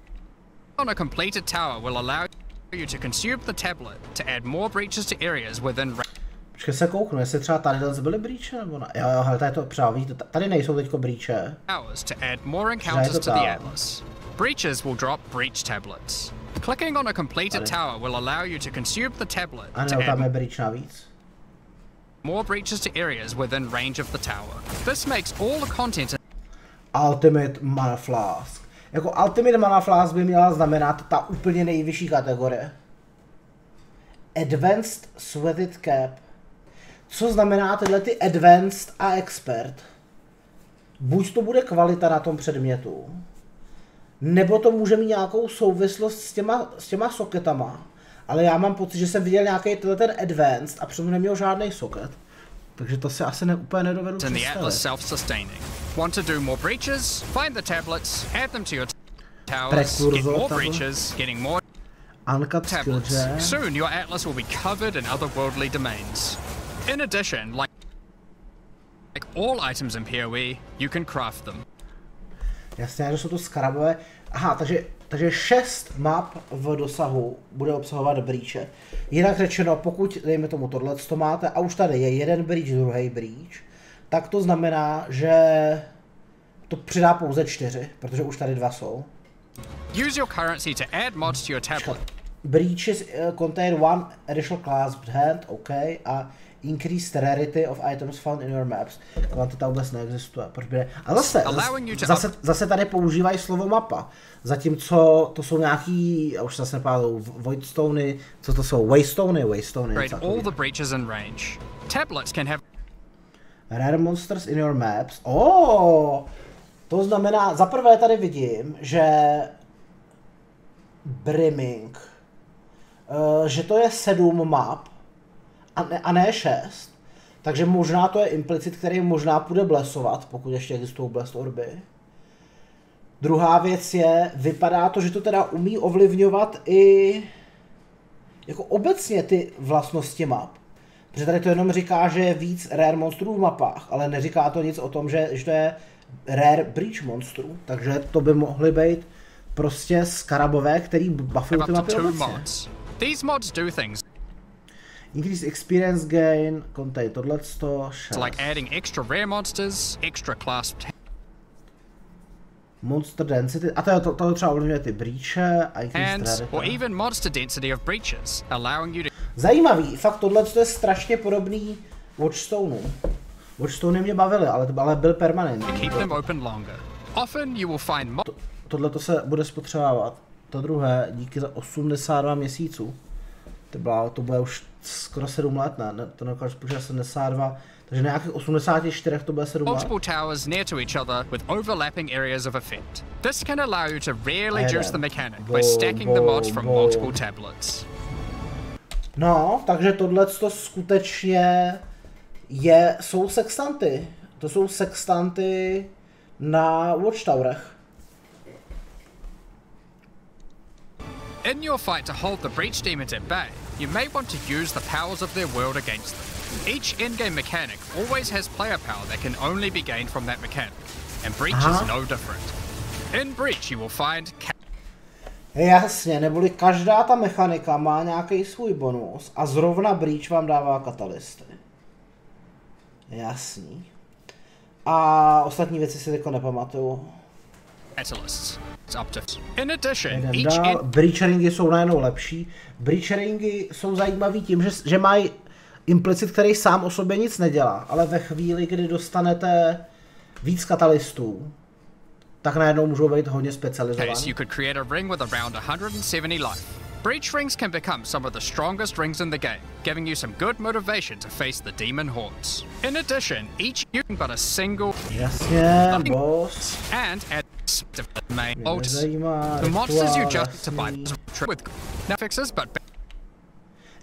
on a completed tower will allow you to consume the tablet to add more breaches to areas within. Počkej se kouknu, jestli třeba tady byly breache nebo ne. Jo, hele, tady to třeba, vidíte, tady nejsou teďko breache. To add more encounters to the atlas. Breaches will drop breach tablets. Clicking on a completed tower will allow you to consume the tablet to add breach navíc. More breaches to areas within range of the tower. This makes all the content Ultimate Mana Flask. Jako Ultimate Mana Flask by měla znamenat ta úplně nejvyšší kategorie. Advanced Sweated Cap. Co znamená tyhle ty Advanced a Expert? Buď to bude kvalita na tom předmětu, nebo to může mít nějakou souvislost s těma soketama. Ale já mám pocit, že jsem viděl nějaký ten Advanced a přitom neměl žádný soket. Takže to si asi úplně nedovedu představit. Want to do more breaches? Find the tablets, add them to your towers, get more breaches, getting more tablets. Soon your atlas will be covered in otherworldly domains. In addition, like all items in PoE, you can craft them. Jasně, že jsou to skarabové. Aha, takže 6 map v dosahu bude obsahovat breache. Jinak řečeno, pokud, dejme tomu, tohleto máte a už tady je jeden breach, druhý breach, tak to znamená, že to přidá pouze 4, protože už tady 2 jsou. Use your currency to add mods to your tablet. Breaches contain one additional clasped hand, OK, a increased rarity of items found in your maps. Kvantita vůbec neexistuje. A zase tady používají slovo mapa. Zatímco to jsou nějaký, já už zase nepádu, voidstony, co to jsou? Waystony. All the breaches in range. Tablets can have rare monsters in your maps. To znamená, za prvé tady vidím, že Brimming, že to je 7 map a ne 6. Takže možná to je implicit, který možná půjde blesovat, pokud ještě existují bless orby. Druhá věc je, vypadá to, že to teda umí ovlivňovat i jako obecně ty vlastnosti map. Protože tady to jenom říká, že je víc rare monstrů v mapách, ale neříká to nic o tom, že to je rare breach monstrů. Takže to by mohly být prostě skarabové, který buffují ty mapy obecně. These mods do things Increase experience gain, contain tohleto, 6. like adding extra rare monsters, extra clasped Monster density, a to třeba ovlivňuje ty breache a hands, or even monster density of breaches, allowing you to... Zajímavý, fakt tohle je strašně podobný Watchstoneu. Watchstone mě bavily, ale byl permanent. Keep them open longer. Often you will find Tohle to se bude spotřebovávat. To druhé, díky za 82 měsíců. To bude už skoro 7 let, ne? To nedokážu spočítat 72, takže nějakých 84 to bude 7 let. multiple towers near to each other with overlapping areas of effect. This can allow you to really juice the mechanic by stacking the mods from multiple tablets. No, takže tohleto skutečně jsou sextanty. To jsou sextanty na Watchtowerech. In your fight to hold the Breach demons at bay, you may want to use the powers of their world against them. Each in-game mechanic always has player power that can only be gained from that mechanic, and Breach is no different. In Breach you will find... Jasně, neboli každá ta mechanika má nějaký svůj bonus a zrovna Breach vám dává katalysty. Jasný. A ostatní věci si teďko nepamatuju. In addition, Breach ringy jsou najednou lepší. Breach ringy jsou zajímavý tím, že mají implicit, který sám o sobě nic nedělá, ale ve chvíli, kdy dostanete víc katalystů, tak najednou můžou být hodně specializovaný. You could create a ring with around 170 life. Breach rings can become some of the strongest rings in the game, giving you some good motivation to face the demon hordes. In addition, each unit got a single boss and adds the main bolts. The monsters you just to buy with fixes, but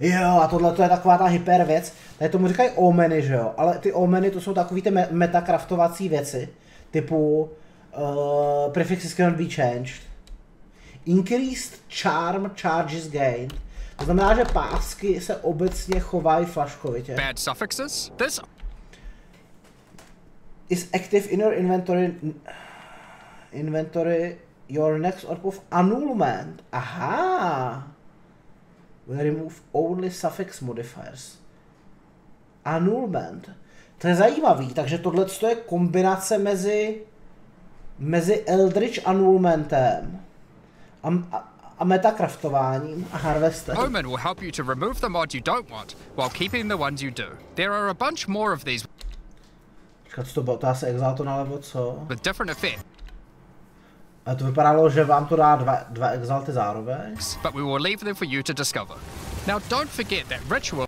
jo, a tohle to je taková ta hyper věc. Tady tomu říkají omeny, že jo? Ale ty omeny to jsou takový ty metakraftovací věci, typu prefixes cannot be changed. Increased charm charges gained. To znamená, že pásky se obecně chovají flaškovitě. Bad suffixes? This is active in your inventory your next orb of annulment. Aha. We remove only suffix modifiers. Annulment. To je zajímavý, takže tohle je kombinace mezi Eldritch annulmentem a metakraftováním a harvestem. Omen will help you to remove the mods you don't want while keeping the ones you do. There are a bunch more of these. Co to bylo? To asi Exile to nalevo, co? With different effects. A to vypadalo, že vám to dá dva Exalty zároveň. But we will leave them for you to discover. Now don't forget that ritual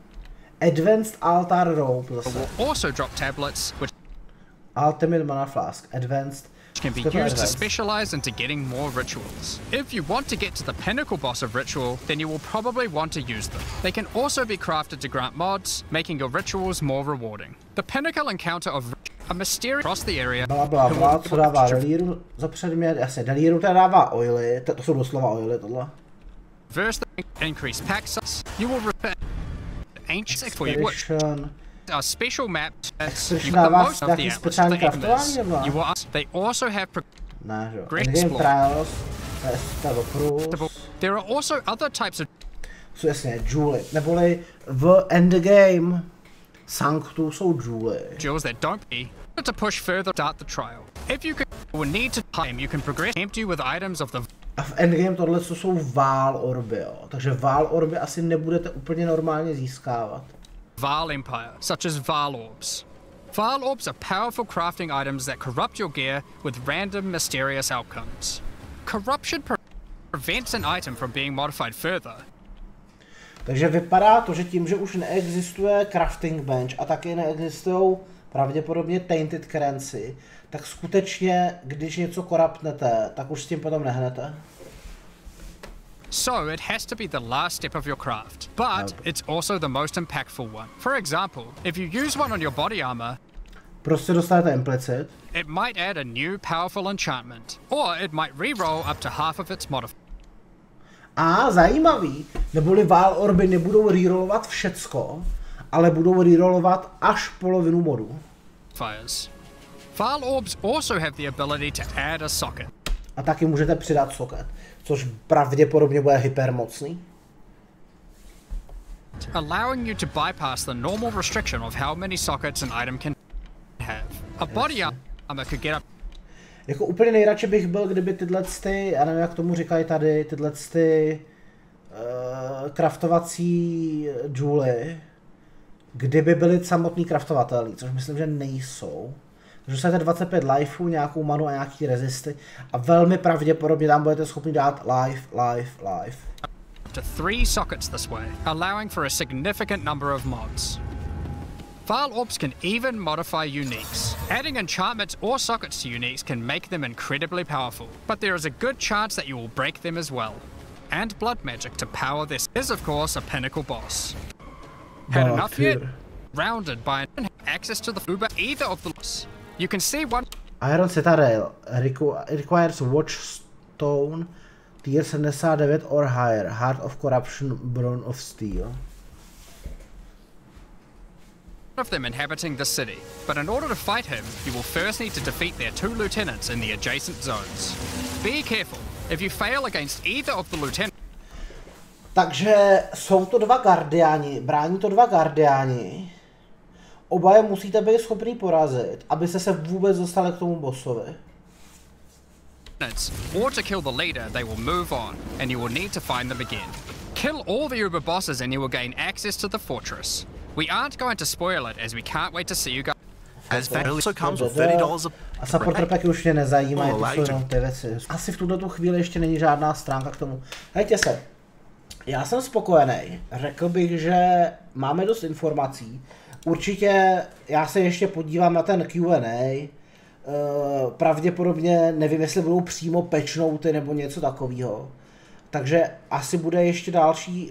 Advanced Altar Rope will also drop tablets which Ultimate Mana Flask. Advanced can be used to specialize into getting more rituals. If you want to get to the pinnacle boss of ritual, then you will probably want to use them. They can also be crafted to grant mods, making your rituals more rewarding. The pinnacle encounter of a mysterious across the area. Co dává Delíru za předmět? Jasně, Delíru teda dává oily, to jsou doslova oily tohle. Verse the increased pack size. You will repair ancient for your witch. Are special maps you the most of the atlas. You will they also have great explore. There are also other types of jsou jasně Julie, neboli v endgame Sanctu jsou Julie. Jewels that don't be to push further start the trial. If you will need to time, you can progress empty with items of the. A v endgame tohle jsou Val orby, jo. Takže Val orby asi nebudete úplně normálně získávat. Val Empire, such as Val Orbs. Val Orbs are powerful crafting items that corrupt your gear with random mysterious outcomes. Corruption prevents an item from being modified further. Takže vypadá to, že tím, že už neexistuje crafting bench a taky neexistují pravděpodobně tainted currency, tak skutečně, když něco korapnete, tak už s tím potom nehnete. So it has to be the last step of your craft, but it's also the most impactful one. For example, if you use one on your body armor, prostě dostanete implicit. It might add a new powerful enchantment, or it might re-roll up to half of its modifier. A zajímavý, neboli Val orby nebudou rerollovat všecko, ale budou rerollovat až polovinu modů. Val orbs also have the ability to add a socket. A taky můžete přidat socket, což pravděpodobně bude hypermocný. Allowing you to bypass the normal restriction of how many sockets an item can have. A body armor could get up. Jako úplně nejradši bych byl, kdyby tyhle já nevím, jak tomu říkají tady, tyhle craftovací Julie kdyby byly samotný craftovatelný, což myslím, že nejsou. Takže dostanete 25 lifeů, nějakou manu a nějaký rezisty a velmi pravděpodobně tam budete schopni dát life. To 3 sockets this way, allowing for a significant number of mods. File orbs can even modify uniques. Adding enchantments or sockets to uniques can make them incredibly powerful, but there is a good chance that you will break them as well. And blood magic to power this is of course a pinnacle boss. Had enough yet? Rounded by access to the Uber either of the loss. You can see one Iron Citadel requires Watchstone tier 79 or higher, Heart of Corruption, Bone of Steel. of them inhabiting the city, but in order to fight him, you will first need to defeat their 2 lieutenants in the adjacent zones. Be careful, if you fail against either of the lieutenants. Takže jsou to 2 guardiani, brání to 2 guardiani. Oba je musíte být schopný porazit, abyste se vůbec dostali k tomu bossovi. Or to kill the leader, they will move on, and you will need to find them again. Kill all the Uber bosses and you will gain access to the fortress. We aren't going to spoil it as we can't wait to see you guys. As that also comes with $30 a supporter packy už mě nezajímají, to jsou jenom ty věci. Asi v tuto chvíli ještě není žádná stránka k tomu. Hejte se, já jsem spokojený. Řekl bych, že máme dost informací. Určitě já se ještě podívám na ten Q&A. Pravděpodobně nevím, jestli budou přímo patch noty nebo něco takového. Takže asi bude ještě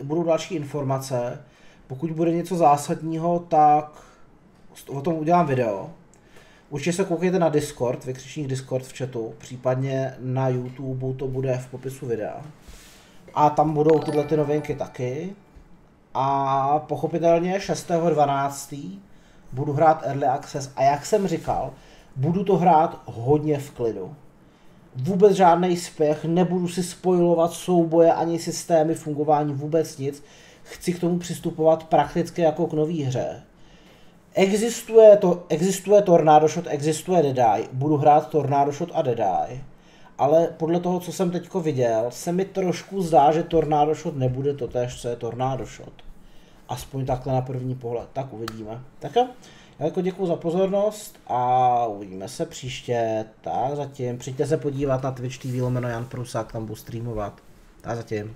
budou další informace. Pokud bude něco zásadního, tak o tom udělám video. Určitě se koukejte na Discord, vykřičník Discord v chatu, případně na YouTube to bude v popisu videa. A tam budou tyhle ty novinky taky. A pochopitelně 6.12. budu hrát Early Access a jak jsem říkal, budu to hrát hodně v klidu. Vůbec žádný spěch, nebudu si spoilovat souboje ani systémy fungování, vůbec nic. Chci k tomu přistupovat prakticky jako k nový hře. Existuje Tornado Shot, existuje Deadeye, budu hrát Tornado Shot a Deadeye. Ale podle toho, co jsem teďko viděl, se mi trošku zdá, že Tornado Shot nebude totéž, co je Tornado Shot. Aspoň takhle na první pohled, tak uvidíme. Tak jo, já jako děkuju za pozornost a uvidíme se příště. Tak zatím, přijďte se podívat na Twitch TV /Jan Prušák, tam budu streamovat. Tak zatím.